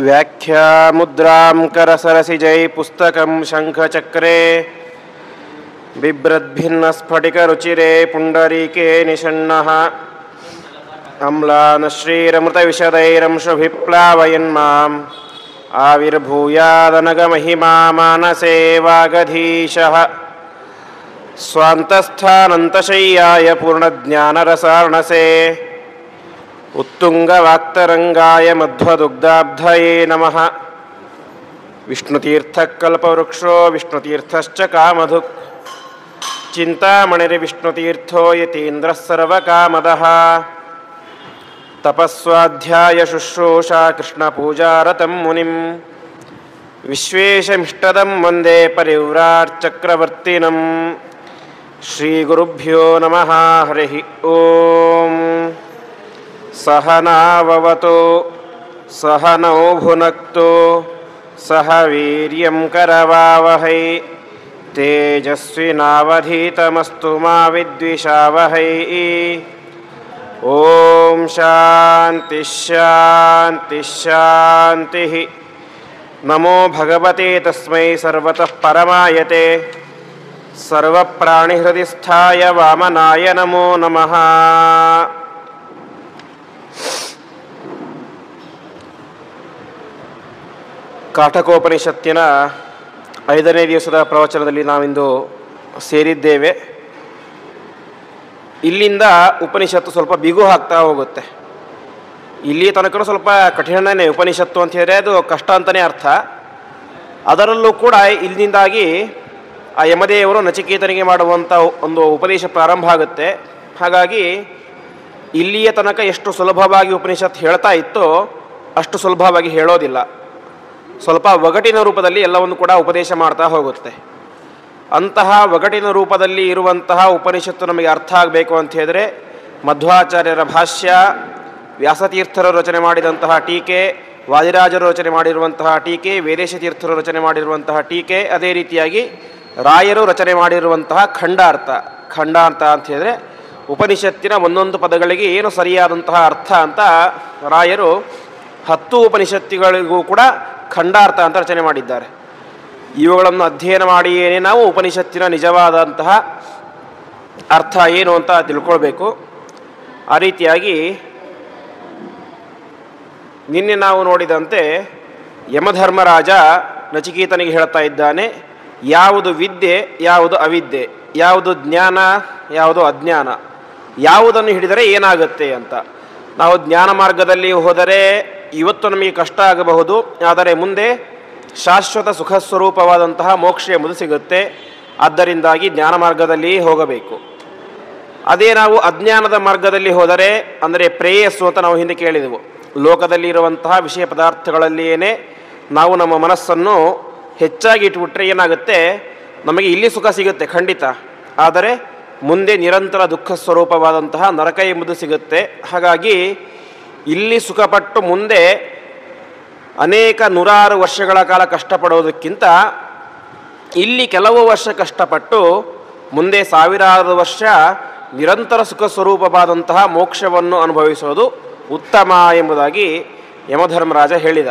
व्याख्यामुद्रां करसरसिजै पुस्तकं शङ्खचक्रे बिभ्रद्भिन्नस्फटिकरुचिरे पुण्डरीके निषण्णः अम्लानश्रीरमृतविशदैरंशुभिप्लावयन्माम् आविर्भूयादनगमहिमा मानसे वागधीशः स्वान्तस्थानन्तशय्याय पूर्णज्ञानरसार्णसे उत्तुङ्गवाक्तरङ्गाय मध्वदुग्धाब्धये नमः। विष्णुतीर्थकल्पवृक्षो विष्णुतीर्थश्च कामधुक् चिन्तामणिर्विष्णुतीर्थो यतीन्द्रः सर्वकामदः तपस्वाध्याय शुश्रूषा कृष्णपूजारतं मुनिं विश्वेशमिष्टदं वन्दे परिव्राट्चक्रवर्तिनं। श्रीगुरुभ्यो नमः। हरिः ओम्। सहनाववतु सहनौ भुनक्तु सह वीर्यं करवावहै तेजस्विनावधीतमस्तु मा विद्विषावहै। ॐ शान्ति शान्ति शान्तिः। नमो भगवते तस्मै सर्वतः परमायते सर्वप्राणिहृदिस्थाय वामनाय नमो नमः। ಕಾಠಕೋಪನಿಷತ್ತಿನ 5ನೇ ದಿವಸದ ಪ್ರವಚನದಲ್ಲಿ ನಾವಿಂದು ಸೇರಿದ್ದೇವೆ. ಇಲ್ಲಿಂದ ಉಪನಿಷತ್ತು ಸ್ವಲ್ಪ ಬಿಗು ಆಗ್ತಾ ಹೋಗುತ್ತೆ. ಇಲ್ಲಿ ತನಕ ಸ್ವಲ್ಪ ಕಠಿಣನೇ ಉಪನಿಷತ್ತು ಅಂತ ಹೇಳಿದ್ರೆ ಅದು ಕಷ್ಟ ಅಂತಲೇ ಅರ್ಥ. ಅದರಲ್ಲೂ ಕೂಡ ಇಲ್ಲಿಂದಾಗಿ ಆ ಯಮದೇವರು ನಚಿಕೇತನಿಗೆ ಮಾಡುವಂಥ ಒಂದು ಉಪದೇಶ ಪ್ರಾರಂಭ ಆಗುತ್ತೆ. ಹಾಗಾಗಿ ಇಲ್ಲಿಯ ತನಕ ಎಷ್ಟು ಸುಲಭವಾಗಿ ಉಪನಿಷತ್ತು ಹೇಳ್ತಾ ಇತ್ತೋ ಅಷ್ಟು ಸುಲಭವಾಗಿ ಹೇಳೋದಿಲ್ಲ. ಸ್ವಲ್ಪ ಒಗಟಿನ ರೂಪದಲ್ಲಿ ಎಲ್ಲವನ್ನು ಕೂಡ ಉಪದೇಶ ಮಾಡ್ತಾ ಹೋಗುತ್ತೆ. ಅಂತಹ ಒಗಟಿನ ರೂಪದಲ್ಲಿ ಇರುವಂತಹ ಉಪನಿಷತ್ತು ನಮಗೆ ಅರ್ಥ ಆಗಬೇಕು ಅಂತ ಹೇಳಿದ್ರೆ ಮಧ್ವಾಚಾರ್ಯರ ಭಾಷ್ಯ, ವ್ಯಾಸತೀರ್ಥರು ರಚನೆ ಮಾಡಿದಂತಹ ಟೀಕೆ, ವಾದಿರಾಜರು ರಚನೆ ಮಾಡಿರುವಂತಹ ಟೀಕೆ, ವೇದೇಶತೀರ್ಥರು ರಚನೆ ಮಾಡಿರುವಂತಹ ಟೀಕೆ, ಅದೇ ರೀತಿಯಾಗಿ ರಾಯರು ರಚನೆ ಮಾಡಿರುವಂತಹ ಖಂಡಾರ್ಥ ಅಂತ ಹೇಳಿದ್ರೆ ಉಪನಿಷತ್ತಿನ ಒಂದೊಂದು ಪದಗಳಿಗೆ ಏನು ಸರಿಯಾದಂತಹ ಅರ್ಥ ಅಂತ ರಾಯರು 10 ಉಪನಿಷತ್ತುಗಳಿಗೂ ಕೂಡ ಖಂಡಾರ್ಥ ಅಂತ ರಚನೆ ಮಾಡಿದ್ದಾರೆ. ಇವುಗಳನ್ನು ಅಧ್ಯಯನ ಮಾಡಿಯೇ ನಾವು ಉಪನಿಷತ್ತಿನ ನಿಜವಾದಂತಹ ಅರ್ಥ ಏನು ಅಂತ ತಿಳ್ಕೊಳ್ಬೇಕು. ಆ ರೀತಿಯಾಗಿ ನಿನ್ನೆ ನಾವು ನೋಡಿದಂತೆ ಯಮಧರ್ಮರಾಜ ನಚಿಕೇತನಿಗೆ ಹೇಳ್ತಾ ಇದ್ದಾನೆ, ಯಾವುದು ವಿದ್ಯೆ ಯಾವುದು ಅವಿದ್ಯೆ, ಯಾವುದು ಜ್ಞಾನ ಯಾವುದು ಅಜ್ಞಾನ, ಯಾವುದನ್ನು ಹಿಡಿದರೆ ಏನಾಗುತ್ತೆ ಅಂತ. ನಾವು ಜ್ಞಾನ ಮಾರ್ಗದಲ್ಲಿ ಹೋದರೆ ಇವತ್ತು ನಮಗೆ ಕಷ್ಟ ಆಗಬಹುದು, ಆದರೆ ಮುಂದೆ ಶಾಶ್ವತ ಸುಖ ಸ್ವರೂಪವಾದಂತಹ ಮೋಕ್ಷ ಎಂಬುದು ಸಿಗುತ್ತೆ. ಆದ್ದರಿಂದಾಗಿ ಜ್ಞಾನ ಮಾರ್ಗದಲ್ಲಿ ಹೋಗಬೇಕು. ಅದೇ ನಾವು ಅಜ್ಞಾನದ ಮಾರ್ಗದಲ್ಲಿ ಹೋದರೆ ಅಂದರೆ ಪ್ರೇಯಸ್ಸು ಅಂತ ನಾವು ಹಿಂದೆ ಕೇಳಿದೆವು. ಲೋಕದಲ್ಲಿ ಇರುವಂತಹ ವಿಷಯ ಪದಾರ್ಥಗಳಲ್ಲಿಯೇ ನಾವು ನಮ್ಮ ಮನಸ್ಸನ್ನು ಹೆಚ್ಚಾಗಿ ಇಟ್ಬಿಟ್ರೆ ಏನಾಗುತ್ತೆ, ನಮಗೆ ಇಲ್ಲಿ ಸುಖ ಸಿಗುತ್ತೆ ಖಂಡಿತ, ಆದರೆ ಮುಂದೆ ನಿರಂತರ ದುಃಖ ಸ್ವರೂಪವಾದಂತಹ ನರಕ ಎಂಬುದು ಸಿಗುತ್ತೆ. ಹಾಗಾಗಿ ಇಲ್ಲಿ ಸುಖಪಟ್ಟು ಮುಂದೆ ಅನೇಕ 100 ವರ್ಷಗಳ ಕಾಲ ಕಷ್ಟಪಡೋದಕ್ಕಿಂತ ಇಲ್ಲಿ ಕೆಲವು ವರ್ಷ ಕಷ್ಟಪಟ್ಟು ಮುಂದೆ 1000 ವರ್ಷ ನಿರಂತರ ಸುಖ ಸ್ವರೂಪವಾದಂತಹ ಮೋಕ್ಷವನ್ನು ಅನುಭವಿಸೋದು ಉತ್ತಮ ಎಂಬುದಾಗಿ ಯಮಧರ್ಮರಾಜ ಹೇಳಿದ.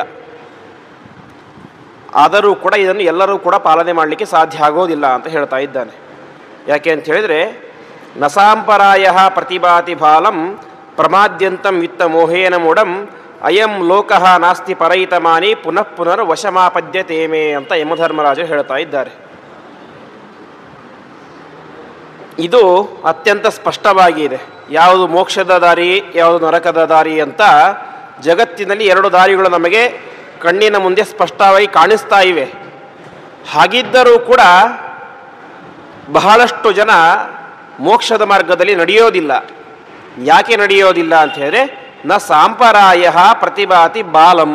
ಆದರೂ ಕೂಡ ಇದನ್ನು ಎಲ್ಲರೂ ಕೂಡ ಪಾಲನೆ ಮಾಡಲಿಕ್ಕೆ ಸಾಧ್ಯ ಆಗೋದಿಲ್ಲ ಅಂತ ಹೇಳ್ತಾ ಇದ್ದಾನೆ. ಯಾಕೆ ಅಂತ ಹೇಳಿದರೆ ನಸಾಂಪರಾಯ ಪ್ರತಿಭಾತಿ ಬಾಲಂ ಪ್ರಮಾದ್ಯಂತಂ ವಿತ್ತ ಮೋಹೇನ ಮೂಢಂ ಅಯಂ ಲೋಕಃ ನಾಸ್ತಿ ಪರಯಿತಮಾನಿ ಪುನಃ ಪುನರ್ ವಶಮಾಪದ್ಯತೇಮೆ ಅಂತ ಯಮಧರ್ಮರಾಜರು ಹೇಳ್ತಾ ಇದ್ದಾರೆ. ಇದು ಅತ್ಯಂತ ಸ್ಪಷ್ಟವಾಗಿದೆ. ಯಾವುದು ಮೋಕ್ಷದ ದಾರಿ ಯಾವುದು ನರಕದ ದಾರಿ ಅಂತ ಜಗತ್ತಿನಲ್ಲಿ 2 ದಾರಿಗಳು ನಮಗೆ ಕಣ್ಣಿನ ಮುಂದೆ ಸ್ಪಷ್ಟವಾಗಿ ಕಾಣಿಸ್ತಾ ಇವೆ. ಹಾಗಿದ್ದರೂ ಕೂಡ ಬಹಳಷ್ಟು ಜನ ಮೋಕ್ಷದ ಮಾರ್ಗದಲ್ಲಿ ನಡೆಯೋದಿಲ್ಲ. ಯಾಕೆ ನಡೆಯೋದಿಲ್ಲ ಅಂತ ಹೇಳಿದ್ರೆ ನ ಸಾಂಪರಾಯ ಪ್ರತಿಭಾತಿ ಬಾಲಂ.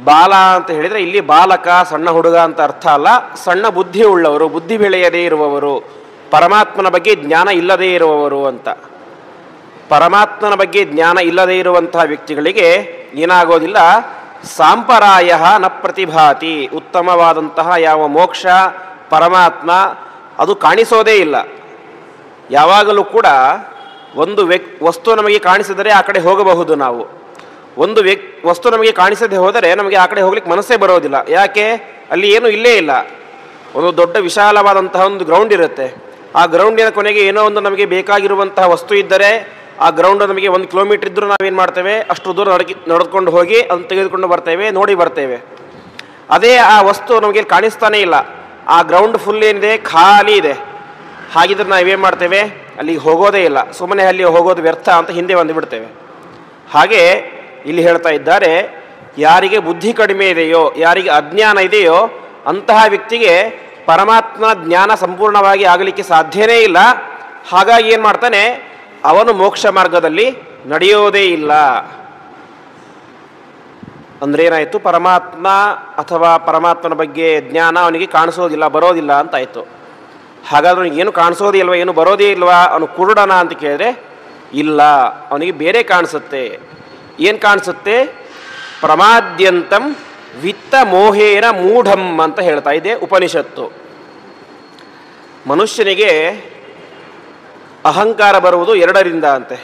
ಬಾಲ ಅಂತ ಹೇಳಿದರೆ ಇಲ್ಲಿ ಬಾಲಕ ಸಣ್ಣ ಹುಡುಗ ಅಂತ ಅರ್ಥ ಅಲ್ಲ, ಸಣ್ಣ ಬುದ್ಧಿ ಉಳ್ಳವರು, ಬುದ್ಧಿ ಬೆಳೆಯದೇ ಇರುವವರು, ಪರಮಾತ್ಮನ ಬಗ್ಗೆ ಜ್ಞಾನ ಇಲ್ಲದೇ ಇರುವವರು ಅಂತ. ಪರಮಾತ್ಮನ ಬಗ್ಗೆ ಜ್ಞಾನ ಇಲ್ಲದೇ ಇರುವಂತಹ ವ್ಯಕ್ತಿಗಳಿಗೆ ಏನಾಗೋದಿಲ್ಲ, ಸಾಂಪರಾಯ ನ ಪ್ರತಿಭಾತಿ, ಉತ್ತಮವಾದಂತಹ ಯಾವ ಮೋಕ್ಷ ಪರಮಾತ್ಮ ಅದು ಕಾಣಿಸೋದೇ ಇಲ್ಲ. ಯಾವಾಗಲೂ ಕೂಡ ಒಂದು ವಸ್ತು ನಮಗೆ ಕಾಣಿಸಿದರೆ ಆ ಕಡೆ ಹೋಗಬಹುದು ನಾವು. ಒಂದು ವಸ್ತು ನಮಗೆ ಕಾಣಿಸದೆ ಹೋದರೆ ನಮಗೆ ಆ ಕಡೆ ಹೋಗ್ಲಿಕ್ಕೆ ಮನಸ್ಸೇ ಬರೋದಿಲ್ಲ. ಯಾಕೆ? ಅಲ್ಲಿ ಏನು ಇಲ್ಲೇ ಇಲ್ಲ. ಒಂದು ದೊಡ್ಡ ವಿಶಾಲವಾದಂತಹ ಒಂದು ಗ್ರೌಂಡ್ ಇರುತ್ತೆ. ಆ ಗ್ರೌಂಡಿನ ಕೊನೆಗೆ ಏನೋ ಒಂದು ನಮಗೆ ಬೇಕಾಗಿರುವಂತಹ ವಸ್ತು ಇದ್ದರೆ ಆ ಗ್ರೌಂಡ್ ನಮಗೆ 1 ಕಿಲೋಮೀಟರ್ ಇದ್ದರೂ ನಾವೇನು ಮಾಡ್ತೇವೆ, ಅಷ್ಟು ದೂರ ನಡೆದುಕೊಂಡು ಹೋಗಿ ಅದನ್ನು ತೆಗೆದುಕೊಂಡು ಬರ್ತೇವೆ, ನೋಡಿ ಬರ್ತೇವೆ. ಅದೇ ಆ ವಸ್ತು ನಮಗೆ ಕಾಣಿಸ್ತಾನೇ ಇಲ್ಲ, ಆ ಗ್ರೌಂಡ್ ಫುಲ್ ಏನಿದೆ ಖಾಲಿ ಇದೆ. ಹಾಗಿದ್ರೆ ನಾವೇನು ಮಾಡ್ತೇವೆ, ಅಲ್ಲಿಗೆ ಹೋಗೋದೇ ಇಲ್ಲ, ಸುಮ್ಮನೆ ಅಲ್ಲಿ ಹೋಗೋದು ವ್ಯರ್ಥ ಅಂತ ಹಿಂದೆ ಬಂದುಬಿಡ್ತೇವೆ. ಹಾಗೆ ಇಲ್ಲಿ ಹೇಳ್ತಾ ಇದ್ದಾರೆ, ಯಾರಿಗೆ ಬುದ್ಧಿ ಕಡಿಮೆ ಇದೆಯೋ, ಯಾರಿಗೆ ಅಜ್ಞಾನ ಇದೆಯೋ ಅಂತಹ ವ್ಯಕ್ತಿಗೆ ಪರಮಾತ್ಮ ಜ್ಞಾನ ಸಂಪೂರ್ಣವಾಗಿ ಆಗಲಿಕ್ಕೆ ಸಾಧ್ಯನೇ ಇಲ್ಲ. ಹಾಗಾಗಿ ಏನು ಮಾಡ್ತಾನೆ, ಅವನು ಮೋಕ್ಷ ಮಾರ್ಗದಲ್ಲಿ ನಡೆಯೋದೇ ಇಲ್ಲ. ಅಂದರೆ ಏನಾಯಿತು, ಪರಮಾತ್ಮ ಅಥವಾ ಪರಮಾತ್ಮನ ಬಗ್ಗೆ ಜ್ಞಾನ ಅವನಿಗೆ ಕಾಣಿಸೋದಿಲ್ಲ, ಬರೋದಿಲ್ಲ ಅಂತಾಯಿತು. ಹಾಗಾದ್ರೆ ಅವನಿಗೆ ಏನು ಕಾಣಿಸೋದೇ ಇಲ್ವಾ, ಏನು ಬರೋದೇ ಇಲ್ವಾ, ಅವನು ಕುರುಡನ ಅಂತ ಕೇಳಿದ್ರೆ ಇಲ್ಲ, ಅವನಿಗೆ ಬೇರೆ ಕಾಣಿಸುತ್ತೆ. ಏನು ಕಾಣಿಸುತ್ತೆ? ಪ್ರಮಾದ್ಯಂತಂ ವಿತ್ತ ಮೋಹೇನ ಮೂಢಂ ಅಂತ ಹೇಳ್ತಾ ಇದೆ ಉಪನಿಷತ್ತು. ಮನುಷ್ಯನಿಗೆ ಅಹಂಕಾರ ಬರುವುದು 2ರಿಂದ ಅಂತೆ.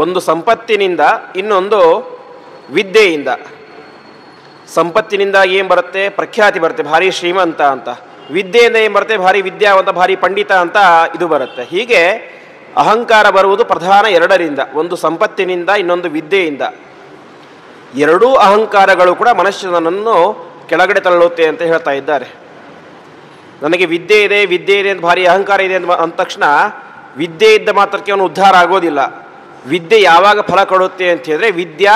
ಒಂದು ಸಂಪತ್ತಿನಿಂದ, ಇನ್ನೊಂದು ವಿದ್ಯೆಯಿಂದ. ಸಂಪತ್ತಿನಿಂದ ಏನು ಬರುತ್ತೆ, ಪ್ರಖ್ಯಾತಿ ಬರುತ್ತೆ, ಭಾರಿ ಶ್ರೀಮಂತ ಅಂತ. ವಿದ್ಯೆಯಿಂದ ಏನು ಬರುತ್ತೆ, ಭಾರಿ ವಿದ್ಯಾವಂತ, ಭಾರಿ ಪಂಡಿತ ಅಂತ ಇದು ಬರುತ್ತೆ. ಹೀಗೆ ಅಹಂಕಾರ ಬರುವುದು ಪ್ರಧಾನ 2ರಿಂದ, ಒಂದು ಸಂಪತ್ತಿನಿಂದ, ಇನ್ನೊಂದು ವಿದ್ಯೆಯಿಂದ. ಎರಡೂ ಅಹಂಕಾರಗಳು ಕೂಡ ಮನುಷ್ಯನನ್ನು ಕೆಳಗಡೆ ತಳ್ಳುತ್ತೆ ಅಂತ ಹೇಳ್ತಾ ಇದ್ದಾರೆ. ನನಗೆ ವಿದ್ಯೆ ಇದೆ ಅಂತ ಭಾರಿ ಅಹಂಕಾರ ಇದೆ ಅಂದ ತಕ್ಷಣ ವಿದ್ಯೆ ಇದ್ದ ಮಾತ್ರಕ್ಕೆ ಅವನು ಉದ್ಧಾರ ಆಗೋದಿಲ್ಲ. ವಿದ್ಯೆ ಯಾವಾಗ ಫಲ ಕೊಡುತ್ತೆ ಅಂತ ಹೇಳಿದ್ರೆ ವಿದ್ಯಾ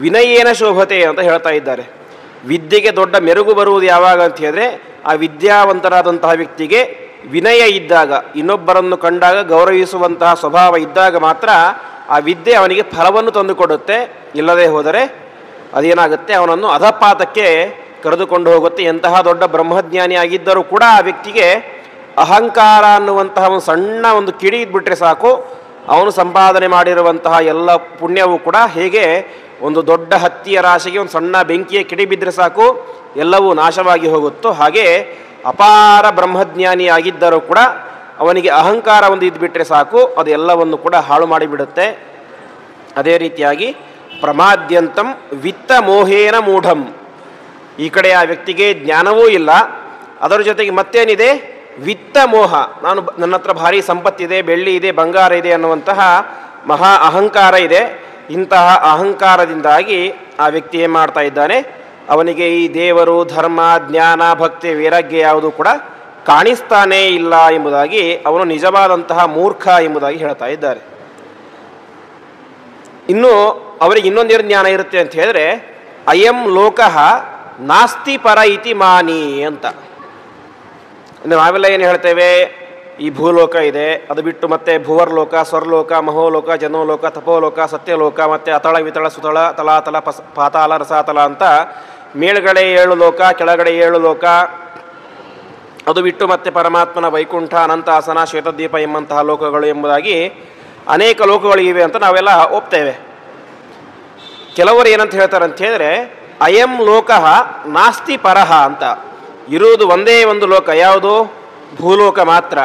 ವಿನಯೇನ ಶೋಭತೆ ಅಂತ ಹೇಳ್ತಾ ಇದ್ದಾರೆ. ವಿದ್ಯೆಗೆ ದೊಡ್ಡ ಮೆರುಗು ಬರುವುದು ಯಾವಾಗ ಅಂತ ಹೇಳಿದ್ರೆ ಆ ವಿದ್ಯಾವಂತರಾದಂತಹ ವ್ಯಕ್ತಿಗೆ ವಿನಯ ಇದ್ದಾಗ, ಇನ್ನೊಬ್ಬರನ್ನು ಕಂಡಾಗ ಗೌರವಿಸುವಂತಹ ಸ್ವಭಾವ ಇದ್ದಾಗ ಮಾತ್ರ ಆ ವಿದ್ಯೆ ಅವನಿಗೆ ಫಲವನ್ನು ತಂದುಕೊಡುತ್ತೆ. ಇಲ್ಲದೆ ಹೋದರೆ ಅದೇನಾಗುತ್ತೆ, ಅವನನ್ನು ಅಧಪಾತಕ್ಕೆ ಕರೆದುಕೊಂಡು ಹೋಗುತ್ತೆ. ಎಂತಹ ದೊಡ್ಡ ಬ್ರಹ್ಮಜ್ಞಾನಿ ಆಗಿದ್ದರೂ ಕೂಡ ಆ ವ್ಯಕ್ತಿಗೆ ಅಹಂಕಾರ ಅನ್ನುವಂತಹ ಒಂದು ಸಣ್ಣ ಒಂದು ಕಿಡಿ ಇದ್ಬಿಟ್ರೆ ಸಾಕು, ಅವನು ಸಂಪಾದನೆ ಮಾಡಿರುವಂತಹ ಎಲ್ಲ ಪುಣ್ಯವೂ ಕೂಡ ಹೇಗೆ ಒಂದು ದೊಡ್ಡ ಹತ್ತಿಯ ರಾಶಿಗೆ ಒಂದು ಸಣ್ಣ ಬೆಂಕಿಯ ಕಿಡಿ ಬಿದ್ದರೆ ಸಾಕು ಎಲ್ಲವೂ ನಾಶವಾಗಿ ಹೋಗುತ್ತೋ, ಹಾಗೆ ಅಪಾರ ಬ್ರಹ್ಮಜ್ಞಾನಿ ಆಗಿದ್ದರೂ ಕೂಡ ಅವನಿಗೆ ಅಹಂಕಾರ ಒಂದು ಇದ್ಬಿಟ್ರೆ ಸಾಕು, ಅದು ಎಲ್ಲವನ್ನು ಕೂಡ ಹಾಳು ಮಾಡಿಬಿಡುತ್ತೆ. ಅದೇ ರೀತಿಯಾಗಿ ಪ್ರಮಾದ್ಯಂತಂ ವಿತ್ತ ಮೋಹೇನ ಮೂಢಂ. ಈ ಕಡೆ ಆ ವ್ಯಕ್ತಿಗೆ ಜ್ಞಾನವೂ ಇಲ್ಲ, ಅದರ ಜೊತೆಗೆ ಮತ್ತೇನಿದೆ, ವಿತ್ತ ಮೋಹ. ನನ್ನ ಹತ್ರ ಭಾರಿ ಸಂಪತ್ತಿದೆ, ಬೆಳ್ಳಿ ಇದೆ, ಬಂಗಾರ ಇದೆ ಅನ್ನುವಂತಹ ಮಹಾ ಅಹಂಕಾರ ಇದೆ. ಇಂತಹ ಅಹಂಕಾರದಿಂದಾಗಿ ಆ ವ್ಯಕ್ತಿ ಏನು ಮಾಡ್ತಾ ಇದ್ದಾನೆ, ಅವನಿಗೆ ಈ ದೇವರು, ಧರ್ಮ, ಜ್ಞಾನ, ಭಕ್ತಿ, ವೈರಾಗ್ಯ ಯಾವುದೂ ಕೂಡ ಕಾಣಿಸ್ತಾನೇ ಇಲ್ಲ ಎಂಬುದಾಗಿ ಅವನು ನಿಜವಾದಂತಹ ಮೂರ್ಖ ಎಂಬುದಾಗಿ ಹೇಳ್ತಾ ಇದ್ದಾರೆ. ಇನ್ನು ಅವರಿಗೆ ಇನ್ನೊಂದೇನು ಜ್ಞಾನ ಇರುತ್ತೆ ಅಂತ ಹೇಳಿದ್ರೆ, ಅಯಂ ಲೋಕಃ ನಾಸ್ತಿ ಪರ ಇತಿ ಮಾನಿ ಅಂತ. ನಾವೆಲ್ಲ ಏನು ಹೇಳ್ತೇವೆ, ಈ ಭೂಲೋಕ ಇದೆ, ಅದು ಬಿಟ್ಟು ಮತ್ತೆ ಭುವರ್ಲೋಕ, ಸ್ವರ್ಲೋಕ, ಮಹೋಲೋಕ, ಜನೋಲೋಕ, ತಪೋಲೋಕ, ಸತ್ಯಲೋಕ, ಮತ್ತು ಅತಳ, ವಿತಳ, ಸುತಳ, ತಲಾತಲ, ಪಾತಾಳ, ರಸಾತಲ ಅಂತ ಮೇಲ್ಗಡೆ 7 ಲೋಕ, ಕೆಳಗಡೆ 7 ಲೋಕ, ಅದು ಬಿಟ್ಟು ಮತ್ತೆ ಪರಮಾತ್ಮನ ವೈಕುಂಠ, ಅನಂತಾಸನ, ಶ್ವೇತದ್ವೀಪ ಎಂಬಂತಹ ಲೋಕಗಳು ಎಂಬುದಾಗಿ ಅನೇಕ ಲೋಕಗಳಿವೆ ಅಂತ ನಾವೆಲ್ಲ ಒಪ್ತೇವೆ. ಕೆಲವರು ಏನಂತ ಹೇಳ್ತಾರೆ ಅಂತ ಹೇಳಿದ್ರೆ, ಅಯಂ ಲೋಕಃ ನಾಸ್ತಿ ಪರಹ ಅಂತ. ಇರುವುದು ಒಂದೇ ಒಂದು ಲೋಕ, ಯಾವುದು? ಭೂಲೋಕ ಮಾತ್ರ.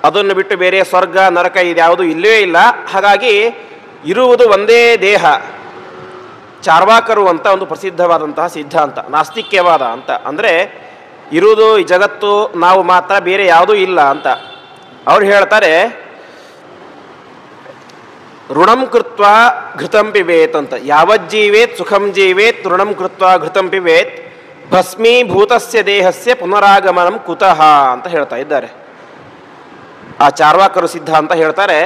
ಅದನ್ನು ಬಿಟ್ಟು ಬೇರೆ ಸ್ವರ್ಗ, ನರಕ ಇದ್ಯಾವುದು ಇಲ್ಲವೇ ಇಲ್ಲ. ಹಾಗಾಗಿ ಇರುವುದು ಒಂದೇ ದೇಹ. ಚಾರ್ವಾಕರು ಅಂತ ಒಂದು ಪ್ರಸಿದ್ಧವಾದಂತಹ ಸಿದ್ಧಾಂತ, ನಾಸ್ತಿಕ್ಯವಾದ ಅಂತ. ಅಂದರೆ ಇರುವುದು ಈ ಜಗತ್ತು ನಾವು ಮಾತ್ರ, ಬೇರೆ ಯಾವುದೂ ಇಲ್ಲ ಅಂತ. ಅವ್ರು ಹೇಳ್ತಾರೆ, ಋಣಂ ಕೃತ್ವ ಘೃತಂ ಪಿಬೇತ್ ಅಂತ. ಯಾವಜ್ಜೀವೇತ್ ಸುಖಂ ಜೀವೇತ್ ಋಣಂ ಕೃತ್ವ ಘೃತಂ ಪಿಬೇತ್ ಭಸ್ಮೀಭೂತಸ್ಯ ದೇಹಸ್ಯ ಪುನರಾಗಮನಂ ಕುತಃ ಅಂತ ಹೇಳ್ತಾ ಇದ್ದಾರೆ. ಆ ಚಾರ್ವಾಕರು ಸಿದ್ಧಾಂತ ಹೇಳ್ತಾರೆ,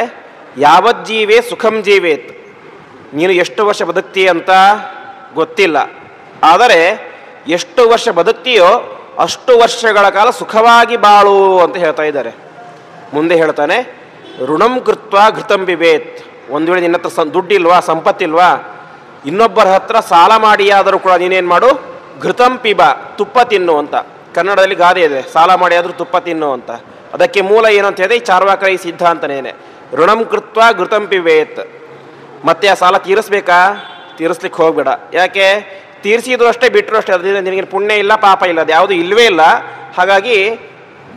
ಯಾವಜ್ಜೀವೇ ಸುಖಂ ಜೀವೇತ್. ನೀನು ಎಷ್ಟು ವರ್ಷ ಬದುಕ್ತೀಯ ಅಂತ ಗೊತ್ತಿಲ್ಲ, ಆದರೆ ಎಷ್ಟು ವರ್ಷ ಬದುಕ್ತೀಯೋ ಅಷ್ಟು ವರ್ಷಗಳ ಕಾಲ ಸುಖವಾಗಿ ಬಾಳು ಅಂತ ಹೇಳ್ತಾ ಇದ್ದಾರೆ. ಮುಂದೆ ಹೇಳ್ತಾನೆ, ಋಣಂ ಕೃತ್ವ ಘೃತಂ ಪಿಬೇತ್. ಒಂದು ವೇಳೆ ನಿನ್ನ ಹತ್ರ ದುಡ್ಡಿಲ್ವಾ, ಸಂಪತ್ತಿಲ್ವಾ, ಇನ್ನೊಬ್ಬರ ಹತ್ರ ಸಾಲ ಮಾಡಿಯಾದರೂ ಕೂಡ ನೀನೇನು ಮಾಡು, ಘೃತಂ ಪಿಬ, ತುಪ್ಪ ತಿನ್ನು ಅಂತ. ಕನ್ನಡದಲ್ಲಿ ಗಾದೆ ಇದೆ, ಸಾಲ ಮಾಡಿ ಆದರೂ ತುಪ್ಪ ತಿನ್ನು ಅಂತ. ಅದಕ್ಕೆ ಮೂಲ ಏನು ಅಂತ ಹೇಳಿದ್ರೆ ಈ ಚಾರ್ವಾಕರ ಈ ಸಿದ್ಧಾಂತನೇನೆ. ಋಣಂ ಕೃತ್ವ ಘೃತಂ ಪಿಬೇತ್. ಮತ್ತೆ ಆ ಸಾಲ ತೀರಿಸ್ಬೇಕಾ? ತೀರಿಸ್ಲಿಕ್ಕೆ ಹೋಗ್ಬೇಡ. ಯಾಕೆ? ತೀರಿಸಿದ್ರು ಅಷ್ಟೇ, ಬಿಟ್ಟರು ಅಷ್ಟೇ, ಅದರಿಂದ ನಿನಗೆ ಪುಣ್ಯ ಇಲ್ಲ, ಪಾಪ ಇಲ್ಲ, ಅದು ಯಾವುದೂ ಇಲ್ಲವೇ ಇಲ್ಲ. ಹಾಗಾಗಿ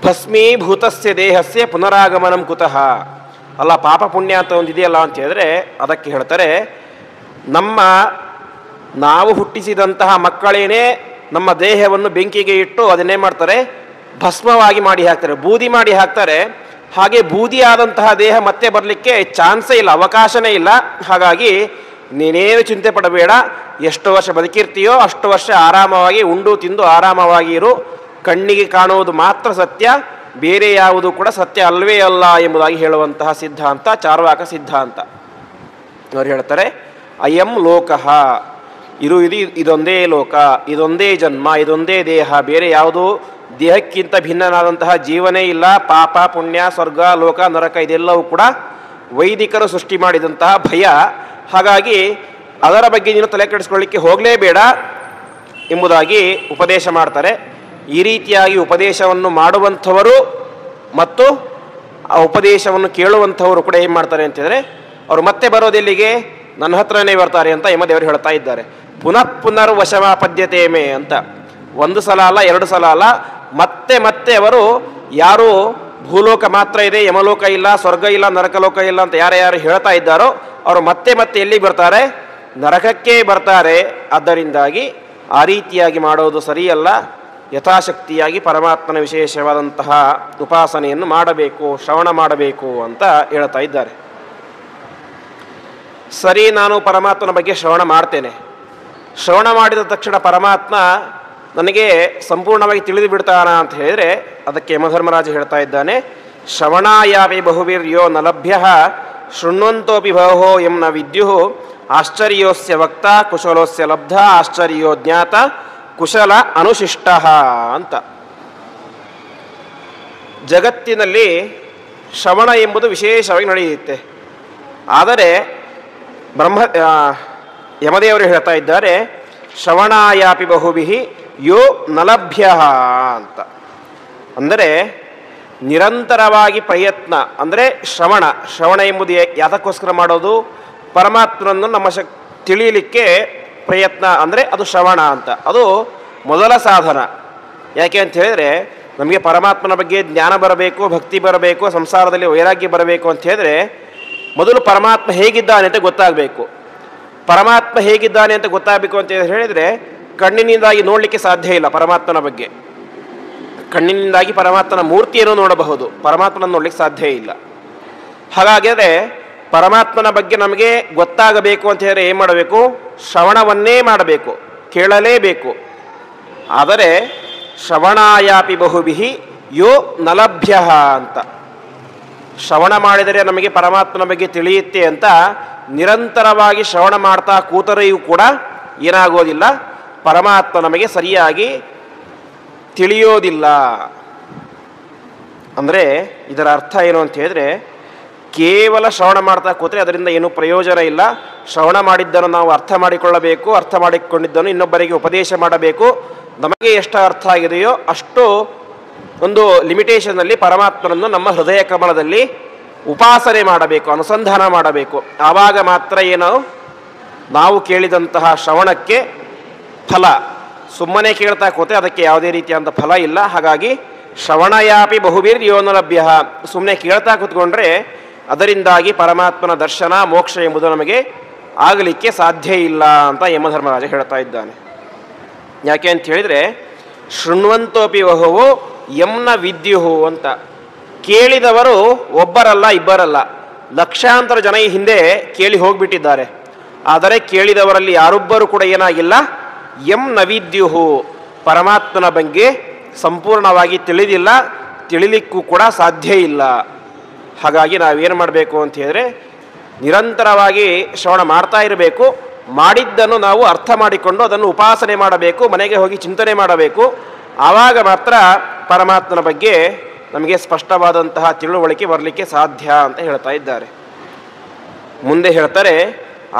ಭಸ್ಮೀಭೂತಸ್ಯ ದೇಹಸ್ಯ ಪುನರಾಗಮನಂ ಕುತಃ. ಅಲ್ಲ, ಪಾಪ ಪುಣ್ಯ ಅಂತ ಒಂದು ಇದೆಯಲ್ಲ ಅಂತ ಹೇಳಿದ್ರೆ ಅದಕ್ಕೆ ಹೇಳ್ತಾರೆ, ನಮ್ಮ ನಾವು ಹುಟ್ಟಿಸಿದಂತಹ ಮಕ್ಕಳೇನೇ ನಮ್ಮ ದೇಹವನ್ನು ಬೆಂಕಿಗೆ ಇಟ್ಟು ಅದನ್ನೇ ಮಾಡ್ತಾರೆ, ಭಸ್ಮವಾಗಿ ಮಾಡಿ ಹಾಕ್ತಾರೆ, ಬೂದಿ ಮಾಡಿ ಹಾಕ್ತಾರೆ. ಹಾಗೆ ಬೂದಿಯಾದಂತಹ ದೇಹ ಮತ್ತೆ ಬರಲಿಕ್ಕೆ ಚಾನ್ಸೇ ಇಲ್ಲ, ಅವಕಾಶನೇ ಇಲ್ಲ. ಹಾಗಾಗಿ ನೀನೇನು ಚಿಂತೆ ಪಡಬೇಡ, ಎಷ್ಟು ವರ್ಷ ಬದುಕಿರ್ತೀಯೋ ಅಷ್ಟು ವರ್ಷ ಆರಾಮವಾಗಿ ಉಂಡು ತಿಂದು ಆರಾಮವಾಗಿ ಇರು. ಕಣ್ಣಿಗೆ ಕಾಣುವುದು ಮಾತ್ರ ಸತ್ಯ, ಬೇರೆ ಯಾವುದು ಕೂಡ ಸತ್ಯ ಅಲ್ವೇ ಅಲ್ಲ ಎಂಬುದಾಗಿ ಹೇಳುವಂತಹ ಸಿದ್ಧಾಂತ ಚಾರ್ವಾಕ ಸಿದ್ಧಾಂತ. ಅವರು ಹೇಳ್ತಾರೆ, ಅಯಂ ಲೋಕಃ, ಇದೊಂದೇ ಲೋಕ, ಇದೊಂದೇ ಜನ್ಮ, ಇದೊಂದೇ ದೇಹ, ಬೇರೆ ಯಾವುದೂ ದೇಹಕ್ಕಿಂತ ಭಿನ್ನನಾದಂತಹ ಜೀವನೇ ಇಲ್ಲ. ಪಾಪ ಪುಣ್ಯ ಸ್ವರ್ಗ ಲೋಕ ನರಕ ಇದೆಲ್ಲವೂ ಕೂಡ ವೈದಿಕರು ಸೃಷ್ಟಿ ಮಾಡಿದಂತಹ ಭಯ. ಹಾಗಾಗಿ ಅದರ ಬಗ್ಗೆ ನೀನು ತಲೆ ಕೆಡಿಸ್ಕೊಳ್ಳಿಕ್ಕೆ ಹೋಗಲೇಬೇಡ ಎಂಬುದಾಗಿ ಉಪದೇಶ ಮಾಡ್ತಾರೆ. ಈ ರೀತಿಯಾಗಿ ಉಪದೇಶವನ್ನು ಮಾಡುವಂಥವರು ಮತ್ತು ಆ ಉಪದೇಶವನ್ನು ಕೇಳುವಂಥವರು ಕೂಡ ಏನು ಮಾಡ್ತಾರೆ ಅಂತಂದರೆ, ಅವರು ಮತ್ತೆ ಬರೋದೆಲ್ಲಿಗೆ, ನನ್ನ ಹತ್ರನೇ ಬರ್ತಾರೆ ಅಂತ ಯಮದೇವರು ಹೇಳ್ತಾ ಇದ್ದಾರೆ. ಪುನಃ ಪುನರ್ವಶಮಾಪದ್ಯತೆ ಮೇ ಅಂತ. ಒಂದು ಸಲ ಅಲ್ಲ, ಎರಡು ಸಲ ಅಲ್ಲ, ಮತ್ತೆ ಮತ್ತೆ ಅವರು ಯಾರು ಭೂಲೋಕ ಮಾತ್ರ ಇದೆ, ಯಮಲೋಕ ಇಲ್ಲ, ಸ್ವರ್ಗ ಇಲ್ಲ, ನರಕಲೋಕ ಇಲ್ಲ ಅಂತ ಯಾರ್ಯಾರು ಹೇಳ್ತಾ ಇದ್ದಾರೋ ಅವರು ಮತ್ತೆ ಮತ್ತೆ ಎಲ್ಲಿಗೆ ಬರ್ತಾರೆ, ನರಕಕ್ಕೆ ಬರ್ತಾರೆ. ಆದ್ದರಿಂದಾಗಿ ಆ ರೀತಿಯಾಗಿ ಮಾಡೋದು ಸರಿಯಲ್ಲ. ಯಥಾಶಕ್ತಿಯಾಗಿ ಪರಮಾತ್ಮನ ವಿಶೇಷವಾದಂತಹ ಉಪಾಸನೆಯನ್ನು ಮಾಡಬೇಕು, ಶ್ರವಣ ಮಾಡಬೇಕು ಅಂತ ಹೇಳ್ತಾ ಇದ್ದಾರೆ. ಸರಿ, ನಾನು ಪರಮಾತ್ಮನ ಬಗ್ಗೆ ಶ್ರವಣ ಮಾಡ್ತೇನೆ. ಶ್ರವಣ ಮಾಡಿದ ತಕ್ಷಣ ಪರಮಾತ್ಮ ನನಗೆ ಸಂಪೂರ್ಣವಾಗಿ ತಿಳಿದು ಬಿಡ್ತಾನ ಅಂತ ಹೇಳಿದರೆ, ಅದಕ್ಕೆ ಯಮಧರ್ಮರಾಜ ಹೇಳ್ತಾ ಇದ್ದಾನೆ, ಶ್ರವಣಾಯಾಪಿ ಬಹುವೀರ್ಯೋ ನ ಲಭ್ಯ ಶೃಣ್ವಂತೋಪಿ ಬಹೋ ಎಂ ನ ವಿದ್ಯು ಆಶ್ಚರ್ಯೋಸ್ಯ ವಕ್ತ ಕುಶಲೋಸ್ಯ ಲಬ್ಧ ಆಶ್ಚರ್ಯೋ ಜ್ಞಾತ ಕುಶಲ ಅನುಶಿಷ್ಟ ಅಂತ. ಜಗತ್ತಿನಲ್ಲಿ ಶ್ರವಣ ಎಂಬುದು ವಿಶೇಷವಾಗಿ ನಡೆಯುತ್ತೆ. ಆದರೆ ಯಮದೇವರು ಹೇಳ್ತಾ ಇದ್ದಾರೆ, ಶ್ರವಣಾಯಾಪಿ ಬಹುವಿಹಿ ಯೋ ನಲಭ್ಯ ಅಂತ. ಅಂದರೆ ನಿರಂತರವಾಗಿ ಪ್ರಯತ್ನ, ಅಂದರೆ ಶ್ರವಣ ಎಂಬುದು ಯಾತಕ್ಕೋಸ್ಕರ ಮಾಡೋದು, ಪರಮಾತ್ಮನನ್ನು ನಮ್ಮ ತಿಳಿಯಲಿಕ್ಕೆ ಪ್ರಯತ್ನ, ಅಂದರೆ ಅದು ಶ್ರವಣ ಅಂತ. ಅದು ಮೊದಲ ಸಾಧನ. ಯಾಕೆ ಅಂತ ಹೇಳಿದ್ರೆ, ನಮಗೆ ಪರಮಾತ್ಮನ ಬಗ್ಗೆ ಜ್ಞಾನ ಬರಬೇಕು, ಭಕ್ತಿ ಬರಬೇಕು, ಸಂಸಾರದಲ್ಲಿ ವೈರಾಗ್ಯ ಬರಬೇಕು ಅಂತ ಹೇಳಿದ್ರೆ ಮೊದಲು ಪರಮಾತ್ಮ ಹೇಗಿದ್ದಾನೆ ಅಂತ ಗೊತ್ತಾಗಬೇಕು. ಪರಮಾತ್ಮ ಹೇಗಿದ್ದಾನೆ ಅಂತ ಗೊತ್ತಾಗಬೇಕು ಅಂತ ಹೇಳಿದರೆ ಕಣ್ಣಿನಿಂದಾಗಿ ನೋಡಲಿಕ್ಕೆ ಸಾಧ್ಯ ಇಲ್ಲ. ಪರಮಾತ್ಮನ ಬಗ್ಗೆ ಕಣ್ಣಿನಿಂದಾಗಿ ಪರಮಾತ್ಮನ ಮೂರ್ತಿಯನ್ನು ನೋಡಬಹುದು, ಪರಮಾತ್ಮನ ನೋಡಲಿಕ್ಕೆ ಸಾಧ್ಯ ಇಲ್ಲ. ಹಾಗಾದರೆ ಪರಮಾತ್ಮನ ಬಗ್ಗೆ ನಮಗೆ ಗೊತ್ತಾಗಬೇಕು ಅಂತ ಹೇಳಿದ್ರೆ ಏನು ಮಾಡಬೇಕು, ಶ್ರವಣವನ್ನೇ ಮಾಡಬೇಕು, ಕೇಳಲೇಬೇಕು. ಆದರೆ ಶ್ರವಣಾಯಾಪಿ ಬಹುವಿಹಿ ಯೋ ನಲಭ್ಯ ಅಂತ. ಶ್ರವಣ ಮಾಡಿದರೆ ನಮಗೆ ಪರಮಾತ್ಮನ ಬಗ್ಗೆ ತಿಳಿಯುತ್ತೆ ಅಂತ ನಿರಂತರವಾಗಿ ಶ್ರವಣ ಮಾಡ್ತಾ ಕೂತರೆಯೂ ಕೂಡ ಏನಾಗೋದಿಲ್ಲ, ಪರಮಾತ್ಮ ನಮಗೆ ಸರಿಯಾಗಿ ತಿಳಿಯೋದಿಲ್ಲ. ಅಂದರೆ ಇದರ ಅರ್ಥ ಏನು ಅಂತ ಹೇಳಿದ್ರೆ, ಕೇವಲ ಶ್ರವಣ ಮಾಡ್ತಾ ಕೂತ್ರೆ ಅದರಿಂದ ಏನೂ ಪ್ರಯೋಜನ ಇಲ್ಲ. ಶ್ರವಣ ಮಾಡಿದ್ದನ್ನು ನಾವು ಅರ್ಥ ಮಾಡಿಕೊಳ್ಳಬೇಕು, ಅರ್ಥ ಮಾಡಿಕೊಂಡಿದ್ದನ್ನು ಇನ್ನೊಬ್ಬರಿಗೆ ಉಪದೇಶ ಮಾಡಬೇಕು. ನಮಗೆ ಎಷ್ಟು ಅರ್ಥ ಆಗಿದೆಯೋ ಅಷ್ಟು ಒಂದು ಲಿಮಿಟೇಷನ್ನಲ್ಲಿ ಪರಮಾತ್ಮನನ್ನು ನಮ್ಮ ಹೃದಯ ಕಮಲದಲ್ಲಿ ಉಪಾಸನೆ ಮಾಡಬೇಕು, ಅನುಸಂಧಾನ ಮಾಡಬೇಕು. ಆವಾಗ ಮಾತ್ರ ಏನು, ನಾವು ಕೇಳಿದಂತಹ ಶ್ರವಣಕ್ಕೆ ಫಲ. ಸುಮ್ಮನೆ ಕೇಳ್ತಾ ಕೂತೆ ಅದಕ್ಕೆ ಯಾವುದೇ ರೀತಿಯಾದ ಫಲ ಇಲ್ಲ. ಹಾಗಾಗಿ ಶ್ರವಣಯಾಪಿ ಬಹುವೀರ್ ಯೋನ ಲಭ್ಯ, ಸುಮ್ಮನೆ ಕೇಳ್ತಾ ಕೂತ್ಕೊಂಡ್ರೆ ಅದರಿಂದಾಗಿ ಪರಮಾತ್ಮನ ದರ್ಶನ ಮೋಕ್ಷ ಎಂಬುದು ನಮಗೆ ಆಗಲಿಕ್ಕೆ ಸಾಧ್ಯ ಇಲ್ಲ ಅಂತ ಯಮಧರ್ಮರಾಜ ಹೇಳ್ತಾ ಇದ್ದಾನೆ. ಯಾಕೆ ಅಂತ ಹೇಳಿದರೆ, ಶೃಣ್ವಂತೋಪಿ ಬಹವು ಯಮ್ನ ವಿದ್ಯುಹು ಅಂತ. ಕೇಳಿದವರು ಒಬ್ಬರಲ್ಲ ಇಬ್ಬರಲ್ಲ, ಲಕ್ಷಾಂತರ ಜನ ಈ ಹಿಂದೆ ಕೇಳಿ ಹೋಗಿಬಿಟ್ಟಿದ್ದಾರೆ. ಆದರೆ ಕೇಳಿದವರಲ್ಲಿ ಯಾರೊಬ್ಬರು ಕೂಡ ಏನಾಗಿಲ್ಲ, ಎಂ ನವಿದ್ಯುಹು, ಪರಮಾತ್ಮನ ಬಗ್ಗೆ ಸಂಪೂರ್ಣವಾಗಿ ತಿಳಿದಿಲ್ಲ, ತಿಳಿಲಿಕ್ಕೂ ಕೂಡ ಸಾಧ್ಯ ಇಲ್ಲ. ಹಾಗಾಗಿ ನಾವೇನು ಮಾಡಬೇಕು ಅಂತ ಹೇಳಿದ್ರೆ, ನಿರಂತರವಾಗಿ ಶ್ರವಣ ಮಾಡ್ತಾ ಇರಬೇಕು. ಮಾಡಿದ್ದನ್ನು ನಾವು ಅರ್ಥ ಮಾಡಿಕೊಂಡು ಅದನ್ನು ಉಪಾಸನೆ ಮಾಡಬೇಕು, ಮನೆಗೆ ಹೋಗಿ ಚಿಂತನೆ ಮಾಡಬೇಕು. ಆವಾಗ ಮಾತ್ರ ಪರಮಾತ್ಮನ ಬಗ್ಗೆ ನಮಗೆ ಸ್ಪಷ್ಟವಾದಂತಹ ತಿಳುವಳಿಕೆ ಬರಲಿಕ್ಕೆ ಸಾಧ್ಯ ಅಂತ ಹೇಳ್ತಾ ಇದ್ದಾರೆ. ಮುಂದೆ ಹೇಳ್ತಾರೆ,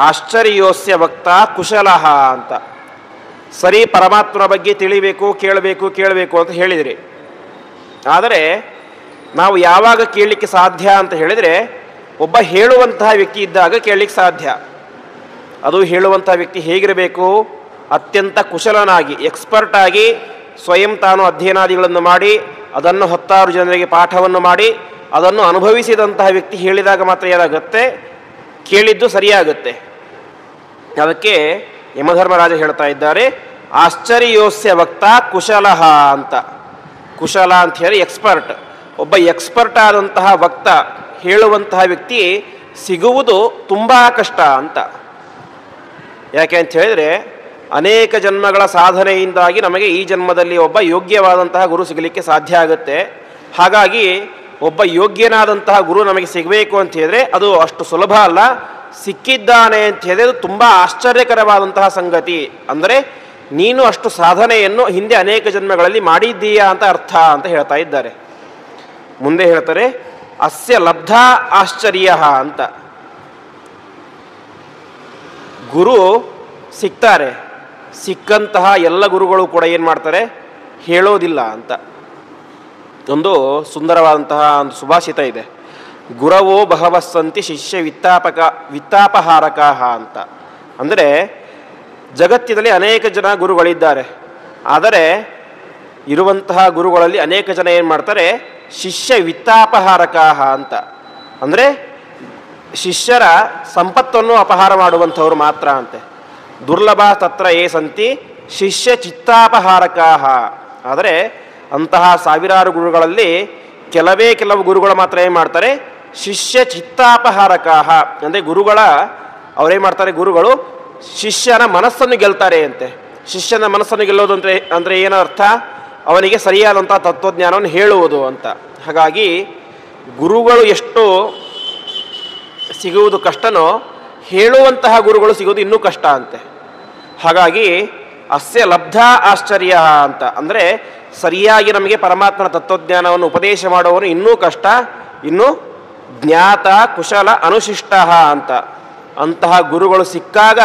ಆಶ್ಚರ್ಯೋಸ್ಯ ವಕ್ತ ಕುಶಲಃ ಅಂತ. ಸರಿ, ಪರಮಾತ್ಮನ ಬಗ್ಗೆ ತಿಳಿಬೇಕು, ಕೇಳಬೇಕು ಅಂತ ಹೇಳಿದ್ರಿ. ಆದರೆ ನಾವು ಯಾವಾಗ ಕೇಳಲಿಕ್ಕೆ ಸಾಧ್ಯ ಅಂತ ಹೇಳಿದರೆ, ಒಬ್ಬ ಹೇಳುವಂತಹ ವ್ಯಕ್ತಿ ಇದ್ದಾಗ ಕೇಳಲಿಕ್ಕೆ ಸಾಧ್ಯ. ಅದು ಹೇಳುವಂತಹ ವ್ಯಕ್ತಿ ಹೇಗಿರಬೇಕು, ಅತ್ಯಂತ ಕುಶಲನಾಗಿ, ಎಕ್ಸ್ಪರ್ಟ್ ಆಗಿ, ಸ್ವಯಂ ತಾನು ಅಧ್ಯಯನಾದಿಗಳನ್ನು ಮಾಡಿ ಅದನ್ನು 10 ಜನರಿಗೆ ಪಾಠವನ್ನು ಮಾಡಿ ಅದನ್ನು ಅನುಭವಿಸಿದಂತಹ ವ್ಯಕ್ತಿ ಹೇಳಿದಾಗ ಮಾತ್ರ ಏನಾಗುತ್ತೆ, ಕೇಳಿದ್ದು ಸರಿಯಾಗುತ್ತೆ. ಅದಕ್ಕೆ ಯಮಧರ್ಮರಾಜ ಹೇಳ್ತಾ ಇದ್ದಾರೆ, ಆಶ್ಚರ್ಯೋಸ್ಯ ವಕ್ತ ಕುಶಲಃ ಅಂತ. ಕುಶಲ ಅಂತ ಹೇಳಿ ಎಕ್ಸ್ಪರ್ಟ್. ಒಬ್ಬ ಎಕ್ಸ್ಪರ್ಟ್ ಆದಂತಹ ವಕ್ತ, ಹೇಳುವಂತಹ ವ್ಯಕ್ತಿ ಸಿಗುವುದು ತುಂಬ ಕಷ್ಟ ಅಂತ. ಯಾಕೆ ಅಂತ ಹೇಳಿದರೆ, ಅನೇಕ ಜನ್ಮಗಳ ಸಾಧನೆಯಿಂದಾಗಿ ನಮಗೆ ಈ ಜನ್ಮದಲ್ಲಿ ಒಬ್ಬ ಯೋಗ್ಯವಾದಂತಹ ಗುರು ಸಿಗಲಿಕ್ಕೆ ಸಾಧ್ಯ ಆಗುತ್ತೆ. ಹಾಗಾಗಿ ಒಬ್ಬ ಯೋಗ್ಯನಾದಂತಹ ಗುರು ನಮಗೆ ಸಿಗಬೇಕು ಅಂತ ಹೇಳಿದ್ರೆ ಅದು ಅಷ್ಟು ಸುಲಭ ಅಲ್ಲ. ಸಿಕ್ಕಿದ್ದಾನೆ ಅಂತ ಹೇಳಿದ್ರೆ ಅದು ತುಂಬ ಆಶ್ಚರ್ಯಕರವಾದಂತಹ ಸಂಗತಿ. ಅಂದರೆ ನೀನು ಅಷ್ಟು ಸಾಧನೆಯನ್ನು ಹಿಂದೆ ಅನೇಕ ಜನ್ಮಗಳಲ್ಲಿ ಮಾಡಿದ್ದೀಯಾ ಅಂತ ಅರ್ಥ ಅಂತ ಹೇಳ್ತಾ ಇದ್ದಾರೆ. ಮುಂದೆ ಹೇಳ್ತಾರೆ, ಅಸ್ಯ ಲಬ್ಧ ಆಶ್ಚರ್ಯ ಅಂತ. ಗುರು ಸಿಗ್ತಾರೆ, ಸಿಕ್ಕಂತಹ ಎಲ್ಲ ಗುರುಗಳು ಕೂಡ ಏನು ಮಾಡ್ತಾರೆ, ಹೇಳೋದಿಲ್ಲ ಅಂತ. ಒಂದು ಸುಂದರವಾದಂತಹ ಒಂದು ಸುಭಾಷಿತ ಇದೆ, ಗುರವೋ ಬಹವಸ್ಸಂತಿ ಶಿಷ್ಯ ವಿತ್ತಾಪಹಾರಕ ಅಂತ. ಅಂದರೆ ಜಗತ್ತಿನಲ್ಲಿ ಅನೇಕ ಜನ ಗುರುಗಳಿದ್ದಾರೆ, ಆದರೆ ಇರುವಂತಹ ಗುರುಗಳಲ್ಲಿ ಅನೇಕ ಜನ ಏನು ಮಾಡ್ತಾರೆ, ಶಿಷ್ಯ ವಿತ್ತಾಪಹಾರಕ ಅಂತ. ಅಂದರೆ ಶಿಷ್ಯರ ಸಂಪತ್ತನ್ನು ಅಪಹಾರ ಮಾಡುವಂಥವ್ರು ಮಾತ್ರ ಅಂತೆ. ದುರ್ಲಭ ತತ್ರ ಏ ಸಂತಿ ಶಿಷ್ಯ ಚಿತ್ತಾಪಹಾರಕ. ಆದರೆ ಅಂತಹ ಸಾವಿರಾರು ಗುರುಗಳಲ್ಲಿ ಕೆಲವು ಗುರುಗಳು ಮಾತ್ರ ಏನು ಮಾಡ್ತಾರೆ, ಶಿಷ್ಯ ಚಿತ್ತಾಪಹಾರಕ. ಅಂದರೆ ಅವರೇನು ಮಾಡ್ತಾರೆ, ಗುರುಗಳು ಶಿಷ್ಯನ ಮನಸ್ಸನ್ನು ಗೆಲ್ತಾರೆ ಅಂತೆ. ಶಿಷ್ಯನ ಮನಸ್ಸನ್ನು ಗೆಲ್ಲೋದು ಅಂದರೆ ಏನೋ ಅರ್ಥ, ಅವನಿಗೆ ಸರಿಯಾದಂಥ ತತ್ವಜ್ಞಾನವನ್ನು ಹೇಳುವುದು ಅಂತ. ಹಾಗಾಗಿ ಗುರುಗಳು ಎಷ್ಟು ಸಿಗುವುದು ಕಷ್ಟನೋ, ಹೇಳುವಂತಹ ಗುರುಗಳು ಸಿಗೋದು ಇನ್ನೂ ಕಷ್ಟ ಅಂತೆ. ಹಾಗಾಗಿ ಅಸ್ಯ ಲಬ್ಧ ಆಶ್ಚರ್ಯ ಅಂತ. ಅಂದರೆ ಸರಿಯಾಗಿ ನಮಗೆ ಪರಮಾತ್ಮನ ತತ್ವಜ್ಞಾನವನ್ನು ಉಪದೇಶ ಮಾಡುವವನು ಇನ್ನೂ ಕಷ್ಟ. ಇನ್ನು ಜ್ಞಾತ ಕುಶಲ ಅನುಶಿಷ್ಟ ಅಂತ. ಅಂತಹ ಗುರುಗಳು ಸಿಕ್ಕಾಗ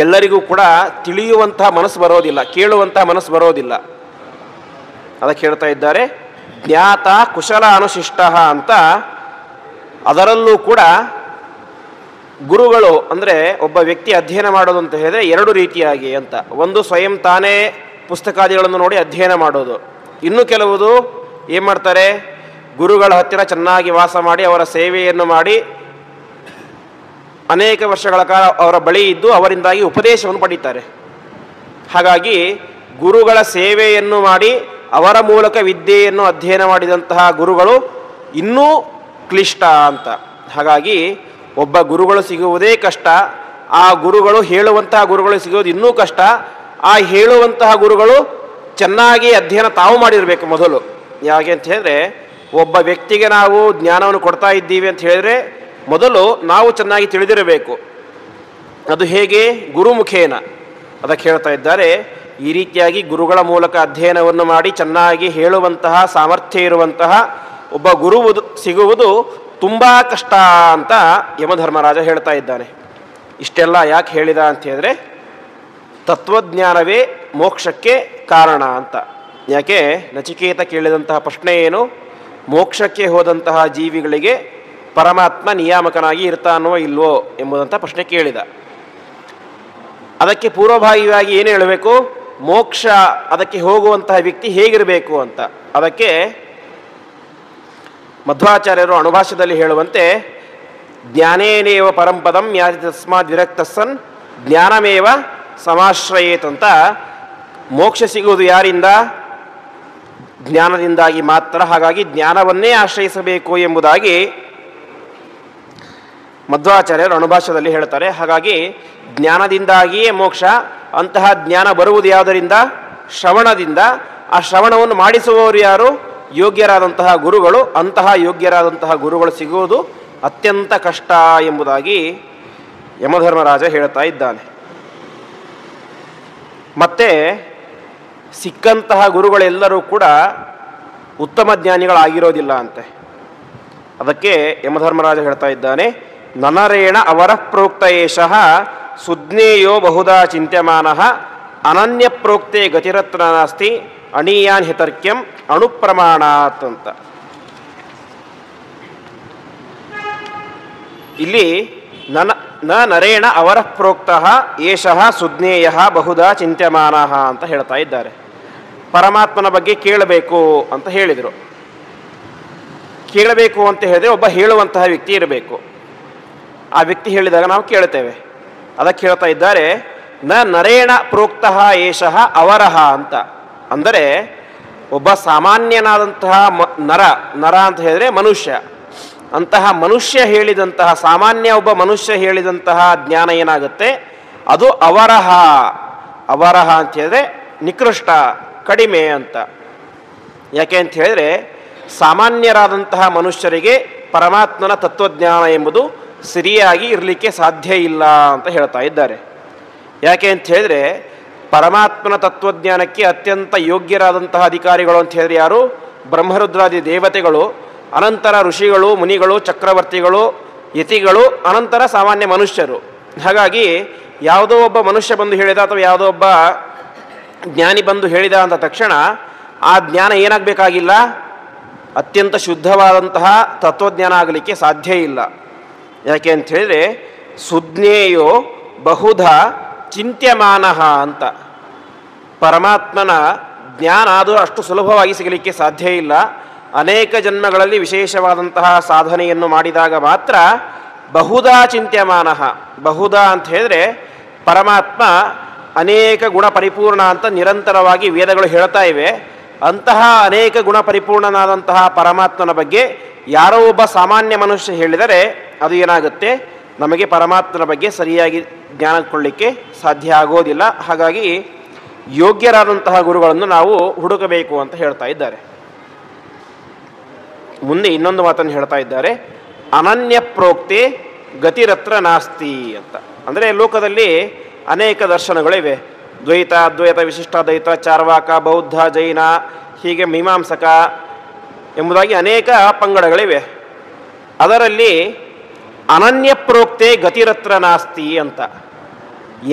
ಎಲ್ಲರಿಗೂ ಕೂಡ ತಿಳಿಯುವಂತಹ ಮನಸ್ಸು ಬರೋದಿಲ್ಲ, ಕೇಳುವಂತಹ ಮನಸ್ಸು ಬರೋದಿಲ್ಲ. ಅದಕ್ಕೆ ಹೇಳ್ತಾ ಇದ್ದಾರೆ, ಜ್ಞಾತ ಕುಶಲ ಅನುಶಿಷ್ಟ ಅಂತ. ಅದರಲ್ಲೂ ಕೂಡ ಗುರುಗಳು ಅಂದರೆ ಒಬ್ಬ ವ್ಯಕ್ತಿ ಅಧ್ಯಯನ ಮಾಡೋದು ಅಂತ ಹೇಳಿದರೆ ಎರಡು ರೀತಿಯಾಗಿ ಅಂತ. ಒಂದು ಸ್ವಯಂ ತಾನೇ ಪುಸ್ತಕಾದಿಗಳನ್ನು ನೋಡಿ ಅಧ್ಯಯನ ಮಾಡೋದು. ಇನ್ನು ಕೆಲವುದು ಏನು ಮಾಡ್ತಾರೆ, ಗುರುಗಳ ಹತ್ತಿರ ಚೆನ್ನಾಗಿ ವಾಸ ಮಾಡಿ ಅವರ ಸೇವೆಯನ್ನು ಮಾಡಿ ಅನೇಕ ವರ್ಷಗಳ ಕಾಲ ಅವರ ಬಳಿ ಇದ್ದು ಅವರಿಂದಾಗಿ ಉಪದೇಶವನ್ನು ಪಡೀತಾರೆ. ಹಾಗಾಗಿ ಗುರುಗಳ ಸೇವೆಯನ್ನು ಮಾಡಿ ಅವರ ಮೂಲಕ ವಿದ್ಯೆಯನ್ನು ಅಧ್ಯಯನ ಮಾಡಿದಂತಹ ಗುರುಗಳು ಇನ್ನೂ ಕ್ಲಿಷ್ಟ ಅಂತ. ಹಾಗಾಗಿ ಒಬ್ಬ ಗುರುಗಳು ಸಿಗುವುದೇ ಕಷ್ಟ. ಆ ಗುರುಗಳು ಹೇಳುವಂತಹ ಗುರುಗಳು ಸಿಗೋದು ಇನ್ನೂ ಕಷ್ಟ. ಆ ಹೇಳುವಂತಹ ಗುರುಗಳು ಚೆನ್ನಾಗಿ ಅಧ್ಯಯನ ತಾವು ಮಾಡಿರಬೇಕು ಮೊದಲು. ಯಾಕೆ ಅಂತ ಹೇಳಿದ್ರೆ, ಒಬ್ಬ ವ್ಯಕ್ತಿಗೆ ನಾವು ಜ್ಞಾನವನ್ನು ಕೊಡ್ತಾ ಇದ್ದೀವಿ ಅಂತ ಹೇಳಿದ್ರೆ ಮೊದಲು ನಾವು ಚೆನ್ನಾಗಿ ತಿಳಿದಿರಬೇಕು. ಅದು ಹೇಗೆ, ಗುರುಮುಖೇನ. ಅದಕ್ಕೆ ಹೇಳ್ತಾ ಇದ್ದಾರೆ, ಈ ರೀತಿಯಾಗಿ ಗುರುಗಳ ಮೂಲಕ ಅಧ್ಯಯನವನ್ನು ಮಾಡಿ ಚೆನ್ನಾಗಿ ಹೇಳುವಂತಹ ಸಾಮರ್ಥ್ಯ ಇರುವಂತಹ ಒಬ್ಬ ಗುರು ಸಿಗುವುದು ತುಂಬ ಕಷ್ಟ ಅಂತ ಯಮಧರ್ಮರಾಜ ಹೇಳ್ತಾ ಇದ್ದಾನೆ. ಇಷ್ಟೆಲ್ಲ ಯಾಕೆ ಹೇಳಿದ ಅಂತ ಹೇಳಿದ್ರೆ, ತತ್ವಜ್ಞಾನವೇ ಮೋಕ್ಷಕ್ಕೆ ಕಾರಣ ಅಂತ. ಯಾಕೆ ನಚಿಕೇತ ಕೇಳಿದಂತಹ ಪ್ರಶ್ನೆ ಏನು, ಮೋಕ್ಷಕ್ಕೆ ಹೋದಂತಹ ಜೀವಿಗಳಿಗೆ ಪರಮಾತ್ಮ ನಿಯಾಮಕನಾಗಿ ಇರ್ತಾನೋ ಇಲ್ವೋ ಎಂಬುದಂಥ ಪ್ರಶ್ನೆ ಕೇಳಿದ. ಅದಕ್ಕೆ ಪೂರ್ವಭಾವಿಯಾಗಿ ಏನು ಹೇಳಬೇಕು, ಮೋಕ್ಷ ಅದಕ್ಕೆ ಹೋಗುವಂತಹ ವ್ಯಕ್ತಿ ಹೇಗಿರಬೇಕು ಅಂತ. ಅದಕ್ಕೆ ಮಧ್ವಾಚಾರ್ಯರು ಅಣುಭಾಷ್ಯದಲ್ಲಿ ಹೇಳುವಂತೆ, ಜ್ಞಾನೇನೇವ ಪರಂಪದಂ ಯಾತಿ ತಸ್ಮಾದ್ ವಿರಕ್ತಸ್ಸನ್ ಜ್ಞಾನಮೇವ ಸಮಾಶ್ರಯೇತ್ ಅಂತ. ಮೋಕ್ಷ ಸಿಗುವುದು ಯಾರಿಂದ, ಜ್ಞಾನದಿಂದಾಗಿ ಮಾತ್ರ. ಹಾಗಾಗಿ ಜ್ಞಾನವನ್ನೇ ಆಶ್ರಯಿಸಬೇಕು ಎಂಬುದಾಗಿ ಮಧ್ವಾಚಾರ್ಯರು ಅಣುಭಾಷ್ಯದಲ್ಲಿ ಹೇಳ್ತಾರೆ. ಹಾಗಾಗಿ ಜ್ಞಾನದಿಂದಾಗಿಯೇ ಮೋಕ್ಷ. ಅಂತಹ ಜ್ಞಾನ ಬರುವುದು ಯಾವುದರಿಂದ, ಶ್ರವಣದಿಂದ. ಆ ಶ್ರವಣವನ್ನು ಮಾಡಿಸುವವರು ಯಾರು, ಯೋಗ್ಯರಾದಂತಹ ಗುರುಗಳು. ಅಂತಹ ಯೋಗ್ಯರಾದಂತಹ ಗುರುಗಳು ಸಿಗುವುದು ಅತ್ಯಂತ ಕಷ್ಟ ಎಂಬುದಾಗಿ ಯಮಧರ್ಮರಾಜ ಹೇಳ್ತಾ ಇದ್ದಾನೆ. ಮತ್ತೆ ಸಿಕ್ಕಂತಹ ಗುರುಗಳೆಲ್ಲರೂ ಕೂಡ ಉತ್ತಮ ಜ್ಞಾನಿಗಳಾಗಿರೋದಿಲ್ಲ ಅಂತೆ. ಅದಕ್ಕೆ ಯಮಧರ್ಮರಾಜ ಹೇಳ್ತಾ ಇದ್ದಾನೆ, ನನರೇಣ ಅವರ ಪ್ರೋಕ್ತ ಏಷಃ ಸುಜ್ಞೇಯೋ ಬಹುಧಾ ಚಿಂತ್ಯಮಾನಃ ಅನನ್ಯ ಪ್ರೋಕ್ತೆ ಗತಿರತ್ರ ನಾಸ್ತಿ ಅಣೀಯಾನ್ ಹಿತರ್ಕ್ಯಂ ಅಣುಪ್ರಮಾಣಾತ್ ಅಂತ. ಇಲ್ಲಿ ನರೇಣ ಅವರ ಪ್ರೋಕ್ತ ಏಷಃ ಸುಜ್ಞೇಯ ಬಹುಧಾ ಚಿಂತ್ಯಮಾನಃ ಅಂತ ಹೇಳ್ತಾ ಇದ್ದಾರೆ. ಪರಮಾತ್ಮನ ಬಗ್ಗೆ ಕೇಳಬೇಕು ಅಂತ ಹೇಳಿದರು. ಕೇಳಬೇಕು ಅಂತ ಹೇಳಿದ್ರೆ ಒಬ್ಬ ಹೇಳುವಂತಹ ವ್ಯಕ್ತಿ ಇರಬೇಕು. ಆ ವ್ಯಕ್ತಿ ಹೇಳಿದಾಗ ನಾವು ಕೇಳ್ತೇವೆ. ಅದಕ್ಕೆ ಹೇಳ್ತಾ ಇದ್ದಾರೆ, ನ ನರೇಣ ಪ್ರೋಕ್ತಃ ಏಷಃ ಅವರಹ ಅಂತ. ಅಂದರೆ ಒಬ್ಬ ಸಾಮಾನ್ಯನಾದಂತಹ ನರ ಅಂತ ಹೇಳಿದರೆ ಮನುಷ್ಯ, ಅಂತಹ ಮನುಷ್ಯ ಹೇಳಿದಂತಹ, ಸಾಮಾನ್ಯ ಒಬ್ಬ ಮನುಷ್ಯ ಹೇಳಿದಂತಹ ಜ್ಞಾನ ಏನಾಗುತ್ತೆ ಅದು ಅವರಹ. ಅವರಹ ಅಂತ ಹೇಳಿದ್ರೆ ನಿಕೃಷ್ಟ, ಕಡಿಮೆ ಅಂತ. ಯಾಕೆ ಅಂತ ಹೇಳಿದ್ರೆ ಸಾಮಾನ್ಯರಾದಂತಹ ಮನುಷ್ಯರಿಗೆ ಪರಮಾತ್ಮನ ತತ್ವಜ್ಞಾನ ಎಂಬುದು ಸರಿಯಾಗಿ ಇರಲಿಕ್ಕೆ ಸಾಧ್ಯ ಇಲ್ಲ ಅಂತ ಹೇಳ್ತಾ ಇದ್ದಾರೆ. ಯಾಕೆ ಅಂತ ಹೇಳಿದ್ರೆ ಪರಮಾತ್ಮನ ತತ್ವಜ್ಞಾನಕ್ಕೆ ಅತ್ಯಂತ ಯೋಗ್ಯರಾದಂತಹ ಅಧಿಕಾರಿಗಳು ಅಂತ ಹೇಳಿದ್ರೆ ಯಾರು? ಬ್ರಹ್ಮರುದ್ರಾದಿ ದೇವತೆಗಳು, ಅನಂತರ ಋಷಿಗಳು, ಮುನಿಗಳು, ಚಕ್ರವರ್ತಿಗಳು, ಯತಿಗಳು, ಅನಂತರ ಸಾಮಾನ್ಯ ಮನುಷ್ಯರು. ಹಾಗಾಗಿ ಯಾವುದೋ ಒಬ್ಬ ಮನುಷ್ಯ ಬಂದು ಹೇಳಿದ ಅಥವಾ ಯಾವುದೋ ಒಬ್ಬ ಜ್ಞಾನಿ ಬಂದು ಹೇಳಿದ ಅಂತ ತಕ್ಷಣ ಆ ಜ್ಞಾನ ಏನಾಗಬೇಕಾಗಿಲ್ಲ, ಅತ್ಯಂತ ಶುದ್ಧವಾದಂತಹ ತತ್ವಜ್ಞಾನ ಆಗಲಿಕ್ಕೆ ಸಾಧ್ಯ ಇಲ್ಲ. ಯಾಕೆ ಅಂತ ಹೇಳಿದರೆ ಸುಜ್ಞೇಯೋ ಬಹುಧ ಚಿಂತ್ಯಮಾನ ಅಂತ. ಪರಮಾತ್ಮನ ಜ್ಞಾನ ಅದು ಅಷ್ಟು ಸುಲಭವಾಗಿ ಸಿಗಲಿಕ್ಕೆ ಸಾಧ್ಯ ಇಲ್ಲ. ಅನೇಕ ಜನ್ಮಗಳಲ್ಲಿ ವಿಶೇಷವಾದಂತಹ ಸಾಧನೆಯನ್ನು ಮಾಡಿದಾಗ ಮಾತ್ರ ಬಹುಧಾ ಚಿಂತ್ಯಮಾನ. ಬಹುಧಾ ಅಂತ ಹೇಳಿದ್ರೆ ಪರಮಾತ್ಮ ಅನೇಕ ಗುಣ ಪರಿಪೂರ್ಣ ಅಂತ ನಿರಂತರವಾಗಿ ವೇದಗಳು ಹೇಳ್ತಾ ಇವೆ. ಅಂತಹ ಅನೇಕ ಗುಣ ಪರಿಪೂರ್ಣನಾದಂತಹ ಪರಮಾತ್ಮನ ಬಗ್ಗೆ ಯಾರೋ ಒಬ್ಬ ಸಾಮಾನ್ಯ ಮನುಷ್ಯ ಹೇಳಿದರೆ ಅದು ಏನಾಗುತ್ತೆ, ನಮಗೆ ಪರಮಾತ್ಮನ ಬಗ್ಗೆ ಸರಿಯಾಗಿ ಜ್ಞಾನ ಕೊಳ್ಳಿಕ್ಕೆ ಸಾಧ್ಯ ಆಗೋದಿಲ್ಲ. ಹಾಗಾಗಿ ಯೋಗ್ಯರಾದಂತಹ ಗುರುಗಳನ್ನು ನಾವು ಹುಡುಕಬೇಕು ಅಂತ ಹೇಳ್ತಾ ಇದ್ದಾರೆ. ಮುಂದೆ ಇನ್ನೊಂದು ಮಾತನ್ನು ಹೇಳ್ತಾ ಇದ್ದಾರೆ, ಅನನ್ಯ ಪ್ರೋಕ್ತೆ ಗತಿರತ್ರ ನಾಸ್ತಿ ಅಂತ. ಅಂದರೆ ಲೋಕದಲ್ಲಿ ಅನೇಕ ದರ್ಶನಗಳಿವೆ. ದ್ವೈತ, ಅದ್ವೈತ, ವಿಶಿಷ್ಟಾದ್ವೈತ, ಚಾರ್ವಾಕ, ಬೌದ್ಧ, ಜೈನ, ಹೀಗೆ ಮೀಮಾಂಸಕ ಎಂಬುದಾಗಿ ಅನೇಕ ಪಂಗಡಗಳಿವೆ. ಅದರಲ್ಲಿ ಅನನ್ಯ ಪ್ರೋಕ್ತೆ ಗತಿರತ್ರ ನಾಸ್ತಿ ಅಂತ.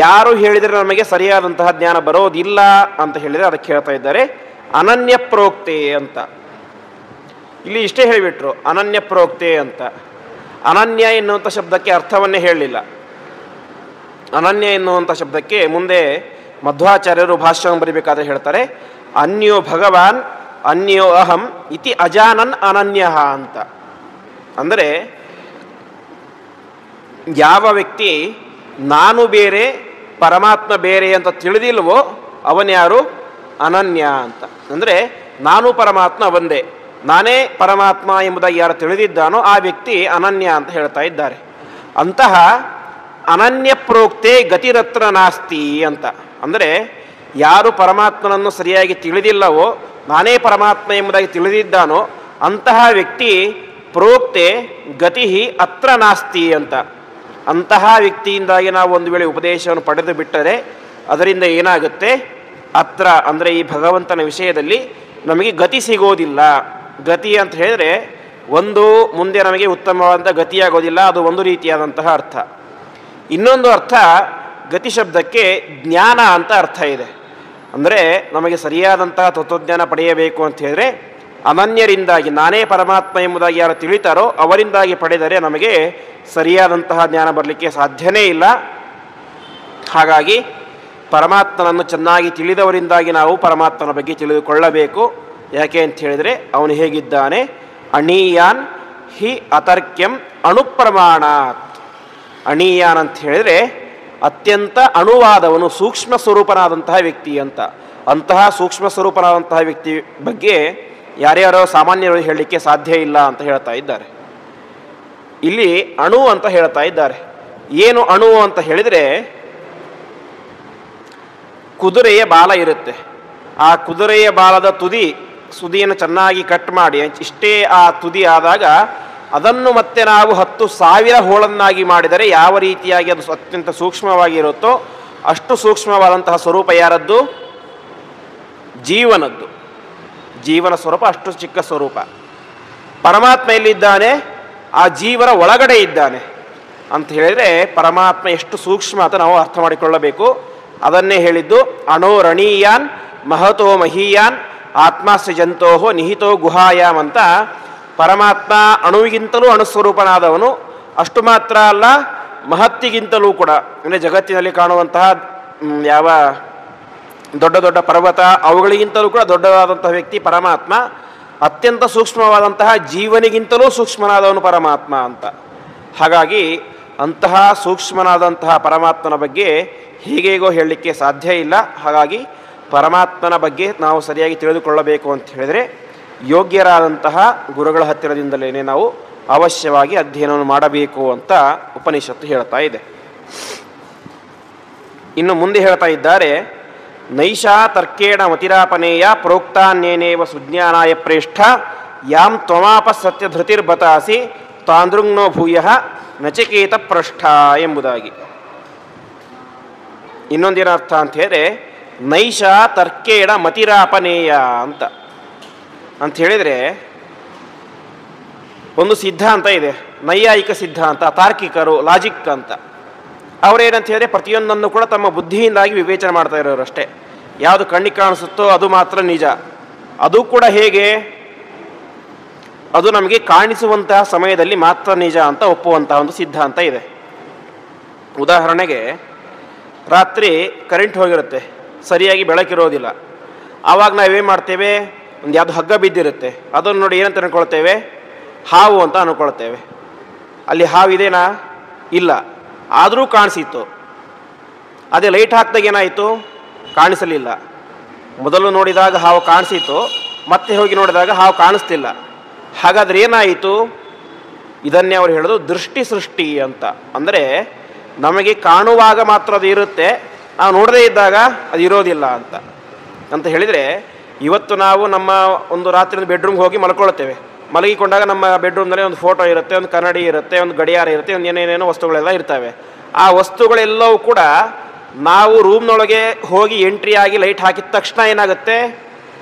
ಯಾರು ಹೇಳಿದರೆ ನಮಗೆ ಸರಿಯಾದಂತಹ ಜ್ಞಾನ ಬರೋದಿಲ್ಲ ಅಂತ ಹೇಳಿದರೆ ಅದಕ್ಕೆ ಹೇಳ್ತಾ ಇದ್ದಾರೆ ಅನನ್ಯ ಪ್ರೋಕ್ತೆ ಅಂತ. ಇಲ್ಲಿ ಇಷ್ಟೇ ಹೇಳಿಬಿಟ್ರು, ಅನನ್ಯ ಪ್ರೋಕ್ತೆ ಅಂತ. ಅನನ್ಯ ಎನ್ನುವಂಥ ಶಬ್ದಕ್ಕೆ ಅರ್ಥವನ್ನೇ ಹೇಳಲಿಲ್ಲ. ಅನನ್ಯ ಎನ್ನುವಂಥ ಶಬ್ದಕ್ಕೆ ಮುಂದೆ ಮಧ್ವಾಚಾರ್ಯರು ಭಾಷ್ಯವನ್ನು ಬರೀಬೇಕಾದ್ರೆ ಹೇಳ್ತಾರೆ, ಅನ್ಯೋ ಭಗವಾನ್ ಅನ್ಯೋ ಅಹಂ ಇತಿ ಅಜಾನನ್ ಅನನ್ಯ ಅಂತ. ಅಂದರೆ ಯಾವ ವ್ಯಕ್ತಿ ನಾನು ಬೇರೆ ಪರಮಾತ್ಮ ಬೇರೆ ಅಂತ ತಿಳಿದಿಲ್ವೋ ಅವನ್ಯಾರು? ಅನನ್ಯ ಅಂತ. ಅಂದರೆ ನಾನು ಪರಮಾತ್ಮ ಒಂದೇ, ನಾನೇ ಪರಮಾತ್ಮ ಎಂಬುದಾಗಿ ಯಾರು ತಿಳಿದಿದ್ದಾನೋ ಆ ವ್ಯಕ್ತಿ ಅನನ್ಯ ಅಂತ ಹೇಳ್ತಾ ಇದ್ದಾರೆ. ಅಂತಹ ಅನನ್ಯ ಪ್ರೋಕ್ತೆ ಗತಿರತ್ರ ನಾಸ್ತಿ ಅಂತ. ಅಂದರೆ ಯಾರು ಪರಮಾತ್ಮನನ್ನು ಸರಿಯಾಗಿ ತಿಳಿದಿಲ್ಲವೋ, ನಾನೇ ಪರಮಾತ್ಮ ಎಂಬುದಾಗಿ ತಿಳಿದಿದ್ದಾನೋ ಅಂತಹ ವ್ಯಕ್ತಿ ಪ್ರೋಕ್ತೆ ಗತಿ ಅತ್ರ ನಾಸ್ತಿ ಅಂತ. ಅಂತಹ ವ್ಯಕ್ತಿಯಿಂದಾಗಿ ನಾವು ಒಂದು ವೇಳೆ ಉಪದೇಶವನ್ನು ಪಡೆದು ಬಿಟ್ಟರೆ ಅದರಿಂದ ಏನಾಗುತ್ತೆ, ಅತ್ರ ಅಂದರೆ ಈ ಭಗವಂತನ ವಿಷಯದಲ್ಲಿ ನಮಗೆ ಗತಿ ಸಿಗೋದಿಲ್ಲ. ಗತಿ ಅಂತ ಹೇಳಿದರೆ ಒಂದು ಮುಂದೆ ನಮಗೆ ಉತ್ತಮವಾದ ಗತಿಯಾಗೋದಿಲ್ಲ, ಅದು ಒಂದು ರೀತಿಯಾದಂತಹ ಅರ್ಥ. ಇನ್ನೊಂದು ಅರ್ಥ ಗತಿ ಶಬ್ದಕ್ಕೆ ಜ್ಞಾನ ಅಂತ ಅರ್ಥ ಇದೆ. ಅಂದರೆ ನಮಗೆ ಸರಿಯಾದಂತಹ ತತ್ವಜ್ಞಾನ ಪಡೆಯಬೇಕು ಅಂತ ಹೇಳಿದರೆ ಅನನ್ಯರಿಂದಾಗಿ, ನಾನೇ ಪರಮಾತ್ಮ ಎಂಬುದಾಗಿ ಯಾರು ತಿಳಿತಾರೋ ಅವರಿಂದಾಗಿ ಪಡೆದರೆ ನಮಗೆ ಸರಿಯಾದಂತಹ ಜ್ಞಾನ ಬರಲಿಕ್ಕೆ ಸಾಧ್ಯನೇ ಇಲ್ಲ. ಹಾಗಾಗಿ ಪರಮಾತ್ಮನನ್ನು ಚೆನ್ನಾಗಿ ತಿಳಿದವರಿಂದಾಗಿ ನಾವು ಪರಮಾತ್ಮನ ಬಗ್ಗೆ ತಿಳಿದುಕೊಳ್ಳಬೇಕು. ಯಾಕೆ ಅಂತ ಹೇಳಿದರೆ ಅವನು ಹೇಗಿದ್ದಾನೆ, ಅಣೀಯಾನ್ ಹಿ ಅತರ್ಕ್ಯಂ ಅಣುಪ್ರಮಾಣಾತ್. ಅಣೀಯಾನ್ ಅಂತ ಹೇಳಿದರೆ ಅತ್ಯಂತ ಅಣುವಾದವನು, ಸೂಕ್ಷ್ಮ ಸ್ವರೂಪನಾದಂತಹ ವ್ಯಕ್ತಿ ಅಂತ. ಅಂತಹ ಸೂಕ್ಷ್ಮ ಸ್ವರೂಪನಾದಂತಹ ವ್ಯಕ್ತಿ ಬಗ್ಗೆ ಯಾರ್ಯಾರೋ ಸಾಮಾನ್ಯರು ಹೇಳಲಿಕ್ಕೆ ಸಾಧ್ಯ ಇಲ್ಲ ಅಂತ ಹೇಳ್ತಾ ಇದ್ದಾರೆ. ಇಲ್ಲಿ ಅಣು ಅಂತ ಹೇಳ್ತಾ ಇದ್ದಾರೆ. ಏನು ಅಣು ಅಂತ ಹೇಳಿದರೆ, ಕುದುರೆಯ ಬಾಲ ಇರುತ್ತೆ. ಆ ಕುದುರೆಯ ಬಾಲದ ಸುದಿಯನ್ನು ಚೆನ್ನಾಗಿ ಕಟ್ ಮಾಡಿ ಇಷ್ಟೇ ಆ ತುದಿ ಆದಾಗ ಅದನ್ನು ಮತ್ತೆ ನಾವು 10,000 ಹೋಳನ್ನಾಗಿ ಮಾಡಿದರೆ ಯಾವ ರೀತಿಯಾಗಿ ಅದು ಅತ್ಯಂತ ಸೂಕ್ಷ್ಮವಾಗಿರುತ್ತೋ ಅಷ್ಟು ಸೂಕ್ಷ್ಮವಾದಂತಹ ಸ್ವರೂಪ ಯಾರದ್ದು? ಜೀವನದ್ದು. ಜೀವನ ಸ್ವರೂಪ ಅಷ್ಟು ಚಿಕ್ಕ ಸ್ವರೂಪ. ಪರಮಾತ್ಮ ಎಲ್ಲಿದ್ದಾನೆ? ಆ ಜೀವನ ಒಳಗಡೆ ಇದ್ದಾನೆ ಅಂತ ಹೇಳಿದರೆ ಪರಮಾತ್ಮ ಎಷ್ಟು ಸೂಕ್ಷ್ಮ ಅಂತ ನಾವು ಅರ್ಥ ಮಾಡಿಕೊಳ್ಳಬೇಕು. ಅದನ್ನೇ ಹೇಳಿದ್ದು ಅಣೋರಣೀಯಾನ್ ಮಹತೋ ಮಹೀಯಾನ್ ಆತ್ಮಾಸ್ಯ ಜಂತೋಹೋ ನಿಹಿತೋ ಗುಹಾಯಾಮ್ ಅಂತ. ಪರಮಾತ್ಮ ಅಣುವಿಗಿಂತಲೂ ಅಣುಸ್ವರೂಪನಾದವನು. ಅಷ್ಟು ಮಾತ್ರ ಅಲ್ಲ, ಮಹತ್ತಿಗಿಂತಲೂ ಕೂಡ, ಅಂದರೆ ಜಗತ್ತಿನಲ್ಲಿ ಕಾಣುವಂತಹ ಯಾವ ದೊಡ್ಡ ದೊಡ್ಡ ಪರ್ವತ ಅವುಗಳಿಗಿಂತಲೂ ಕೂಡ ದೊಡ್ಡದಾದಂತಹ ವ್ಯಕ್ತಿ ಪರಮಾತ್ಮ. ಅತ್ಯಂತ ಸೂಕ್ಷ್ಮವಾದಂತಹ ಜೀವನಿಗಿಂತಲೂ ಸೂಕ್ಷ್ಮನಾದವನು ಪರಮಾತ್ಮ ಅಂತ. ಹಾಗಾಗಿ ಅಂತಹ ಸೂಕ್ಷ್ಮನಾದಂತಹ ಪರಮಾತ್ಮನ ಬಗ್ಗೆ ಹೇಗೇಗೋ ಹೇಳಲಿಕ್ಕೆ ಸಾಧ್ಯ ಇಲ್ಲ. ಹಾಗಾಗಿ ಪರಮಾತ್ಮನ ಬಗ್ಗೆ ನಾವು ಸರಿಯಾಗಿ ತಿಳಿದುಕೊಳ್ಳಬೇಕು ಅಂತ ಹೇಳಿದರೆ ಯೋಗ್ಯರಾದಂತಹ ಗುರುಗಳ ಹತ್ತಿರದಿಂದಲೇ ನಾವು ಅವಶ್ಯವಾಗಿ ಅಧ್ಯಯನವನ್ನು ಮಾಡಬೇಕು ಅಂತ ಉಪನಿಷತ್ತು ಹೇಳ್ತಾ ಇದೆ. ಇನ್ನು ಮುಂದೆ ಹೇಳ್ತಾ ಇದ್ದಾರೆ, ನೈಷಾ ತರ್ಕೇಣ ಮತಿರಾಪನೇಯ ಪ್ರೋಕ್ತಾನ್ಯೇನೇವ ಸುಜ್ಞಾನಾಯ ಪ್ರೇಷ್ಠ ಯಾಂ ತ್ವಮಾಪ ಸತ್ಯ ಧೃತಿರ್ಬತಾಸಿ ತಾಂದೃಂಗ್ನೋ ಭೂಯ ನಚಿಕೇತ ಪೃಷ್ಠ ಎಂಬುದಾಗಿ. ಇನ್ನೊಂದೇನರ್ಥ ಅಂತ ಹೇಳಿದ್ರೆ ನೈಷಾ ತರ್ಕೇಣ ಮತಿರಾಪನೇಯ ಅಂತ ಹೇಳಿದರೆ ಒಂದು ಸಿದ್ಧಾಂತ ಇದೆ, ನೈಯಾಯಿಕ ಸಿದ್ಧಾಂತ, ತಾರ್ಕಿಕರು, ಲಾಜಿಕ್ ಅಂತ. ಅವರೇನಂತ ಹೇಳಿದ್ರೆ ಪ್ರತಿಯೊಂದನ್ನು ಕೂಡ ತಮ್ಮ ಬುದ್ಧಿಯಿಂದಾಗಿ ವಿವೇಚನೆ ಮಾಡ್ತಾ ಇರೋರು ಅಷ್ಟೇ. ಯಾವುದು ಕಣ್ಣಿಗೆ ಕಾಣಿಸುತ್ತೋ ಅದು ಮಾತ್ರ ನಿಜ. ಅದು ಕೂಡ ಹೇಗೆ, ಅದು ನಮಗೆ ಕಾಣಿಸುವಂತಹ ಸಮಯದಲ್ಲಿ ಮಾತ್ರ ನಿಜ ಅಂತ ಒಪ್ಪುವಂತಹ ಒಂದು ಸಿದ್ಧಾಂತ ಇದೆ. ಉದಾಹರಣೆಗೆ ರಾತ್ರಿ ಕರೆಂಟ್ ಹೋಗಿರುತ್ತೆ, ಸರಿಯಾಗಿ ಬೆಳಕಿರೋದಿಲ್ಲ. ಆವಾಗ ನಾವೇನು ಮಾಡ್ತೇವೆ, ಒಂದು ಯಾವುದು ಹಗ್ಗ ಬಿದ್ದಿರುತ್ತೆ ಅದನ್ನು ನೋಡಿ ಏನಂತ ಅನ್ಕೊಳ್ತೇವೆ, ಹಾವು ಅಂತ ಅನ್ಕೊಳ್ತೇವೆ. ಅಲ್ಲಿ ಹಾವಿದೇನಾ? ಇಲ್ಲ, ಆದರೂ ಕಾಣಿಸಿತ್ತು. ಅದೇ ಲೈಟ್ ಹಾಕಿದಾಗ ಏನಾಯಿತು? ಕಾಣಿಸಲಿಲ್ಲ. ಮೊದಲು ನೋಡಿದಾಗ ಹಾವು ಕಾಣಿಸಿತು, ಮತ್ತೆ ಹೋಗಿ ನೋಡಿದಾಗ ಹಾವು ಕಾಣಿಸ್ತಿಲ್ಲ. ಹಾಗಾದರೆ ಏನಾಯಿತು? ಇದನ್ನೇ ಅವರು ಹೇಳೋದು ದೃಷ್ಟಿ ಸೃಷ್ಟಿ ಅಂತ. ಅಂದರೆ ನಮಗೆ ಕಾಣುವಾಗ ಮಾತ್ರ ಅದು ಇರುತ್ತೆ, ನಾವು ನೋಡದೇ ಇದ್ದಾಗ ಅದು ಇರೋದಿಲ್ಲ ಅಂತ ಹೇಳಿದರೆ, ಇವತ್ತು ನಾವು ನಮ್ಮ ಒಂದು ರಾತ್ರಿ ಬೆಡ್ರೂಮ್ಗೆ ಹೋಗಿ ಮಲ್ಕೊಳ್ತೇವೆ. ಮಲಗಿಕೊಂಡಾಗ ನಮ್ಮ ಬೆಡ್ರೂಮ್ನಲ್ಲಿ ಒಂದು ಫೋಟೋ ಇರುತ್ತೆ, ಒಂದು ಕನ್ನಡಿ ಇರುತ್ತೆ, ಒಂದು ಗಡಿಯಾರ ಇರುತ್ತೆ, ಒಂದು ಏನೇನೇನೋ ವಸ್ತುಗಳೆಲ್ಲ ಇರ್ತವೆ. ಆ ವಸ್ತುಗಳೆಲ್ಲವೂ ಕೂಡ ನಾವು ರೂಮ್ನೊಳಗೆ ಹೋಗಿ ಎಂಟ್ರಿ ಆಗಿ ಲೈಟ್ ಹಾಕಿದ ತಕ್ಷಣ ಏನಾಗುತ್ತೆ,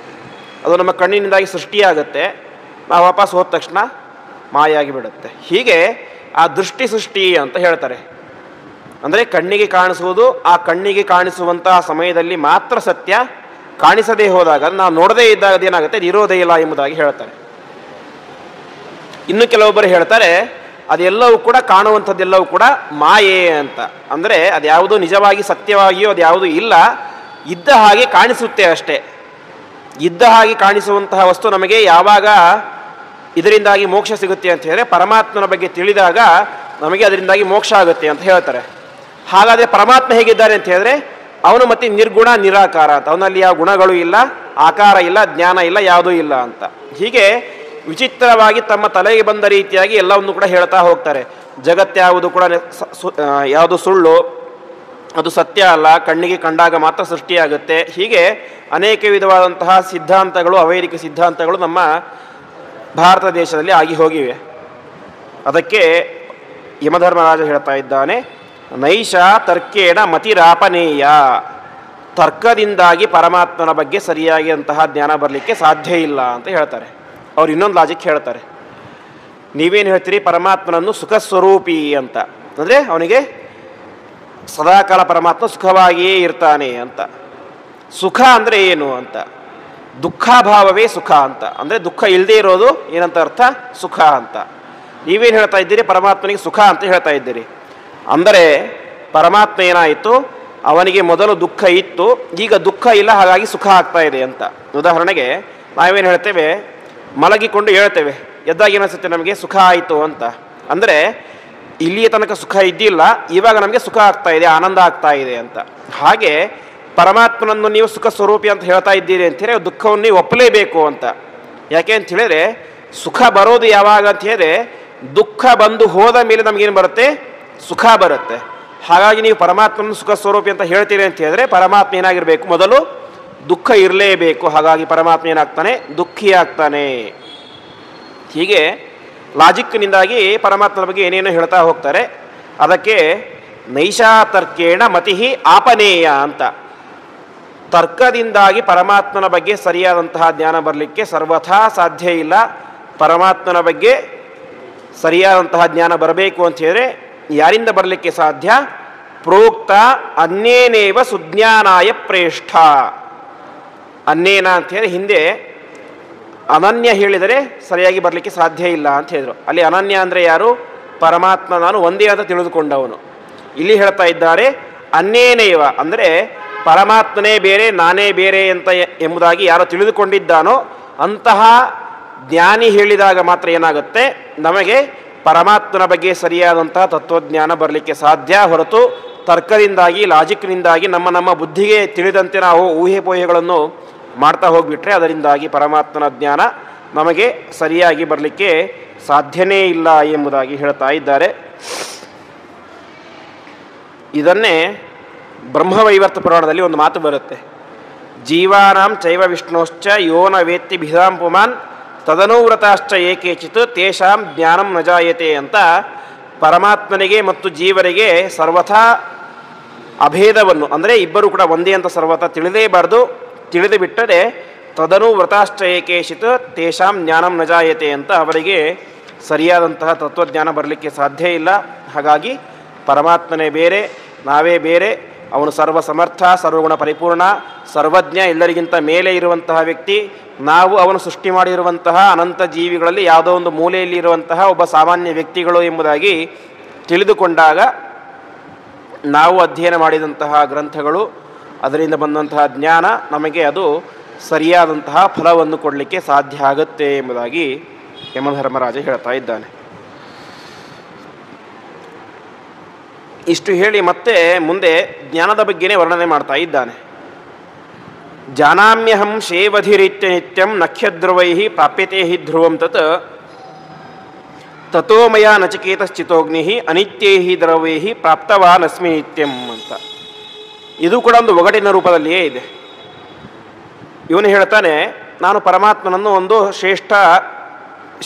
ಅದು ನಮ್ಮ ಕಣ್ಣಿನಿಂದಾಗಿ ಸೃಷ್ಟಿಯಾಗುತ್ತೆ. ನಾವು ವಾಪಸ್ ಹೋದ ತಕ್ಷಣ ಮಾಯಾಗಿ ಬಿಡುತ್ತೆ. ಹೀಗೆ ಆ ದೃಷ್ಟಿ ಸೃಷ್ಟಿ ಅಂತ ಹೇಳ್ತಾರೆ. ಅಂದರೆ ಕಣ್ಣಿಗೆ ಕಾಣಿಸುವುದು ಆ ಕಣ್ಣಿಗೆ ಕಾಣಿಸುವಂತಹ ಸಮಯದಲ್ಲಿ ಮಾತ್ರ ಸತ್ಯ, ಕಾಣಿಸದೇ ಹೋದಾಗ ನಾವು ನೋಡದೇ ಇದ್ದಾಗ ಅದೇನಾಗುತ್ತೆ, ಅದು ಇರೋದೇ ಇಲ್ಲ ಎಂಬುದಾಗಿ ಹೇಳ್ತಾರೆ. ಇನ್ನು ಕೆಲವೊಬ್ಬರು ಹೇಳ್ತಾರೆ ಅದೆಲ್ಲವೂ ಕೂಡ ಕಾಣುವಂಥದ್ದೆಲ್ಲವೂ ಕೂಡ ಮಾಯೆ ಅಂತ. ಅಂದರೆ ಅದ್ಯಾವುದು ನಿಜವಾಗಿ ಸತ್ಯವಾಗಿಯೋ ಅದ್ಯಾವುದು ಇಲ್ಲ, ಇದ್ದ ಹಾಗೆ ಕಾಣಿಸುತ್ತೆ ಅಷ್ಟೇ. ಇದ್ದ ಹಾಗೆ ಕಾಣಿಸುವಂತಹ ವಸ್ತು ನಮಗೆ ಯಾವಾಗ ಇದರಿಂದಾಗಿ ಮೋಕ್ಷ ಸಿಗುತ್ತೆ ಅಂತ ಹೇಳಿದ್ರೆ ಪರಮಾತ್ಮನ ಬಗ್ಗೆ ತಿಳಿದಾಗ ನಮಗೆ ಅದರಿಂದಾಗಿ ಮೋಕ್ಷ ಆಗುತ್ತೆ ಅಂತ ಹೇಳ್ತಾರೆ. ಹಾಗಾದರೆ ಪರಮಾತ್ಮ ಹೇಗಿದ್ದಾರೆ ಅಂತ ಹೇಳಿದ್ರೆ ಅವನು ಮತ್ತೆ ನಿರ್ಗುಣ ನಿರಾಕಾರ ಅಂತ. ಅವನಲ್ಲಿ ಯಾವ ಗುಣಗಳು ಇಲ್ಲ, ಆಕಾರ ಇಲ್ಲ, ಜ್ಞಾನ ಇಲ್ಲ, ಯಾವುದೂ ಇಲ್ಲ ಅಂತ. ಹೀಗೆ ವಿಚಿತ್ರವಾಗಿ ತಮ್ಮ ತಲೆಗೆ ಬಂದ ರೀತಿಯಾಗಿ ಎಲ್ಲವನ್ನು ಕೂಡ ಹೇಳ್ತಾ ಹೋಗ್ತಾರೆ. ಜಗತ್ಯಾವುದು ಕೂಡ ಯಾವುದು ಸುಳ್ಳು, ಅದು ಸತ್ಯ ಅಲ್ಲ, ಕಣ್ಣಿಗೆ ಕಂಡಾಗ ಮಾತ್ರ ಸೃಷ್ಟಿಯಾಗುತ್ತೆ. ಹೀಗೆ ಅನೇಕ ವಿಧವಾದಂತಹ ಸಿದ್ಧಾಂತಗಳು, ಅವೈದಿಕ ಸಿದ್ಧಾಂತಗಳು ನಮ್ಮ ಭಾರತ ದೇಶದಲ್ಲಿ ಆಗಿ ಹೋಗಿವೆ. ಅದಕ್ಕೆ ಯಮಧರ್ಮರಾಜ ಹೇಳ್ತಾ ಇದ್ದಾನೆ, ನೈಷಾ ತರ್ಕೇಣ ಮತಿರಾಪನೇಯ. ತರ್ಕದಿಂದಾಗಿ ಪರಮಾತ್ಮನ ಬಗ್ಗೆ ಸರಿಯಾಗಿ ಅಂತಹ ಜ್ಞಾನ ಬರಲಿಕ್ಕೆ ಸಾಧ್ಯ ಇಲ್ಲ ಅಂತ ಹೇಳ್ತಾರೆ. ಅವ್ರು ಇನ್ನೊಂದು ಲಾಜಿಕ್ ಹೇಳ್ತಾರೆ, ನೀವೇನು ಹೇಳ್ತೀರಿ ಪರಮಾತ್ಮನನ್ನು ಸುಖ ಸ್ವರೂಪಿ ಅಂತ. ಅಂದರೆ ಅವನಿಗೆ ಸದಾಕಾಲ ಪರಮಾತ್ಮ ಸುಖವಾಗಿಯೇ ಇರ್ತಾನೆ ಅಂತ. ಸುಖ ಅಂದರೆ ಏನು ಅಂತ, ದುಃಖಾಭಾವವೇ ಸುಖ ಅಂತ. ಅಂದರೆ ದುಃಖ ಇಲ್ಲದೆ ಇರೋದು ಏನಂತ ಅರ್ಥ, ಸುಖ ಅಂತ. ನೀವೇನು ಹೇಳ್ತಾ ಇದ್ದೀರಿ, ಪರಮಾತ್ಮನಿಗೆ ಸುಖ ಅಂತ ಹೇಳ್ತಾ ಇದ್ದೀರಿ. ಅಂದರೆ ಪರಮಾತ್ಮ ಏನಾಯಿತು, ಅವನಿಗೆ ಮೊದಲು ದುಃಖ ಇತ್ತು, ಈಗ ದುಃಖ ಇಲ್ಲ, ಹಾಗಾಗಿ ಸುಖ ಆಗ್ತಾ ಇದೆ ಅಂತ. ಉದಾಹರಣೆಗೆ ನಾವೇನು ಹೇಳ್ತೇವೆ, ಮಲಗಿಕೊಂಡು ಹೇಳ್ತೇವೆ, ಎದ್ದಾಗ ಏನಿಸುತ್ತೆ ನಮಗೆ ಸುಖ ಆಯಿತು ಅಂತ. ಅಂದರೆ ಇಲ್ಲಿಯ ತನಕ ಸುಖ ಇದ್ದಿಲ್ಲ, ಇವಾಗ ನಮಗೆ ಸುಖ ಆಗ್ತಾ ಇದೆ, ಆನಂದ ಆಗ್ತಾ ಇದೆ ಅಂತ. ಹಾಗೆ ಪರಮಾತ್ಮನನ್ನು ನೀವು ಸುಖ ಸ್ವರೂಪಿ ಅಂತ ಹೇಳ್ತಾ ಇದ್ದೀರಿ ಅಂಥೇಳಿ ದುಃಖವನ್ನು ನೀವು ಒಪ್ಪಲೇಬೇಕು ಅಂತ. ಯಾಕೆ ಅಂತ ಹೇಳಿದ್ರೆ ಸುಖ ಬರೋದು ಯಾವಾಗ ಅಂತ ಹೇಳಿದ್ರೆ ದುಃಖ ಬಂದು ಹೋದ ಮೇಲೆ ನಮಗೇನು ಬರುತ್ತೆ, ಸುಖ ಬರುತ್ತೆ. ಹಾಗಾಗಿ ನೀವು ಪರಮಾತ್ಮನ ಸುಖ ಸ್ವರೂಪಿ ಅಂತ ಹೇಳ್ತೀರಿ ಅಂತ ಹೇಳಿದ್ರೆ ಪರಮಾತ್ಮ ಏನಾಗಿರಬೇಕು, ಮೊದಲು ದುಃಖ ಇರಲೇಬೇಕು. ಹಾಗಾಗಿ ಪರಮಾತ್ಮ ಏನಾಗ್ತಾನೆ, ದುಃಖಿ ಆಗ್ತಾನೆ. ಹೀಗೆ ಲಾಜಿಕ್ನಿಂದಾಗಿ ಪರಮಾತ್ಮನ ಬಗ್ಗೆ ಏನೇನೋ ಹೇಳ್ತಾ ಹೋಗ್ತಾರೆ. ಅದಕ್ಕೆ ನೈಷಾ ತರ್ಕೇಣ ಮತಿ ಆಪನೇಯ ಅಂತ. ತರ್ಕದಿಂದಾಗಿ ಪರಮಾತ್ಮನ ಬಗ್ಗೆ ಸರಿಯಾದಂತಹ ಜ್ಞಾನ ಬರಲಿಕ್ಕೆ ಸರ್ವಥಾ ಸಾಧ್ಯ ಇಲ್ಲ. ಪರಮಾತ್ಮನ ಬಗ್ಗೆ ಸರಿಯಾದಂತಹ ಜ್ಞಾನ ಬರಬೇಕು ಅಂತ ಹೇಳಿದ್ರೆ ಯಾರಿಂದ ಬರಲಿಕ್ಕೆ ಸಾಧ್ಯ, ಪ್ರೋಕ್ತ ಅನ್ಯೇನೇವ ಸುಜ್ಞಾನಾಯ ಪ್ರೇಷ್ಠ. ಅನ್ಯೇನ ಅಂತ ಹೇಳಿ ಹಿಂದೆ ಅನನ್ಯ ಹೇಳಿದರೆ ಸರಿಯಾಗಿ ಬರಲಿಕ್ಕೆ ಸಾಧ್ಯ ಇಲ್ಲ ಅಂತ ಹೇಳಿದರು. ಅಲ್ಲಿ ಅನನ್ಯ ಅಂದರೆ ಯಾರು, ಪರಮಾತ್ಮ ನಾನು ಒಂದೇ ಅಂತ ತಿಳಿದುಕೊಂಡವನು. ಇಲ್ಲಿ ಹೇಳ್ತಾ ಇದ್ದಾರೆ ಅನ್ಯೇನೇವ ಅಂದರೆ ಪರಮಾತ್ಮನೇ ಬೇರೆ ನಾನೇ ಬೇರೆ ಅಂತ ಎಂಬುದಾಗಿ ಯಾರು ತಿಳಿದುಕೊಂಡಿದ್ದಾನೋ ಅಂತಹ ಜ್ಞಾನಿ ಹೇಳಿದಾಗ ಮಾತ್ರ ಏನಾಗುತ್ತೆ, ನಮಗೆ ಪರಮಾತ್ಮನ ಬಗ್ಗೆ ಸರಿಯಾದಂತಹ ತತ್ವಜ್ಞಾನ ಬರಲಿಕ್ಕೆ ಸಾಧ್ಯ. ಹೊರತು ತರ್ಕದಿಂದಾಗಿ, ಲಾಜಿಕ್ನಿಂದಾಗಿ ನಮ್ಮ ಬುದ್ಧಿಗೆ ತಿಳಿದಂತೆ ನಾವು ಊಹೆ ಪೋಹೆಗಳನ್ನು ಮಾಡ್ತಾ ಹೋಗಿಬಿಟ್ರೆ ಅದರಿಂದಾಗಿ ಪರಮಾತ್ಮನ ಜ್ಞಾನ ನಮಗೆ ಸರಿಯಾಗಿ ಬರಲಿಕ್ಕೆ ಸಾಧ್ಯನೇ ಇಲ್ಲ ಎಂಬುದಾಗಿ ಹೇಳ್ತಾ ಇದ್ದಾರೆ. ಇದನ್ನೇ ಬ್ರಹ್ಮವೈವರ್ತ ಪುರಾಣದಲ್ಲಿ ಒಂದು ಮಾತು ಬರುತ್ತೆ. ಜೀವಾನಾಂ ಚೈವ ವಿಷ್ಣೋಶ್ಚ ಯೋನ ವೇತ್ತಿ ಭಿದಾಂ ಪುಮಾನ್ ತದನುವ್ರತಾಶ್ಚ ಏಕೇಚಿತ್ ತೇಷಾಂ ಜ್ಞಾನಂ ನ ಜಾಯತೆ ಅಂತ. ಪರಮಾತ್ಮನಿಗೆ ಮತ್ತು ಜೀವರಿಗೆ ಸರ್ವಥಾ ಅಭೇದವನ್ನು, ಅಂದರೆ ಇಬ್ಬರು ಕೂಡ ಒಂದೇ ಅಂತ ಸರ್ವಥಾ ತಿಳಿದೇಬಾರ್ದು. ತಿಳಿದು ಬಿಟ್ಟರೆ ತದನುವ್ರತಾಶ್ಚ ಏಕೇಚಿತ್ ತೇಷಾಂ ಜ್ಞಾನಂ ನ ಜಾಯತೆ ಅಂತ ಅವರಿಗೆ ಸರಿಯಾದಂತಹ ತತ್ವಜ್ಞಾನ ಬರಲಿಕ್ಕೆ ಸಾಧ್ಯ ಇಲ್ಲ. ಹಾಗಾಗಿ ಪರಮಾತ್ಮನೇ ಬೇರೆ, ನಾವೇ ಬೇರೆ. ಅವನು ಸರ್ವ ಸಮರ್ಥ, ಸರ್ವಗುಣ ಪರಿಪೂರ್ಣ, ಸರ್ವಜ್ಞ, ಎಲ್ಲರಿಗಿಂತ ಮೇಲೆ ಇರುವಂತಹ ವ್ಯಕ್ತಿ. ನಾವು ಅವನು ಸೃಷ್ಟಿ ಮಾಡಿರುವಂತಹ ಅನಂತ ಜೀವಿಗಳಲ್ಲಿ ಯಾವುದೋ ಒಂದು ಮೂಲೆಯಲ್ಲಿ ಇರುವಂತಹ ಒಬ್ಬ ಸಾಮಾನ್ಯ ವ್ಯಕ್ತಿಗಳು ಎಂಬುದಾಗಿ ತಿಳಿದುಕೊಂಡಾಗ ನಾವು ಅಧ್ಯಯನ ಮಾಡಿದಂತಹ ಗ್ರಂಥಗಳು, ಅದರಿಂದ ಬಂದಂತಹ ಜ್ಞಾನ ನಮಗೆ ಅದು ಸರಿಯಾದಂತಹ ಫಲವನ್ನು ಕೊಡಲಿಕ್ಕೆ ಸಾಧ್ಯ ಆಗುತ್ತೆ ಎಂಬುದಾಗಿ ಯಮಧರ್ಮರಾಜ ಹೇಳ್ತಾ ಇದ್ದಾನೆ. ಇಷ್ಟು ಹೇಳಿ ಮತ್ತೆ ಮುಂದೆ ಜ್ಞಾನದ ಬಗ್ಗೆನೇ ವರ್ಣನೆ ಮಾಡ್ತಾ ಇದ್ದಾನೆ. ಜಾನಾಮ್ಯಹಂ ಶೇವಧಿರಿತ್ಯ ನಿತ್ಯಂ ನಖ್ಯಧ್ರುವೈ ಪ್ರಾಪ್ಯತೆ ಹಿ ಧ್ರುವಂ ತಥೋ ಮಯ ನಚಿಕೇತಶ್ಚಿತೋಗ್ನಿ ಅನಿತ್ಯೈ ದ್ರವೈ ಪ್ರಾಪ್ತವಾನ್ ಅಸ್ಮಿ ನಿತ್ಯಂ ಅಂತ. ಇದು ಕೂಡ ಒಂದು ಒಗಟಿನ ರೂಪದಲ್ಲಿಯೇ ಇದೆ. ಇವನು ಹೇಳ್ತಾನೆ, ನಾನು ಪರಮಾತ್ಮನನ್ನು ಒಂದು ಶ್ರೇಷ್ಠ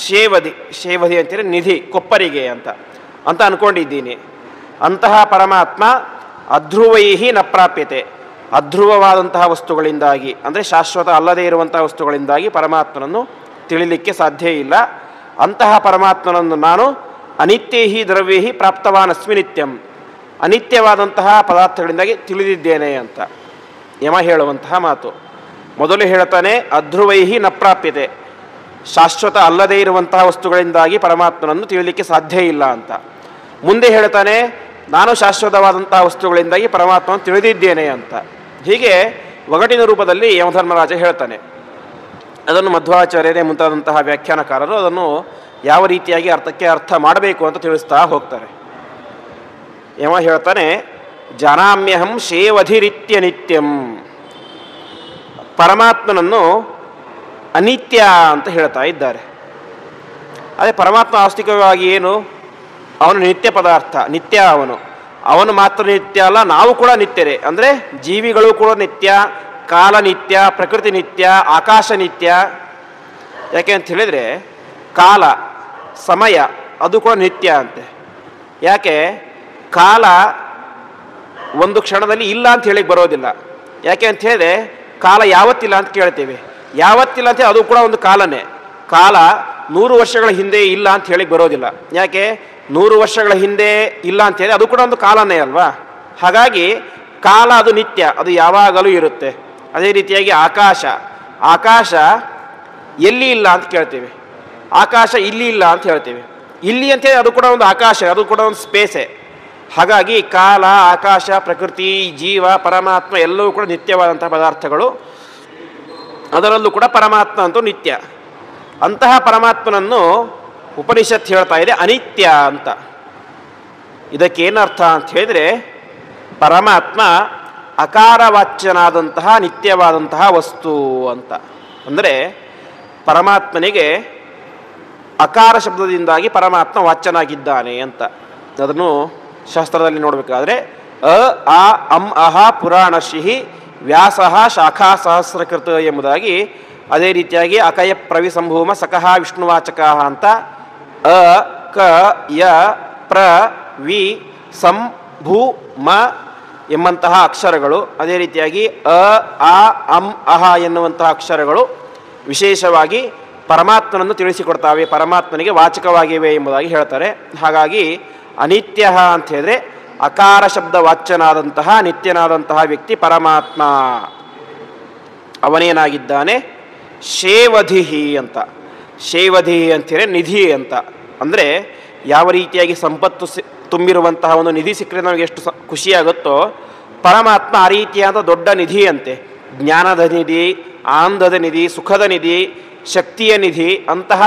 ಶೇವಧಿ ಅಂತೀರಿ ನಿಧಿ, ಕೊಪ್ಪರಿಗೆ ಅಂತ ಅಂದ್ಕೊಂಡಿದ್ದೀನಿ. ಅಂತಹ ಪರಮಾತ್ಮ ಅಧ್ರುವೈಹಿ ನ ಪ್ರಾಪ್ಯತೆ, ಅಧ್ರುವವಾದಂತಹ ವಸ್ತುಗಳಿಂದಾಗಿ, ಅಂದರೆ ಶಾಶ್ವತ ಅಲ್ಲದೇ ಇರುವಂತಹ ವಸ್ತುಗಳಿಂದಾಗಿ ಪರಮಾತ್ಮನನ್ನು ತಿಳಿಲಿಕ್ಕೆ ಸಾಧ್ಯ ಇಲ್ಲ. ಅಂತಹ ಪರಮಾತ್ಮನನ್ನು ನಾನು ಅನಿತ್ಯೈಹಿ ದ್ರವ್ಯೈಹಿ ಪ್ರಾಪ್ತವಾನ್ ಅಸ್ಮಿ ನಿತ್ಯಂ, ಅನಿತ್ಯವಾದಂತಹ ಪದಾರ್ಥಗಳಿಂದಾಗಿ ತಿಳಿದಿದ್ದೇನೆ ಅಂತ ಯಮ ಹೇಳುವಂತಹ ಮಾತು. ಮೊದಲು ಹೇಳ್ತಾನೆ ಅಧ್ರುವೈಹಿ ನ ಪ್ರಾಪ್ಯತೆ, ಶಾಶ್ವತ ಅಲ್ಲದೇ ಇರುವಂತಹ ವಸ್ತುಗಳಿಂದಾಗಿ ಪರಮಾತ್ಮನನ್ನು ತಿಳಿಲಿಕ್ಕೆ ಸಾಧ್ಯ ಇಲ್ಲ ಅಂತ. ಮುಂದೆ ಹೇಳ್ತಾನೆ ನಾನು ಶಾಶ್ವತವಾದಂತಹ ವಸ್ತುಗಳಿಂದಾಗಿ ಪರಮಾತ್ಮನ ತಿಳಿದಿದ್ದೇನೆ ಅಂತ. ಹೀಗೆ ಒಗಟಿನ ರೂಪದಲ್ಲಿ ಯಮಧರ್ಮರಾಜ ಹೇಳ್ತಾನೆ. ಅದನ್ನು ಮಧ್ವಾಚಾರ್ಯರೇ ಮುಂತಾದಂತಹ ವ್ಯಾಖ್ಯಾನಕಾರರು ಅದನ್ನು ಯಾವ ರೀತಿಯಾಗಿ ಅರ್ಥ ಮಾಡಬೇಕು ಅಂತ ತಿಳಿಸ್ತಾ ಹೋಗ್ತಾರೆ. ಯಮ ಹೇಳ್ತಾನೆ, ಜಾನಾಮ್ಯಹಂ ಶೇವಧಿರಿತ್ಯ ನಿತ್ಯಂ, ಪರಮಾತ್ಮನನ್ನು ಅನಿತ್ಯ ಅಂತ ಹೇಳ್ತಾ ಇದ್ದಾರೆ. ಅದೇ ಪರಮಾತ್ಮ ಆಸ್ತಿಕವಾಗಿ ಏನು, ಅವನು ನಿತ್ಯ ಪದಾರ್ಥ, ನಿತ್ಯ. ಅವನು ಮಾತ್ರ ನಿತ್ಯ ಅಲ್ಲ, ನಾವು ಕೂಡ ನಿತ್ಯರೇ. ಅಂದರೆ ಜೀವಿಗಳು ಕೂಡ ನಿತ್ಯ, ಕಾಲ ನಿತ್ಯ, ಪ್ರಕೃತಿ ನಿತ್ಯ, ಆಕಾಶ ನಿತ್ಯ. ಯಾಕೆ ಅಂತ ಹೇಳಿದರೆ ಕಾಲ, ಸಮಯ ಅದು ಕೂಡ ನಿತ್ಯ ಅಂತೆ. ಯಾಕೆ? ಕಾಲ ಒಂದು ಕ್ಷಣದಲ್ಲಿ ಇಲ್ಲ ಅಂತ ಹೇಳಿಕ್ಕೆ ಬರೋದಿಲ್ಲ. ಯಾಕೆ ಅಂತ ಹೇಳಿದ್ರೆ ಕಾಲ ಯಾವತ್ತಿಲ್ಲ ಅಂತ ಕೇಳ್ತೇವೆ. ಯಾವತ್ತಿಲ್ಲ ಅಂತ ಅದು ಕೂಡ ಒಂದು ಕಾಲನೇ. ಕಾಲ 100 ವರ್ಷಗಳ ಹಿಂದೆ ಇಲ್ಲ ಅಂತ ಹೇಳಿಕ್ಕೆ ಬರೋದಿಲ್ಲ. ಯಾಕೆ? 100 ವರ್ಷಗಳ ಹಿಂದೆ ಇಲ್ಲ ಅಂತ ಹೇಳಿ ಅದು ಕೂಡ ಒಂದು ಕಾಲನೇ ಅಲ್ವಾ. ಹಾಗಾಗಿ ಕಾಲ ಅದು ನಿತ್ಯ, ಅದು ಯಾವಾಗಲೂ ಇರುತ್ತೆ. ಅದೇ ರೀತಿಯಾಗಿ ಆಕಾಶ ಎಲ್ಲಿ ಇಲ್ಲ ಅಂತ ಕೇಳ್ತೇವೆ, ಆಕಾಶ ಇಲ್ಲಿ ಇಲ್ಲ ಅಂತ ಹೇಳ್ತೇವೆ. ಇಲ್ಲಿ ಅಂತೇಳಿ ಅದು ಕೂಡ ಒಂದು ಆಕಾಶ, ಅದು ಕೂಡ ಒಂದು ಸ್ಪೇಸೇ. ಹಾಗಾಗಿ ಕಾಲ, ಆಕಾಶ, ಪ್ರಕೃತಿ, ಜೀವ, ಪರಮಾತ್ಮ ಎಲ್ಲವೂ ಕೂಡ ನಿತ್ಯವಾದಂತಹ ಪದಾರ್ಥಗಳು. ಅದರಲ್ಲೂ ಕೂಡ ಪರಮಾತ್ಮ ಅಂತೂ ನಿತ್ಯ. ಅಂತಹ ಪರಮಾತ್ಮನನ್ನು ಉಪನಿಷತ್ ಹೇಳ್ತಾ ಇದೆ ಅನಿತ್ಯ ಅಂತ. ಇದಕ್ಕೇನರ್ಥ ಅಂತ ಹೇಳಿದರೆ, ಪರಮಾತ್ಮ ಅಕಾರವಾಚ್ಯನಾದಂತಹ ನಿತ್ಯವಾದಂತಹ ವಸ್ತು ಅಂತ. ಅಂದರೆ ಪರಮಾತ್ಮನಿಗೆ ಅಕಾರ ಶಬ್ದದಿಂದಾಗಿ ಪರಮಾತ್ಮ ವಾಚ್ಯನಾಗಿದ್ದಾನೆ ಅಂತ. ಅದನ್ನು ಶಾಸ್ತ್ರದಲ್ಲಿ ನೋಡಬೇಕಾದ್ರೆ ಅ ಅಂ ಅಹ ಪುರಾಣಶಿಹಿ ವ್ಯಾಸ ಶಾಖಾ ಸಹಸ್ರಕೃತ ಎಂಬುದಾಗಿ, ಅದೇ ರೀತಿಯಾಗಿ ಅಕಯ ಪ್ರವಿಸಂಭೂಮ ಸಕಃ ವಿಷ್ಣುವಾಚಕ ಅಂತ ಅ ಕ ಯ ಪ್ರ ವಿ ಸಂ ಭೂ ಮ ಎಂಬಂತಹ ಅಕ್ಷರಗಳು, ಅದೇ ರೀತಿಯಾಗಿ ಅ ಆ ಅಂ ಅಹ ಎನ್ನುವಂತಹ ಅಕ್ಷರಗಳು ವಿಶೇಷವಾಗಿ ಪರಮಾತ್ಮನನ್ನು ತಿಳಿಸಿಕೊಡ್ತಾವೆ, ಪರಮಾತ್ಮನಿಗೆ ವಾಚಕವಾಗಿವೆ ಎಂಬುದಾಗಿ ಹೇಳ್ತಾರೆ. ಹಾಗಾಗಿ ಅನಿತ್ಯ ಅಂತ ಹೇಳಿದ್ರೆ ಅಕಾರ ಶಬ್ದ ವಾಚ್ಯನಾದಂತಹ ನಿತ್ಯನಾದಂತಹ ವ್ಯಕ್ತಿ ಪರಮಾತ್ಮ. ಅವನೇನಾಗಿದ್ದಾನೆ? ಶೇವಧಿಹಿ ಅಂತ. ಶೇವಧಿಹಿ ಅಂತೀರೆ ನಿಧಿ ಅಂತ. ಅಂದರೆ ಯಾವ ರೀತಿಯಾಗಿ ಸಂಪತ್ತು ತುಂಬಿರುವಂತಹ ಒಂದು ನಿಧಿ ಸಿಕ್ಕರೆ ನಮಗೆ ಎಷ್ಟು ಖುಷಿಯಾಗುತ್ತೋ, ಪರಮಾತ್ಮ ಆ ರೀತಿಯಾದ ದೊಡ್ಡ ನಿಧಿ ಅಂತೆ. ಜ್ಞಾನದ ನಿಧಿ, ಆನಂದದ ನಿಧಿ, ಸುಖದ ನಿಧಿ, ಶಕ್ತಿಯ ನಿಧಿ, ಅಂತಹ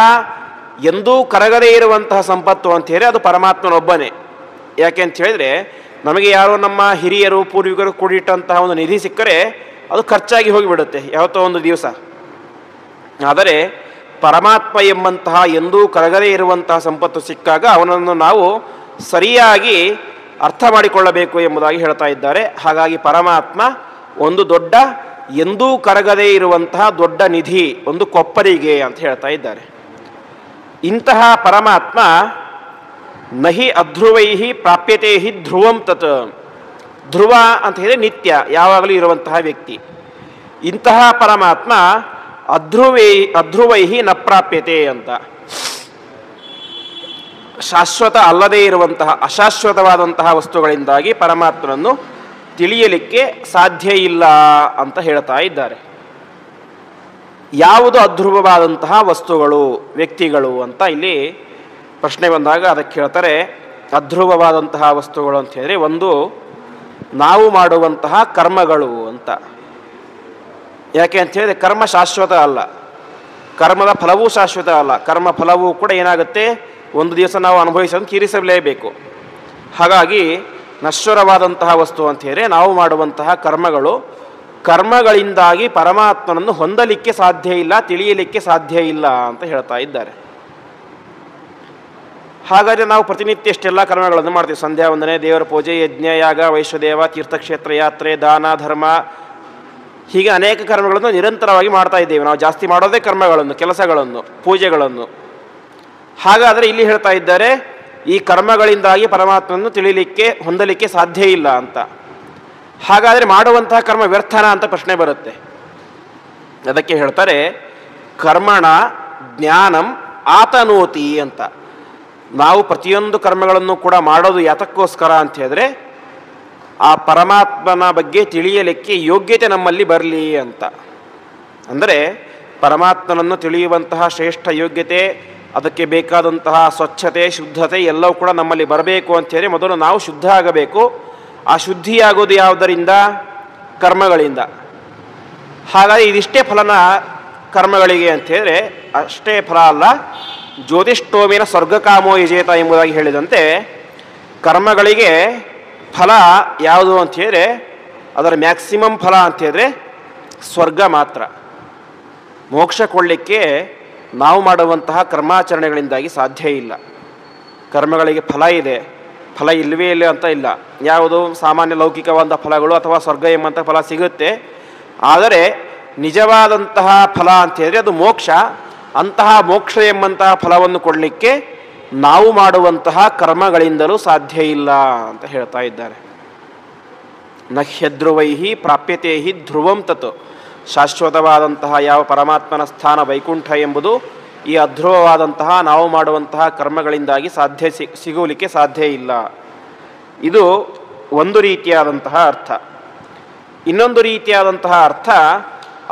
ಎಂದೂ ಕರಗದೇ ಇರುವಂತಹ ಸಂಪತ್ತು ಅಂತ ಹೇಳಿ ಅದು ಪರಮಾತ್ಮನೊಬ್ಬನೇ. ಯಾಕೆ ಅಂತ ಹೇಳಿದರೆ, ನಮಗೆ ಯಾರೋ ನಮ್ಮ ಹಿರಿಯರು ಪೂರ್ವಿಕರು ಕೂಡಿಟ್ಟಂತಹ ಒಂದು ನಿಧಿ ಸಿಕ್ಕರೆ ಅದು ಖರ್ಚಾಗಿ ಹೋಗಿಬಿಡುತ್ತೆ ಯಾವತ್ತೋ ಒಂದು ದಿವಸ. ಆದರೆ ಪರಮಾತ್ಮ ಎಂಬಂತಹ ಎಂದೂ ಕರಗದೇ ಇರುವಂತಹ ಸಂಪತ್ತು ಸಿಕ್ಕಾಗ ಅವನನ್ನು ನಾವು ಸರಿಯಾಗಿ ಅರ್ಥ ಮಾಡಿಕೊಳ್ಳಬೇಕು ಎಂಬುದಾಗಿ ಹೇಳ್ತಾ ಇದ್ದಾರೆ. ಹಾಗಾಗಿ ಪರಮಾತ್ಮ ಒಂದು ದೊಡ್ಡ ಎಂದೂ ಕರಗದೇ ಇರುವಂತಹ ದೊಡ್ಡ ನಿಧಿ, ಒಂದು ಕೊಪ್ಪರಿಗೆ ಅಂತ ಹೇಳ್ತಾ ಇದ್ದಾರೆ. ಇಂತಹ ಪರಮಾತ್ಮ ನಹಿ ಅಧ್ರುವೈಹಿ ಪ್ರಾಪ್ಯತೆ ಹಿ ಧ್ರುವಂ ತತ್. ಧ್ರುವ ಅಂತ ಹೇಳಿದರೆ ನಿತ್ಯ, ಯಾವಾಗಲೂ ಇರುವಂತಹ ವ್ಯಕ್ತಿ. ಇಂತಹ ಪರಮಾತ್ಮ ಅಧ್ರುವೈಹಿ ನ ಪ್ರಾಪ್ಯತೆ ಅಂತ, ಶಾಶ್ವತ ಅಲ್ಲದೇ ಇರುವಂತಹ ಅಶಾಶ್ವತವಾದಂತಹ ವಸ್ತುಗಳಿಂದಾಗಿ ಪರಮಾತ್ಮನನ್ನು ತಿಳಿಯಲಿಕ್ಕೆ ಸಾಧ್ಯ ಇಲ್ಲ ಅಂತ ಹೇಳ್ತಾ ಇದ್ದಾರೆ. ಯಾವುದು ಅಧ್ರುವವಾದಂತಹ ವಸ್ತುಗಳು, ವ್ಯಕ್ತಿಗಳು ಅಂತ ಇಲ್ಲಿ ಪ್ರಶ್ನೆ ಬಂದಾಗ ಅದಕ್ಕೆ ಹೇಳ್ತಾರೆ, ಅಧ್ರುವವಾದಂತಹ ವಸ್ತುಗಳು ಅಂತ ಹೇಳಿದರೆ ಒಂದು ನಾವು ಮಾಡುವಂತಹ ಕರ್ಮಗಳು ಅಂತ. ಯಾಕೆ ಅಂತ ಹೇಳಿದರೆ ಕರ್ಮ ಶಾಶ್ವತ ಅಲ್ಲ, ಕರ್ಮದ ಫಲವೂ ಶಾಶ್ವತ ಅಲ್ಲ. ಕರ್ಮ ಫಲವೂ ಕೂಡ ಏನಾಗುತ್ತೆ, ಒಂದು ದಿವಸ ನಾವು ಅನುಭವಿಸೋದು ತೀರಿಸಲೇಬೇಕು. ಹಾಗಾಗಿ ನಶ್ವರವಾದಂತಹ ವಸ್ತು ಅಂತ ಹೇಳಿದರೆ ನಾವು ಮಾಡುವಂತಹ ಕರ್ಮಗಳು, ಕರ್ಮಗಳಿಂದಾಗಿ ಪರಮಾತ್ಮನನ್ನು ಹೊಂದಲಿಕ್ಕೆ ಸಾಧ್ಯ ಇಲ್ಲ, ತಿಳಿಯಲಿಕ್ಕೆ ಸಾಧ್ಯ ಇಲ್ಲ ಅಂತ ಹೇಳ್ತಾ ಇದ್ದಾರೆ. ಹಾಗಾದರೆ ನಾವು ಪ್ರತಿನಿತ್ಯ ಎಷ್ಟೆಲ್ಲ ಕರ್ಮಗಳನ್ನು ಮಾಡ್ತೀವಿ. ಸಂಧ್ಯಾ ವಂದನೆ, ದೇವರ ಪೂಜೆ, ಯಜ್ಞ, ಯಾಗ, ವೈಶ್ವದೇವ, ತೀರ್ಥಕ್ಷೇತ್ರ ಯಾತ್ರೆ, ದಾನ, ಧರ್ಮ, ಹೀಗೆ ಅನೇಕ ಕರ್ಮಗಳನ್ನು ನಿರಂತರವಾಗಿ ಮಾಡ್ತಾ ಇದ್ದೇವೆ. ನಾವು ಜಾಸ್ತಿ ಮಾಡೋದೇ ಕರ್ಮಗಳನ್ನು, ಕೆಲಸಗಳನ್ನು, ಪೂಜೆಗಳನ್ನು. ಹಾಗಾದರೆ ಇಲ್ಲಿ ಹೇಳ್ತಾ ಇದ್ದಾರೆ, ಈ ಕರ್ಮಗಳಿಂದಾಗಿ ಪರಮಾತ್ಮನನ್ನು ತಿಳಿಲಿಕ್ಕೆ ಹೊಂದಲಿಕ್ಕೆ ಸಾಧ್ಯ ಇಲ್ಲ ಅಂತ. ಹಾಗಾದರೆ ಮಾಡುವಂತಹ ಕರ್ಮ ವ್ಯರ್ಥನ ಅಂತ ಪ್ರಶ್ನೆ ಬರುತ್ತೆ. ಅದಕ್ಕೆ ಹೇಳ್ತಾರೆ, ಕರ್ಮಣ ಜ್ಞಾನಂ ಆತನೋತಿ ಅಂತ. ನಾವು ಪ್ರತಿಯೊಂದು ಕರ್ಮಗಳನ್ನು ಕೂಡ ಮಾಡೋದು ಯಾತಕ್ಕೋಸ್ಕರ ಅಂತ ಹೇಳಿದ್ರೆ ಆ ಪರಮಾತ್ಮನ ಬಗ್ಗೆ ತಿಳಿಯಲಿಕ್ಕೆ ಯೋಗ್ಯತೆ ನಮ್ಮಲ್ಲಿ ಬರಲಿ ಅಂತ. ಅಂದರೆ ಪರಮಾತ್ಮನನ್ನು ತಿಳಿಯುವಂತಹ ಶ್ರೇಷ್ಠ ಯೋಗ್ಯತೆ, ಅದಕ್ಕೆ ಬೇಕಾದಂತಹ ಸ್ವಚ್ಛತೆ, ಶುದ್ಧತೆ ಎಲ್ಲವೂ ಕೂಡ ನಮ್ಮಲ್ಲಿ ಬರಬೇಕು ಅಂಥೇಳಿ ಮೊದಲು ನಾವು ಶುದ್ಧ ಆಗಬೇಕು. ಆ ಶುದ್ಧಿಯಾಗೋದು ಯಾವುದರಿಂದ? ಕರ್ಮಗಳಿಂದ. ಹಾಗಾಗಿ ಇದಿಷ್ಟೇ ಫಲನ ಕರ್ಮಗಳಿಗೆ ಅಂಥೇಳಿದ್ರೆ ಅಷ್ಟೇ ಫಲ ಅಲ್ಲ. ಜ್ಯೋತಿಷ್ಠೋಮೇನ ಸ್ವರ್ಗಕಾಮೋ ಯಜೇತ ಎಂಬುದಾಗಿ ಹೇಳಿದಂತೆ ಕರ್ಮಗಳಿಗೆ ಫಲ ಯಾವುದು ಅಂತ ಹೇಳಿದ್ರೆ ಅದರ ಮ್ಯಾಕ್ಸಿಮಮ್ ಫಲ ಅಂತ ಹೇಳಿದ್ರೆ ಸ್ವರ್ಗ ಮಾತ್ರ. ಮೋಕ್ಷ ಕೊಡಲಿಕ್ಕೆ ನಾವು ಮಾಡುವಂತಹ ಕರ್ಮಾಚರಣೆಗಳಿಂದಾಗಿ ಸಾಧ್ಯ ಇಲ್ಲ. ಕರ್ಮಗಳಿಗೆ ಫಲ ಇದೆ, ಫಲ ಇಲ್ಲವೇ ಇಲ್ಲ ಅಂತ ಇಲ್ಲ. ಯಾವುದು ಸಾಮಾನ್ಯ ಲೌಕಿಕವಾದ ಫಲಗಳು ಅಥವಾ ಸ್ವರ್ಗ ಎಂಬಂಥ ಫಲ ಸಿಗುತ್ತೆ. ಆದರೆ ನಿಜವಾದಂತಹ ಫಲ ಅಂತ ಹೇಳಿದ್ರೆ ಅದು ಮೋಕ್ಷ. ಅಂತಹ ಮೋಕ್ಷ ಎಂಬಂತಹ ಫಲವನ್ನು ಕೊಡಲಿಕ್ಕೆ ನಾವು ಮಾಡುವಂತಹ ಕರ್ಮಗಳಿಂದಲೂ ಸಾಧ್ಯ ಇಲ್ಲ ಅಂತ ಹೇಳ್ತಾ ಇದ್ದಾರೆ. ನಹ್ಯಧ್ರುವೈಹಿ ಪ್ರಾಪ್ಯತೆ ಹಿ ಧ್ರುವಂ ತತ್. ಶಾಶ್ವತವಾದಂತಹ ಯಾವ ಪರಮಾತ್ಮನ ಸ್ಥಾನ ವೈಕುಂಠ ಎಂಬುದು ಈ ಅಧ್ರುವವಾದಂತಹ ನಾವು ಮಾಡುವಂತಹ ಕರ್ಮಗಳಿಂದಾಗಿ ಸಿಗಲಿಕ್ಕೆ ಸಾಧ್ಯ ಇಲ್ಲ. ಇದು ಒಂದು ರೀತಿಯಾದಂತಹ ಅರ್ಥ. ಇನ್ನೊಂದು ರೀತಿಯಾದಂತಹ ಅರ್ಥ,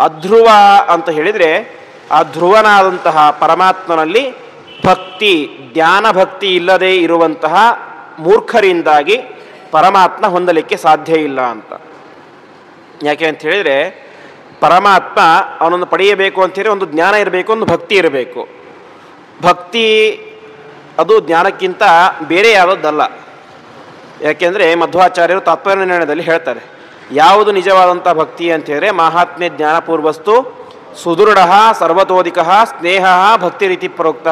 ಅಧ್ರುವ ಅಂತ ಹೇಳಿದರೆ ಆ ಧ್ರುವನಾದಂತಹ ಪರಮಾತ್ಮನಲ್ಲಿ ಭಕ್ತಿ, ಜ್ಞಾನ ಭಕ್ತಿ ಇಲ್ಲದೆ ಇರುವಂತಹ ಮೂರ್ಖರಿಂದಾಗಿ ಪರಮಾತ್ಮ ಹೊಂದಲಿಕ್ಕೆ ಸಾಧ್ಯ ಇಲ್ಲ ಅಂತ. ಯಾಕೆ ಅಂತ ಹೇಳಿದರೆ ಪರಮಾತ್ಮ ಅವನನ್ನು ಪಡೆಯಬೇಕು ಅಂಥೇಳಿ ಒಂದು ಜ್ಞಾನ ಇರಬೇಕು, ಒಂದು ಭಕ್ತಿ ಇರಬೇಕು. ಭಕ್ತಿ ಅದು ಜ್ಞಾನಕ್ಕಿಂತ ಬೇರೆ ಯಾವುದಲ್ಲ. ಯಾಕೆಂದರೆ ಮಧ್ವಾಚಾರ್ಯರು ತಾತ್ಪರ್ಯ ನಿರ್ಣಯದಲ್ಲಿ ಹೇಳ್ತಾರೆ, ಯಾವುದು ನಿಜವಾದಂಥ ಭಕ್ತಿ ಅಂತ ಹೇಳಿದ್ರೆ ಮಾಹಾತ್ಮ್ಯ ಜ್ಞಾನಪೂರ್ವಸ್ತು ಸುದೃಢ ಸರ್ವತೋಧಿಕ ಸ್ನೇಹ ಭಕ್ತಿ ರೀತಿ ಪ್ರೋಕ್ತ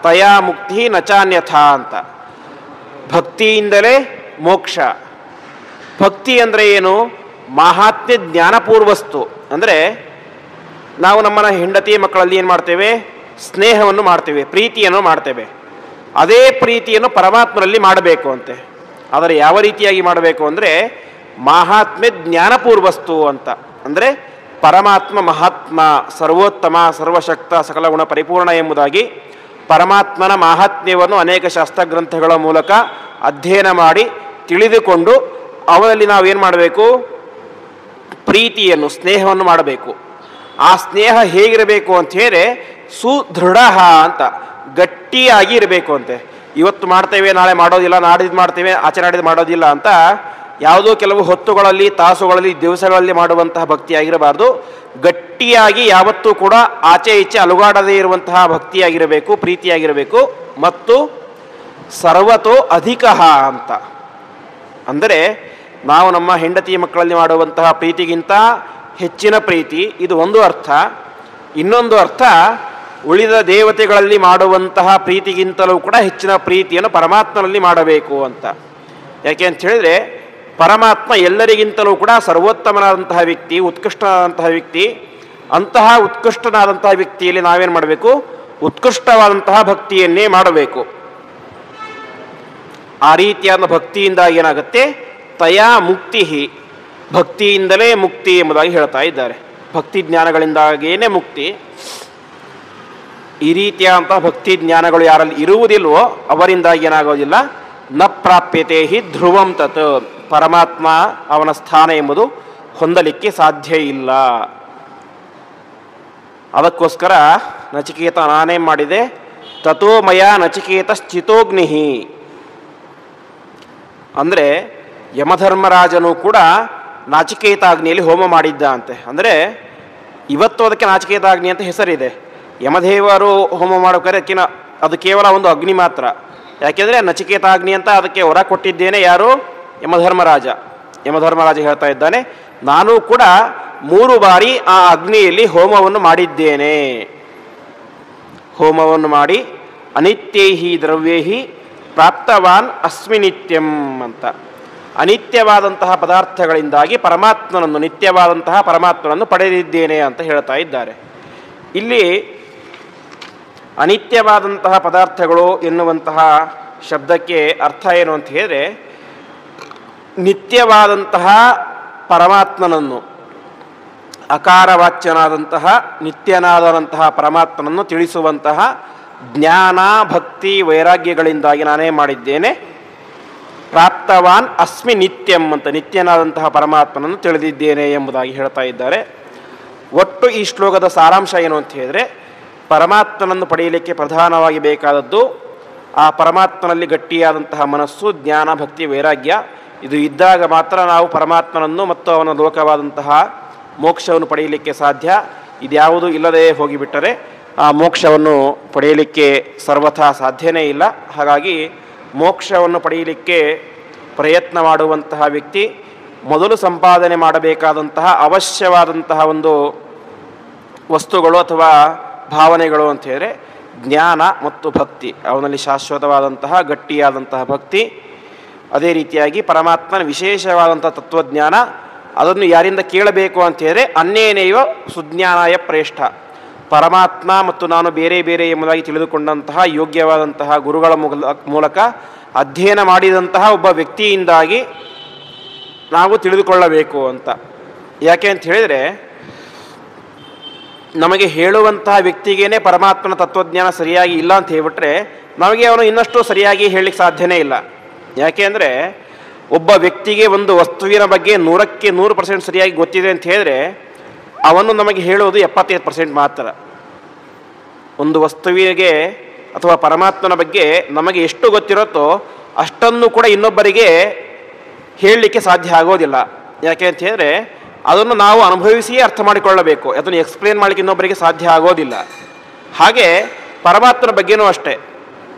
ತಯಾ ಮುಕ್ತಿ ನಚಾನ್ಯಥ ಅಂತ. ಭಕ್ತಿಯಿಂದಲೇ ಮೋಕ್ಷ. ಭಕ್ತಿ ಅಂದರೆ ಏನು? ಮಾಹಾತ್ಮ್ಯ ಜ್ಞಾನಪೂರ್ವಸ್ತು ಅಂದರೆ ನಾವು ನಮ್ಮನ್ನ ಹೆಂಡತಿ ಮಕ್ಕಳಲ್ಲಿ ಏನು ಮಾಡ್ತೇವೆ? ಸ್ನೇಹವನ್ನು ಮಾಡ್ತೇವೆ, ಪ್ರೀತಿಯನ್ನು ಮಾಡ್ತೇವೆ. ಅದೇ ಪ್ರೀತಿಯನ್ನು ಪರಮಾತ್ಮನಲ್ಲಿ ಮಾಡಬೇಕು ಅಂತೆ. ಆದರೆ ಯಾವ ರೀತಿಯಾಗಿ ಮಾಡಬೇಕು ಅಂದರೆ ಮಾಹಾತ್ಮ್ಯ ಜ್ಞಾನಪೂರ್ವಸ್ತು ಅಂತ. ಅಂದರೆ ಪರಮಾತ್ಮ ಮಹಾತ್ಮ, ಸರ್ವೋತ್ತಮ, ಸರ್ವಶಕ್ತ, ಸಕಲ ಗುಣ ಪರಿಪೂರ್ಣ ಎಂಬುದಾಗಿ ಪರಮಾತ್ಮನ ಮಾಹಾತ್ಮ್ಯವನ್ನು ಅನೇಕ ಶಾಸ್ತ್ರಗ್ರಂಥಗಳ ಮೂಲಕ ಅಧ್ಯಯನ ಮಾಡಿ ತಿಳಿದುಕೊಂಡು ಅವನಲ್ಲಿ ನಾವೇನು ಮಾಡಬೇಕು? ಪ್ರೀತಿಯನ್ನು, ಸ್ನೇಹವನ್ನು ಮಾಡಬೇಕು. ಆ ಸ್ನೇಹ ಹೇಗಿರಬೇಕು ಅಂತ ಹೇಳಿ ಸುದೃಢ ಅಂತ, ಗಟ್ಟಿಯಾಗಿ ಇರಬೇಕು ಅಂತೆ. ಇವತ್ತು ಮಾಡ್ತೇವೆ ನಾಳೆ ಮಾಡೋದಿಲ್ಲ, ನಾಡಿದ್ದು ಮಾಡ್ತೇವೆ ಆಚೆ ನಾಡಿದ್ದು ಮಾಡೋದಿಲ್ಲ ಅಂತ ಯಾವುದೋ ಕೆಲವು ಹೊತ್ತುಗಳಲ್ಲಿ, ತಾಸುಗಳಲ್ಲಿ, ದಿವಸಗಳಲ್ಲಿ ಮಾಡುವಂತಹ ಭಕ್ತಿಯಾಗಿರಬಾರ್ದು. ಗಟ್ಟಿಯಾಗಿ ಯಾವತ್ತೂ ಕೂಡ ಆಚೆ ಈಚೆ ಅಲುಗಾಡದೇ ಇರುವಂತಹ ಭಕ್ತಿಯಾಗಿರಬೇಕು, ಪ್ರೀತಿಯಾಗಿರಬೇಕು. ಮತ್ತು ಸರ್ವತೋ ಅಧಿಕ ಅಂತ ಅಂದರೆ ನಾವು ನಮ್ಮ ಹೆಂಡತಿ ಮಕ್ಕಳಲ್ಲಿ ಮಾಡುವಂತಹ ಪ್ರೀತಿಗಿಂತ ಹೆಚ್ಚಿನ ಪ್ರೀತಿ, ಇದು ಒಂದು ಅರ್ಥ. ಇನ್ನೊಂದು ಅರ್ಥ, ಉಳಿದ ದೇವತೆಗಳಲ್ಲಿ ಮಾಡುವಂತಹ ಪ್ರೀತಿಗಿಂತಲೂ ಕೂಡ ಹೆಚ್ಚಿನ ಪ್ರೀತಿಯನ್ನು ಪರಮಾತ್ಮನಲ್ಲಿ ಮಾಡಬೇಕು ಅಂತ. ಯಾಕೆ ಅಂತ ಹೇಳಿದರೆ ಪರಮಾತ್ಮ ಎಲ್ಲರಿಗಿಂತಲೂ ಕೂಡ ಸರ್ವೋತ್ತಮನಾದಂತಹ ವ್ಯಕ್ತಿ, ಉತ್ಕೃಷ್ಟನಾದಂತಹ ವ್ಯಕ್ತಿ. ಅಂತಹ ಉತ್ಕೃಷ್ಟನಾದಂತಹ ವ್ಯಕ್ತಿಯಲ್ಲಿ ನಾವೇನು ಮಾಡಬೇಕು? ಉತ್ಕೃಷ್ಟವಾದಂತಹ ಭಕ್ತಿಯನ್ನೇ ಮಾಡಬೇಕು. ಆ ರೀತಿಯಾದ ಭಕ್ತಿಯಿಂದ ಏನಾಗುತ್ತೆ? ತಯಾ ಮುಕ್ತಿ, ಭಕ್ತಿಯಿಂದಲೇ ಮುಕ್ತಿ ಎಂಬುದಾಗಿ ಹೇಳ್ತಾ ಇದ್ದಾರೆ. ಭಕ್ತಿ ಜ್ಞಾನಗಳಿಂದಾಗಿಯೇ ಮುಕ್ತಿ. ಈ ರೀತಿಯಾದಂತಹ ಭಕ್ತಿ ಜ್ಞಾನಗಳು ಯಾರಲ್ಲಿ ಇರುವುದಿಲ್ವೋ ಅವರಿಂದಾಗಿ ಏನಾಗೋದಿಲ್ಲ? ನ ಪ್ರಾಪ್ಯತೆ ಹಿ ಧ್ರುವಂ ತತ್, ಪರಮಾತ್ಮ ಅವನ ಸ್ಥಾನ ಎಂಬುದು ಹೊಂದಲಿಕ್ಕೆ ಸಾಧ್ಯ ಇಲ್ಲ. ಅದಕ್ಕೋಸ್ಕರ ನಚಿಕೇತ ನಾನೇ ಮಾಡಿದೆ, ತಥೋಮಯ ನಚಿಕೇತ ಸ್ಥಿತೋಗ್ನಿ. ಅಂದರೆ ಯಮಧರ್ಮರಾಜನು ಕೂಡ ನಾಚಿಕೇತಾಗ್ನಿಯಲ್ಲಿ ಹೋಮ ಮಾಡಿದ್ದ ಅಂತೆ. ಅಂದರೆ ಇವತ್ತು ಅದಕ್ಕೆ ನಾಚಿಕೇತಾಗ್ನಿ ಅಂತ ಹೆಸರಿದೆ. ಯಮದೇವರು ಹೋಮ ಮಾಡೋಕೆ ಅದು ಕೇವಲ ಒಂದು ಅಗ್ನಿ ಮಾತ್ರ. ಯಾಕೆಂದರೆ ನಚಿಕೇತಾಗ್ನಿ ಅಂತ ಅದಕ್ಕೆ ಹೊರ ಕೊಟ್ಟಿದ್ದೇನೆ ಯಾರು? ಯಮಧರ್ಮರಾಜ. ಯಮಧರ್ಮರಾಜ ಹೇಳ್ತಾ ಇದ್ದಾನೆ, ನಾನು ಕೂಡ 3 ಬಾರಿ ಆ ಅಗ್ನಿಯಲ್ಲಿ ಹೋಮವನ್ನು ಮಾಡಿದ್ದೇನೆ. ಹೋಮವನ್ನು ಮಾಡಿ ಅನಿತ್ಯೈಹಿ ದ್ರವ್ಯೈಹಿ ಪ್ರಾಪ್ತವಾನ್ ಅಸ್ಮಿ ನಿತ್ಯಂ ಅಂತ. ಅನಿತ್ಯವಾದಂತಹ ಪದಾರ್ಥಗಳಿಂದಾಗಿ ಪರಮಾತ್ಮನನ್ನು, ನಿತ್ಯವಾದಂತಹ ಪರಮಾತ್ಮನನ್ನು ಪಡೆದಿದ್ದೇನೆ ಅಂತ ಹೇಳ್ತಾ ಇದ್ದಾರೆ. ಇಲ್ಲಿ ಅನಿತ್ಯವಾದಂತಹ ಪದಾರ್ಥಗಳು ಎನ್ನುವಂತಹ ಶಬ್ದಕ್ಕೆ ಅರ್ಥ ಏನು ಅಂತ ಹೇಳಿದರೆ, ನಿತ್ಯವಾದಂತಹ ಪರಮಾತ್ಮನನ್ನು, ಅಕಾರವಾಚ್ಯನಾದಂತಹ ನಿತ್ಯನಾದಂತಹ ಪರಮಾತ್ಮನನ್ನು ತಿಳಿಸುವಂತಹ ಜ್ಞಾನ, ಭಕ್ತಿ, ವೈರಾಗ್ಯಗಳಿಂದಾಗಿ ನಾನೇ ಮಾಡಿದ್ದೇನೆ. ಪ್ರಾಪ್ತವಾನ್ ಅಸ್ಮಿ ನಿತ್ಯಂ ಅಂತ, ನಿತ್ಯನಾದಂತಹ ಪರಮಾತ್ಮನನ್ನು ತಿಳಿದಿದ್ದೇನೆ ಎಂಬುದಾಗಿ ಹೇಳ್ತಾ ಇದ್ದಾರೆ. ಒಟ್ಟು ಈ ಶ್ಲೋಕದ ಸಾರಾಂಶ ಏನು ಅಂತ ಹೇಳಿದರೆ, ಪರಮಾತ್ಮನನ್ನು ಪಡೆಯಲಿಕ್ಕೆ ಪ್ರಧಾನವಾಗಿ ಬೇಕಾದದ್ದು ಆ ಪರಮಾತ್ಮನಲ್ಲಿ ಗಟ್ಟಿಯಾದಂತಹ ಮನಸ್ಸು, ಜ್ಞಾನ, ಭಕ್ತಿ, ವೈರಾಗ್ಯ. ಇದು ಇದ್ದಾಗ ಮಾತ್ರ ನಾವು ಪರಮಾತ್ಮನನ್ನು ಮತ್ತು ಅವನ ಲೋಕವಾದಂತಹ ಮೋಕ್ಷವನ್ನು ಪಡೆಯಲಿಕ್ಕೆ ಸಾಧ್ಯ. ಇದ್ಯಾವುದೂ ಇಲ್ಲದೆ ಹೋಗಿಬಿಟ್ಟರೆ ಆ ಮೋಕ್ಷವನ್ನು ಪಡೆಯಲಿಕ್ಕೆ ಸರ್ವಥಾ ಸಾಧ್ಯನೇ ಇಲ್ಲ. ಹಾಗಾಗಿ ಮೋಕ್ಷವನ್ನು ಪಡೆಯಲಿಕ್ಕೆ ಪ್ರಯತ್ನ ಮಾಡುವಂತಹ ವ್ಯಕ್ತಿ ಮೊದಲು ಸಂಪಾದನೆ ಮಾಡಬೇಕಾದಂತಹ ಅವಶ್ಯವಾದಂತಹ ಒಂದು ವಸ್ತುಗಳು ಅಥವಾ ಭಾವನೆಗಳು ಅಂತ ಹೇಳಿದರೆ ಜ್ಞಾನ ಮತ್ತು ಭಕ್ತಿ. ಅವನಲ್ಲಿ ಶಾಶ್ವತವಾದಂತಹ ಗಟ್ಟಿಯಾದಂತಹ ಭಕ್ತಿ, ಅದೇ ರೀತಿಯಾಗಿ ಪರಮಾತ್ಮನ ವಿಶೇಷವಾದಂಥ ತತ್ವಜ್ಞಾನ. ಅದನ್ನು ಯಾರಿಂದ ಕೇಳಬೇಕು ಅಂತ ಹೇಳಿದರೆ ಅನ್ಯೇನೈವ ಸುಜ್ಞಾನಾಯ ಪ್ರೇಷ್ಠ, ಪರಮಾತ್ಮ ಮತ್ತು ನಾನು ಬೇರೆ ಬೇರೆ ಎಂಬುದಾಗಿ ತಿಳಿದುಕೊಂಡಂತಹ ಯೋಗ್ಯವಾದಂತಹ ಗುರುಗಳ ಮೂಲಕ ಅಧ್ಯಯನ ಮಾಡಿದಂತಹ ಒಬ್ಬ ವ್ಯಕ್ತಿಯಿಂದಾಗಿ ನಾವು ತಿಳಿದುಕೊಳ್ಳಬೇಕು ಅಂತ. ಯಾಕೆ ಅಂತ ಹೇಳಿದರೆ, ನಮಗೆ ಹೇಳುವಂತಹ ವ್ಯಕ್ತಿಗೇನೆ ಪರಮಾತ್ಮನ ತತ್ವಜ್ಞಾನ ಸರಿಯಾಗಿ ಇಲ್ಲ ಅಂತ ಹೇಳ್ಬಿಟ್ರೆ ನಮಗೆ ಅವನು ಇನ್ನಷ್ಟು ಸರಿಯಾಗಿ ಹೇಳಲಿಕ್ಕೆ ಸಾಧ್ಯನೇ ಇಲ್ಲ. ಯಾಕೆ ಅಂದರೆ ಒಬ್ಬ ವ್ಯಕ್ತಿಗೆ ಒಂದು ವಸ್ತುವಿನ ಬಗ್ಗೆ 100ಕ್ಕೆ 100% ಸರಿಯಾಗಿ ಗೊತ್ತಿದೆ ಅಂತ ಹೇಳಿದ್ರೆ ಅವನು ನಮಗೆ ಹೇಳುವುದು 75% ಮಾತ್ರ. ಒಂದು ವಸ್ತುವಿಗೆ ಅಥವಾ ಪರಮಾತ್ಮನ ಬಗ್ಗೆ ನಮಗೆ ಎಷ್ಟು ಗೊತ್ತಿರುತ್ತೋ ಅಷ್ಟನ್ನು ಕೂಡ ಇನ್ನೊಬ್ಬರಿಗೆ ಹೇಳಲಿಕ್ಕೆ ಸಾಧ್ಯ ಆಗೋದಿಲ್ಲ. ಯಾಕೆ ಅಂತ ಹೇಳಿದ್ರೆ ಅದನ್ನು ನಾವು ಅನುಭವಿಸಿಯೇ ಅರ್ಥ ಮಾಡಿಕೊಳ್ಳಬೇಕು. ಅದನ್ನು ಎಕ್ಸ್ಪ್ಲೇನ್ ಮಾಡಲಿಕ್ಕೆ ಇನ್ನೊಬ್ಬರಿಗೆ ಸಾಧ್ಯ ಆಗೋದಿಲ್ಲ. ಹಾಗೆ ಪರಮಾತ್ಮನ ಬಗ್ಗೆನೂ ಅಷ್ಟೇ.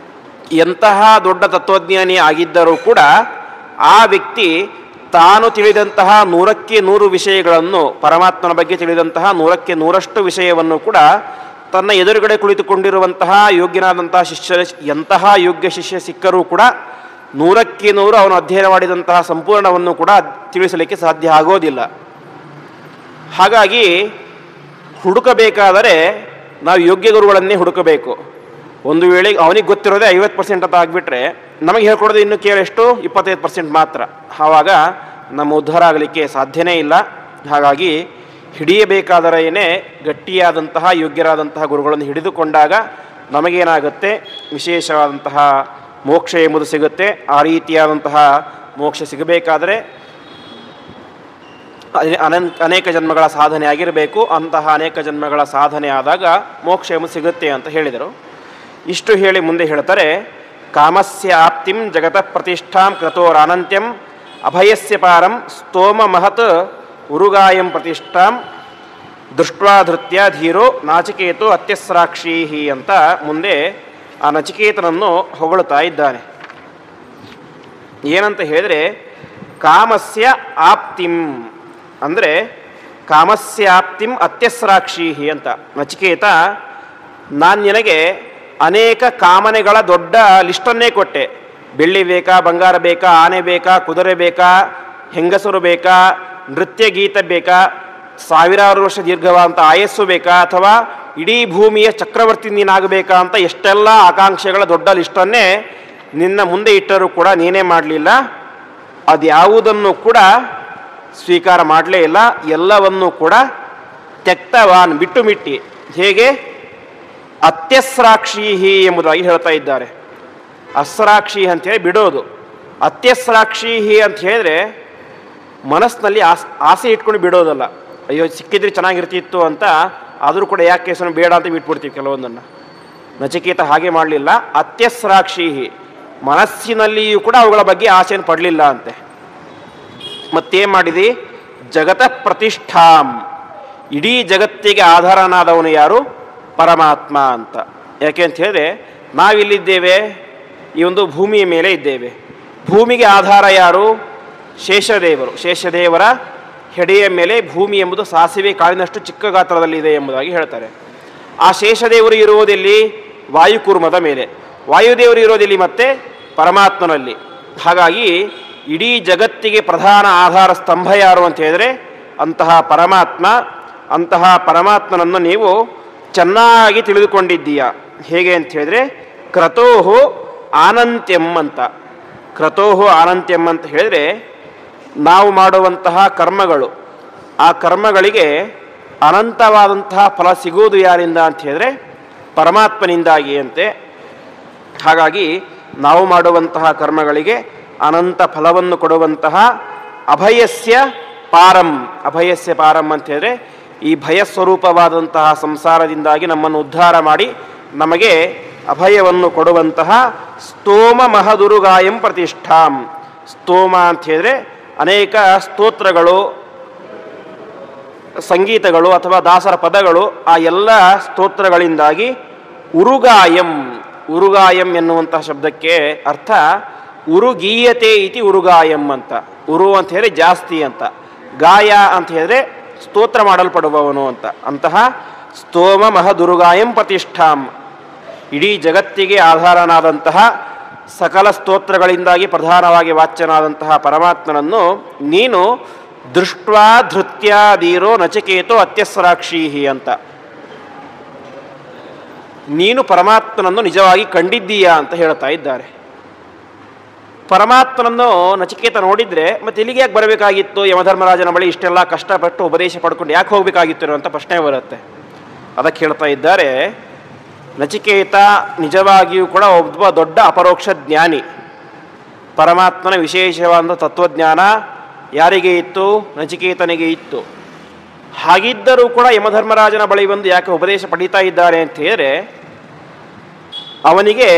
ಎಂತಹ ದೊಡ್ಡ ತತ್ವಜ್ಞಾನಿ ಆಗಿದ್ದರೂ ಕೂಡ ಆ ವ್ಯಕ್ತಿ ತಾನು ತಿಳಿದಂತಹ 100ಕ್ಕೆ 100 ವಿಷಯಗಳನ್ನು, ಪರಮಾತ್ಮನ ಬಗ್ಗೆ ತಿಳಿದಂತಹ 100ಕ್ಕೆ 100ರಷ್ಟು ವಿಷಯವನ್ನು ಕೂಡ ತನ್ನ ಎದುರುಗಡೆ ಕುಳಿತುಕೊಂಡಿರುವಂತಹ ಯೋಗ್ಯನಾದಂತಹ ಶಿಷ್ಯ, ಎಂತಹ ಯೋಗ್ಯ ಶಿಷ್ಯ ಸಿಕ್ಕರೂ ಕೂಡ 100ಕ್ಕೆ 100 ಅವನು ಅಧ್ಯಯನ ಮಾಡಿದಂತಹ ಸಂಪೂರ್ಣವನ್ನು ಕೂಡ ತಿಳಿಸಲಿಕ್ಕೆ ಸಾಧ್ಯ ಆಗೋದಿಲ್ಲ. ಹಾಗಾಗಿ ಹುಡುಕಬೇಕಾದರೆ ನಾವು ಯೋಗ್ಯ ಗುರುಗಳನ್ನೇ ಹುಡುಕಬೇಕು. ಒಂದು ವೇಳೆ ಅವನಿಗೆ ಗೊತ್ತಿರೋದೇ 50% ಅಂತ ಆಗಿಬಿಟ್ರೆ ನಮಗೆ ಹೇಳ್ಕೊಡೋದು ಇನ್ನು ಕೇಳೆಷ್ಟು 25% ಮಾತ್ರ. ಆವಾಗ ನಮ್ಮ ಉದ್ಧಾರ ಆಗಲಿಕ್ಕೆ ಸಾಧ್ಯನೇ ಇಲ್ಲ. ಹಾಗಾಗಿ ಹಿಡಿಯಬೇಕಾದರೇನೇ ಗಟ್ಟಿಯಾದಂತಹ ಯೋಗ್ಯರಾದಂತಹ ಗುರುಗಳನ್ನು ಹಿಡಿದುಕೊಂಡಾಗ ನಮಗೇನಾಗುತ್ತೆ? ವಿಶೇಷವಾದಂತಹ ಮೋಕ್ಷ ಎಂಬುದು ಸಿಗುತ್ತೆ. ಆ ರೀತಿಯಾದಂತಹ ಮೋಕ್ಷ ಸಿಗಬೇಕಾದರೆ ಅನೇಕ ಜನ್ಮಗಳ ಸಾಧನೆ ಆಗಿರಬೇಕು. ಅಂತಹ ಅನೇಕ ಜನ್ಮಗಳ ಸಾಧನೆ ಆದಾಗ ಮೋಕ್ಷ ಎಂಬುದು ಸಿಗುತ್ತೆ ಅಂತ ಹೇಳಿದರು. ಇಷ್ಟು ಹೇಳಿ ಮುಂದೆ ಹೇಳ್ತಾರೆ, ಕಾಮಸ್ಯ ಆಪ್ತಿಂ ಜಗತಃ ಪ್ರತಿಷ್ಠಾಂ ಕ್ರತೋರಾನಂತ್ಯಂ ಅಭಯಸ್ಯ ಪಾರಂ ಸ್ತೋಮ ಮಹತ್ ಉರುಗಾಯಂ ಪ್ರತಿಷ್ಠಾಂ ದೃಷ್ಟ್ವಾ ಧೃತ್ಯ ಧೀರೋ ನಾಚಿಕೇತು ಅತ್ಯಸ್ರಾಕ್ಷೀಹಿ ಅಂತ ಮುಂದೆ ಆ ನಚಿಕೇತನನ್ನು ಹೊಗಳುತ್ತಾ ಇದ್ದಾನೆ. ಏನಂತ ಹೇಳಿದರೆ ಕಾಮಸ್ಯ ಆಪ್ತಿಂ ಅಂದರೆ ಕಾಮಸ್ಯಾಪ್ತಿಂ ಅತ್ಯಸ್ರಾಕ್ಷೀಹಿ ಅಂತ. ನಚಿಕೇತ, ನಾನು ನಿನಗೆ ಅನೇಕ ಕಾಮನೆಗಳ ದೊಡ್ಡ ಲಿಸ್ಟನ್ನೇ ಕೊಟ್ಟೆ. ಬೆಳ್ಳಿ ಬೇಕಾ, ಬಂಗಾರ ಬೇಕಾ, ಆನೆ ಬೇಕಾ, ಕುದುರೆ ಬೇಕಾ, ಹೆಂಗಸರು ಬೇಕಾ, ನೃತ್ಯ ಗೀತ ಬೇಕಾ, ಸಾವಿರಾರು ವರ್ಷ ದೀರ್ಘವಾದಂಥ ಆಯಸ್ಸು ಬೇಕಾ, ಅಥವಾ ಇಡೀ ಭೂಮಿಯ ಚಕ್ರವರ್ತಿ ನೀನಾಗಬೇಕಾ ಅಂತ ಎಷ್ಟೆಲ್ಲ ಆಕಾಂಕ್ಷೆಗಳ ದೊಡ್ಡ ಲಿಸ್ಟನ್ನೇ ನಿನ್ನ ಮುಂದೆ ಇಟ್ಟರೂ ಕೂಡ ನೀನೇ ಮಾಡಲಿಲ್ಲ. ಅದ್ಯಾವುದನ್ನು ಕೂಡ ಸ್ವೀಕಾರ ಮಾಡಲೇ ಇಲ್ಲ. ಎಲ್ಲವನ್ನೂ ಕೂಡ ತ್ಯಕ್ತವಾನ್, ಬಿಟ್ಟು ಮಿಟ್ಟಿ. ಹೇಗೆ? ಅತ್ಯಸ್ರಾಕ್ಷೀಹಿ ಎಂಬುದಾಗಿ ಹೇಳ್ತಾ ಇದ್ದಾರೆ. ಅಸ್ರಾಕ್ಷಿ ಅಂಥೇಳಿ ಬಿಡೋದು, ಅತ್ಯಸ್ರಾಕ್ಷೀಹಿ ಅಂತ ಹೇಳಿದ್ರೆ ಮನಸ್ಸಿನಲ್ಲಿ ಆಸೆ ಇಟ್ಕೊಂಡು ಬಿಡೋದಲ್ಲ. ಅಯ್ಯೋ ಸಿಕ್ಕಿದ್ರೆ ಚೆನ್ನಾಗಿರ್ತಿತ್ತು ಅಂತ, ಆದರೂ ಕೂಡ ಯಾಕೆ ಹೆಸರು ಬೇಡ ಅಂತ ಬಿಟ್ಬಿಡ್ತೀವಿ ಕೆಲವೊಂದನ್ನು. ನಚಿಕೇತ ಹಾಗೆ ಮಾಡಲಿಲ್ಲ. ಅತ್ಯಸ್ರಾಕ್ಷೀಹಿ, ಮನಸ್ಸಿನಲ್ಲಿಯೂ ಕೂಡ ಅವುಗಳ ಬಗ್ಗೆ ಆಸೆಯನ್ನು ಪಡಲಿಲ್ಲ ಅಂತೆ. ಮತ್ತೇನು ಮಾಡಿದಿ? ಜಗತ ಪ್ರತಿಷ್ಠಾಂ, ಇಡೀ ಜಗತ್ತಿಗೆ ಆಧಾರನಾದವನು ಯಾರು? ಪರಮಾತ್ಮ ಅಂತ. ಯಾಕೆ ಅಂತ ಹೇಳಿದ್ರೆ ನಾವಿಲ್ಲಿದ್ದೇವೆ, ಈ ಒಂದು ಭೂಮಿಯ ಮೇಲೆ ಇದ್ದೇವೆ. ಭೂಮಿಗೆ ಆಧಾರ ಯಾರು? ಶೇಷದೇವರು. ಶೇಷದೇವರ ಹೆಡೆಯ ಮೇಲೆ ಭೂಮಿ ಎಂಬುದು ಸಾಸಿವೆ ಕಾಳಿನಷ್ಟು ಚಿಕ್ಕ ಗಾತ್ರದಲ್ಲಿದೆ ಎಂಬುದಾಗಿ ಹೇಳ್ತಾರೆ. ಆ ಶೇಷದೇವರು ಇರುವುದೆಲ್ಲಿ? ವಾಯುಕೂರ್ಮದ ಮೇಲೆ. ವಾಯುದೇವರು ಇರೋದಿಲ್ಲಿ ಮತ್ತೆ ಪರಮಾತ್ಮನಲ್ಲಿ. ಹಾಗಾಗಿ ಇಡೀ ಜಗತ್ತಿಗೆ ಪ್ರಧಾನ ಆಧಾರ ಸ್ತಂಭ ಯಾರು ಅಂತ ಹೇಳಿದರೆ ಅಂತಹ ಪರಮಾತ್ಮ. ಅಂತಹ ಪರಮಾತ್ಮನನ್ನು ನೀವು ಚೆನ್ನಾಗಿ ತಿಳಿದುಕೊಂಡಿದ್ದೀಯ. ಹೇಗೆ ಅಂತ ಹೇಳಿದ್ರೆ ಕ್ರತೋಹು ಆನಂತ್ಯಂ ಅಂತ. ಕ್ರತೋಹು ಆನಂತ್ಯಂ ಅಂತ ಹೇಳಿದರೆ ನಾವು ಮಾಡುವಂತಹ ಕರ್ಮಗಳು, ಆ ಕರ್ಮಗಳಿಗೆ ಅನಂತವಾದಂತಹ ಫಲ ಸಿಗುವುದು ಯಾರಿಂದ ಅಂತ ಹೇಳಿದ್ರೆ ಪರಮಾತ್ಮನಿಂದಾಗಿ ಅಂತೆ. ಹಾಗಾಗಿ ನಾವು ಮಾಡುವಂತಹ ಕರ್ಮಗಳಿಗೆ ಅನಂತ ಫಲವನ್ನು ಕೊಡುವಂತಹ ಅಭಯಸ್ಯ ಪಾರಂ. ಅಭಯಸ್ಯ ಪಾರಂ ಅಂತ ಹೇಳಿದ್ರೆ ಈ ಭಯಸ್ವರೂಪವಾದಂತಹ ಸಂಸಾರದಿಂದಾಗಿ ನಮ್ಮನ್ನು ಉದ್ಧಾರ ಮಾಡಿ ನಮಗೆ ಅಭಯವನ್ನು ಕೊಡುವಂತಹ ಸ್ತೋಮ ಮಹದುರುಗಾಯಂ ಪ್ರತಿಷ್ಠಾಂ. ಸ್ತೋಮ ಅಂತ ಹೇಳಿದ್ರೆ ಅನೇಕ ಸ್ತೋತ್ರಗಳು, ಸಂಗೀತಗಳು ಅಥವಾ ದಾಸರ ಪದಗಳು, ಆ ಎಲ್ಲ ಸ್ತೋತ್ರಗಳಿಂದಾಗಿ ಉರುಗಾಯಂ. ಉರುಗಾಯಂ ಎನ್ನುವಂತಹ ಶಬ್ದಕ್ಕೆ ಅರ್ಥ ಉರುಗೀಯತೆ ಇತಿ ಉರುಗಾಯಂ ಅಂತ. ಉರು ಅಂತ ಹೇಳಿದ್ರೆ ಜಾಸ್ತಿ ಅಂತ, ಗಾಯ ಅಂತ ಹೇಳಿದ್ರೆ ಸ್ತೋತ್ರ ಮಾಡಲ್ಪಡುವವನು ಅಂತ. ಅಂತಹ ಸ್ತೋಮ ಮಹದುರುಗಾಯಂ ಪ್ರತಿಷ್ಠಾಂ, ಇಡೀ ಜಗತ್ತಿಗೆ ಆಧಾರನಾದಂತಹ ಸಕಲ ಸ್ತೋತ್ರಗಳಿಂದಾಗಿ ಪ್ರಧಾನವಾಗಿ ವಾಚ್ಯನಾದಂತಹ ಪರಮಾತ್ಮನನ್ನು ನೀನು ದೃಷ್ಟ್ವಾ ಧೃತ್ಯಾದೀರೋ ನಚಿಕೇತೋ ಅತ್ಯಸ್ರಾಕ್ಷೀಹಿ ಅಂತ. ನೀನು ಪರಮಾತ್ಮನನ್ನು ನಿಜವಾಗಿ ಕಂಡಿದ್ದೀಯಾ ಅಂತ ಹೇಳ್ತಾ ಇದ್ದಾರೆ. ಪರಮಾತ್ಮನನ್ನು ನಚಿಕೇತ ನೋಡಿದರೆ ಮತ್ತೆ ಇಲ್ಲಿಗೆ ಯಾಕೆ ಬರಬೇಕಾಗಿತ್ತು? ಯಮಧರ್ಮರಾಜನ ಬಳಿ ಇಷ್ಟೆಲ್ಲ ಕಷ್ಟಪಟ್ಟು ಉಪದೇಶ ಪಡ್ಕೊಂಡು ಯಾಕೆ ಹೋಗಬೇಕಾಗಿತ್ತು ಅಂತ ಪ್ರಶ್ನೆ ಬರುತ್ತೆ. ಅದಕ್ಕೆ ಹೇಳ್ತಾ ಇದ್ದಾರೆ, ನಚಿಕೇತ ನಿಜವಾಗಿಯೂ ಕೂಡ ಒಬ್ಬ ದೊಡ್ಡ ಅಪರೋಕ್ಷ ಜ್ಞಾನಿ. ಪರಮಾತ್ಮನ ವಿಶೇಷವಾದ ತತ್ವಜ್ಞಾನ ಯಾರಿಗೆ ಇತ್ತು? ನಚಿಕೇತನಿಗೆ ಇತ್ತು. ಹಾಗಿದ್ದರೂ ಕೂಡ ಯಮಧರ್ಮರಾಜನ ಬಳಿ ಬಂದು ಯಾಕೆ ಉಪದೇಶ ಪಡೀತಾ ಇದ್ದಾರೆ ಅಂತ ಹೇಳಿದ್ರೆ ಅವನಿಗೆ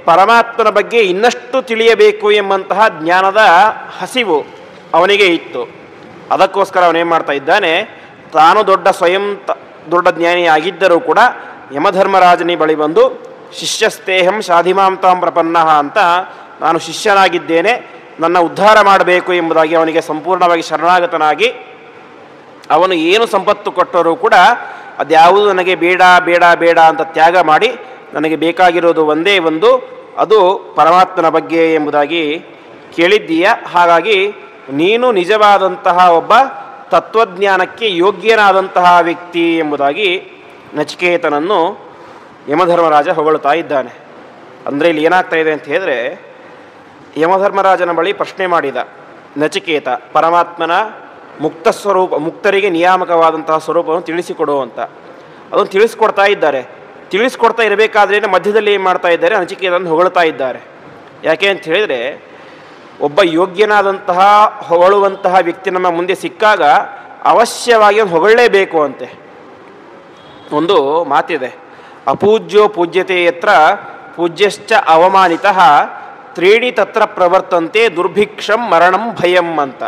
ಪರಮಾತ್ಮನ ಬಗ್ಗೆ ಇನ್ನಷ್ಟು ತಿಳಿಯಬೇಕು ಎಂಬಂತಹ ಜ್ಞಾನದ ಹಸಿವು ಅವನಿಗೆ ಇತ್ತು. ಅದಕ್ಕೋಸ್ಕರ ಅವನೇನು ಮಾಡ್ತಾ ಇದ್ದಾನೆ, ತಾನು ದೊಡ್ಡ ಜ್ಞಾನಿ ಆಗಿದ್ದರೂ ಕೂಡ ಯಮಧರ್ಮರಾಜನಿ ಬಳಿ ಬಂದು ಶಿಷ್ಯಸ್ತೇಹಂ ಶಾಧಿಮಾಂತಾಂ ಪ್ರಪನ್ನ ಅಂತ, ನಾನು ಶಿಷ್ಯನಾಗಿದ್ದೇನೆ, ನನ್ನ ಉದ್ಧಾರ ಮಾಡಬೇಕು ಎಂಬುದಾಗಿ ಅವನಿಗೆ ಸಂಪೂರ್ಣವಾಗಿ ಶರಣಾಗತನಾಗಿ ಅವನು ಏನು ಸಂಪತ್ತು ಕೊಟ್ಟರೂ ಕೂಡ ಅದ್ಯಾವುದು ನನಗೆ ಬೇಡ ಬೇಡ ಬೇಡ ಅಂತ ತ್ಯಾಗ ಮಾಡಿ ನನಗೆ ಬೇಕಾಗಿರೋದು ಒಂದೇ ಒಂದು, ಅದು ಪರಮಾತ್ಮನ ಬಗ್ಗೆ ಎಂಬುದಾಗಿ ಕೇಳಿದ್ದೀಯ. ಹಾಗಾಗಿ ನೀನು ನಿಜವಾದಂತಹ ಒಬ್ಬ ತತ್ವಜ್ಞಾನಕ್ಕೆ ಯೋಗ್ಯನಾದಂತಹ ವ್ಯಕ್ತಿ ಎಂಬುದಾಗಿ ನಚಿಕೇತನನ್ನು ಯಮಧರ್ಮರಾಜ ಹೊಗಳ್ತಾ ಇದ್ದಾನೆ. ಅಂದರೆ ಇಲ್ಲಿ ಏನಾಗ್ತಾ ಇದೆ ಅಂತ ಹೇಳಿದ್ರೆ, ಯಮಧರ್ಮರಾಜನ ಬಳಿ ಪ್ರಶ್ನೆ ಮಾಡಿದ ನಚಿಕೇತ ಪರಮಾತ್ಮನ ಮುಕ್ತ ಸ್ವರೂಪ, ಮುಕ್ತರಿಗೆ ನಿಯಾಮಕವಾದಂತಹ ಸ್ವರೂಪವನ್ನು ತಿಳಿಸಿಕೊಡು ಅಂತ. ಅದನ್ನು ತಿಳಿಸ್ಕೊಡ್ತಾ ಇದ್ದಾರೆ. ತಿಳಿಸ್ಕೊಡ್ತಾ ಇರಬೇಕಾದ್ರೆ ಮಧ್ಯದಲ್ಲಿ ಏನು ಮಾಡ್ತಾ ಇದ್ದಾರೆ, ನಚಿಕೇತನನ್ನು ಹೊಗಳ್ತಾ ಇದ್ದಾರೆ. ಯಾಕೆ ಅಂತ ಹೇಳಿದರೆ, ಒಬ್ಬ ಯೋಗ್ಯನಾದಂತಹ ಹೊಗಳುವಂತಹ ವ್ಯಕ್ತಿ ನಮ್ಮ ಮುಂದೆ ಸಿಕ್ಕಾಗ ಅವಶ್ಯವಾಗಿ ಒಂದು ಹೊಗಳಲೇಬೇಕು ಅಂತೆ. ಒಂದು ಮಾತಿದೆ, ಅಪೂಜ್ಯೋ ಪೂಜ್ಯತೆ ಯತ್ರ ಪೂಜ್ಯಶ್ಚ ಅವಮಾನಿತಃ ತ್ರೀಣಿ ತತ್ರ ಪ್ರವರ್ತಂತೆ ದುರ್ಭಿಕ್ಷಂ ಮರಣಂ ಭಯಂ ಅಂತ.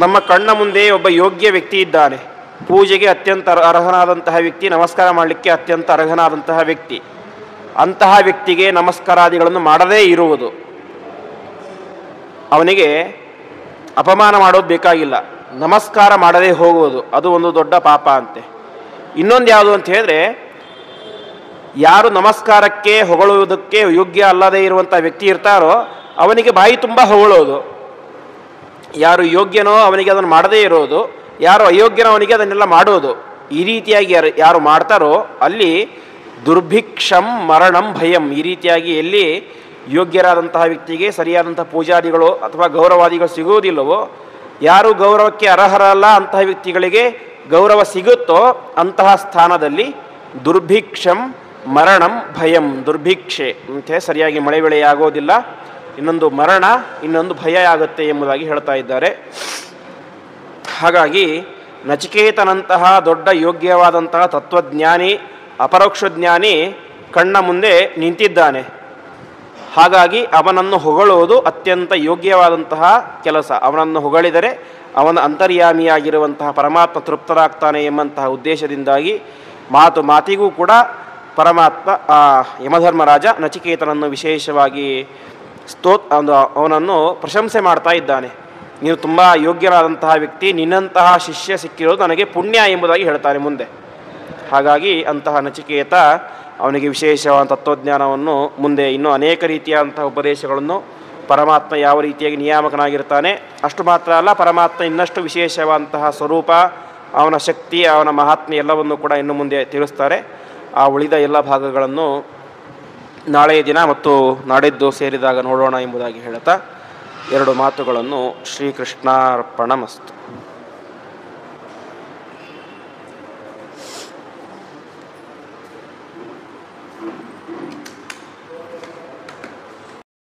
ನಮ್ಮ ಕಣ್ಣ ಮುಂದೆ ಒಬ್ಬ ಯೋಗ್ಯ ವ್ಯಕ್ತಿ ಇದ್ದಾನೆ, ಪೂಜೆಗೆ ಅತ್ಯಂತ ಅರ್ಹನಾದಂತಹ ವ್ಯಕ್ತಿ, ನಮಸ್ಕಾರ ಮಾಡಲಿಕ್ಕೆ ಅತ್ಯಂತ ಅರ್ಹನಾದಂತಹ ವ್ಯಕ್ತಿ. ಅಂತಹ ವ್ಯಕ್ತಿಗೆ ನಮಸ್ಕಾರಾದಿಗಳನ್ನು ಮಾಡದೇ ಇರುವುದು, ಅವನಿಗೆ ಅಪಮಾನ ಮಾಡೋದು ಬೇಕಾಗಿಲ್ಲ, ನಮಸ್ಕಾರ ಮಾಡದೇ ಹೋಗುವುದು ಅದು ಒಂದು ದೊಡ್ಡ ಪಾಪ ಅಂತೆ. ಇನ್ನೊಂದು ಯಾವುದು ಅಂತ ಹೇಳಿದ್ರೆ, ಯಾರು ನಮಸ್ಕಾರಕ್ಕೆ ಹೊಗಳುವುದಕ್ಕೆ ಯೋಗ್ಯ ಅಲ್ಲದೇ ಇರುವಂಥ ವ್ಯಕ್ತಿ ಇರ್ತಾರೋ ಅವನಿಗೆ ಬಾಯಿ ತುಂಬ ಹೊಗಳೋದು. ಯಾರು ಯೋಗ್ಯನೋ ಅವನಿಗೆ ಅದನ್ನು ಮಾಡದೇ ಇರೋದು, ಯಾರು ಅಯೋಗ್ಯನೋ ಅವನಿಗೆ ಅದನ್ನೆಲ್ಲ ಮಾಡೋದು. ಈ ರೀತಿಯಾಗಿ ಯಾರು ಮಾಡ್ತಾರೋ ಅಲ್ಲಿ ದುರ್ಭಿಕ್ಷಂ ಮರಣಂ ಭಯಂ. ಈ ರೀತಿಯಾಗಿ ಎಲ್ಲಿ ಯೋಗ್ಯರಾದಂತಹ ವ್ಯಕ್ತಿಗೆ ಸರಿಯಾದಂಥ ಪೂಜಾದಿಗಳು ಅಥವಾ ಗೌರವಾದಿಗಳು ಸಿಗುವುದಿಲ್ಲವೋ, ಯಾರು ಗೌರವಕ್ಕೆ ಅರ್ಹರಲ್ಲ ಅಂತಹ ವ್ಯಕ್ತಿಗಳಿಗೆ ಗೌರವ ಸಿಗುತ್ತೋ ಅಂತಹ ಸ್ಥಾನದಲ್ಲಿ ದುರ್ಭಿಕ್ಷಂ ಮರಣಂ ಭಯಂ. ದುರ್ಭಿಕ್ಷೆ ಅಂತೆ ಸರಿಯಾಗಿ ಮಳೆ ಬೆಳೆ ಆಗೋದಿಲ್ಲ, ಇನ್ನೊಂದು ಮರಣ, ಇನ್ನೊಂದು ಭಯ ಆಗುತ್ತೆ ಎಂಬುದಾಗಿ ಹೇಳ್ತಾ ಇದ್ದಾರೆ. ಹಾಗಾಗಿ ನಚಿಕೇತನಂತಹ ದೊಡ್ಡ ಯೋಗ್ಯವಾದಂತಹ ತತ್ವಜ್ಞಾನಿ, ಅಪರೋಕ್ಷ ಜ್ಞಾನಿ ಕಣ್ಣ ಮುಂದೆ ನಿಂತಿದ್ದಾನೆ. ಹಾಗಾಗಿ ಅವನನ್ನು ಹೊಗಳುವುದು ಅತ್ಯಂತ ಯೋಗ್ಯವಾದಂತಹ ಕೆಲಸ. ಅವನನ್ನು ಹೊಗಳಿದರೆ ಅವನ ಅಂತರ್ಯಾಮಿಯಾಗಿರುವಂತಹ ಪರಮಾತ್ಮ ತೃಪ್ತರಾಗ್ತಾನೆ ಎಂಬಂತಹ ಉದ್ದೇಶದಿಂದಾಗಿ ಮಾತಿಗೂ ಕೂಡ ಪರಮಾತ್ಮ ಯಮಧರ್ಮರಾಜ ನಚಿಕೇತನನ್ನು ವಿಶೇಷವಾಗಿ ಅವನನ್ನು ಪ್ರಶಂಸೆ ಮಾಡ್ತಾ ಇದ್ದಾನೆ. ನೀನು ತುಂಬ ಯೋಗ್ಯರಾದಂತಹ ವ್ಯಕ್ತಿ, ನಿನ್ನಂತಹ ಶಿಷ್ಯ ಸಿಕ್ಕಿರೋದು ನನಗೆ ಪುಣ್ಯ ಎಂಬುದಾಗಿ ಹೇಳ್ತಾನೆ ಮುಂದೆ. ಹಾಗಾಗಿ ಅಂತಹ ನಚಿಕೇತ ಅವನಿಗೆ ವಿಶೇಷವಾದ ತತ್ವಜ್ಞಾನವನ್ನು ಮುಂದೆ ಇನ್ನೂ ಅನೇಕ ರೀತಿಯಾದಂತಹ ಉಪದೇಶಗಳನ್ನು ಪರಮಾತ್ಮ ಯಾವ ರೀತಿಯಾಗಿ ನಿಯಾಮಕನಾಗಿರ್ತಾನೆ ಅಷ್ಟು ಮಾತ್ರ ಅಲ್ಲ, ಪರಮಾತ್ಮ ಇನ್ನಷ್ಟು ವಿಶೇಷವಾದಂತಹ ಸ್ವರೂಪ, ಅವನ ಶಕ್ತಿ, ಅವನ ಮಹಾತ್ಮೆ ಎಲ್ಲವನ್ನು ಕೂಡ ಇನ್ನು ಮುಂದೆ ತಿಳಿಸ್ತಾರೆ. ಆ ಉಳಿದ ಎಲ್ಲ ಭಾಗಗಳನ್ನು ನಾಳೆಯ ದಿನ ಮತ್ತು ನಾಡಿದ್ದು ಸೇರಿದಾಗ ನೋಡೋಣ ಎಂಬುದಾಗಿ ಹೇಳ್ತಾ ಎರಡು ಮಾತುಗಳನ್ನು ಶ್ರೀಕೃಷ್ಣಾರ್ಪಣಮಸ್ತು.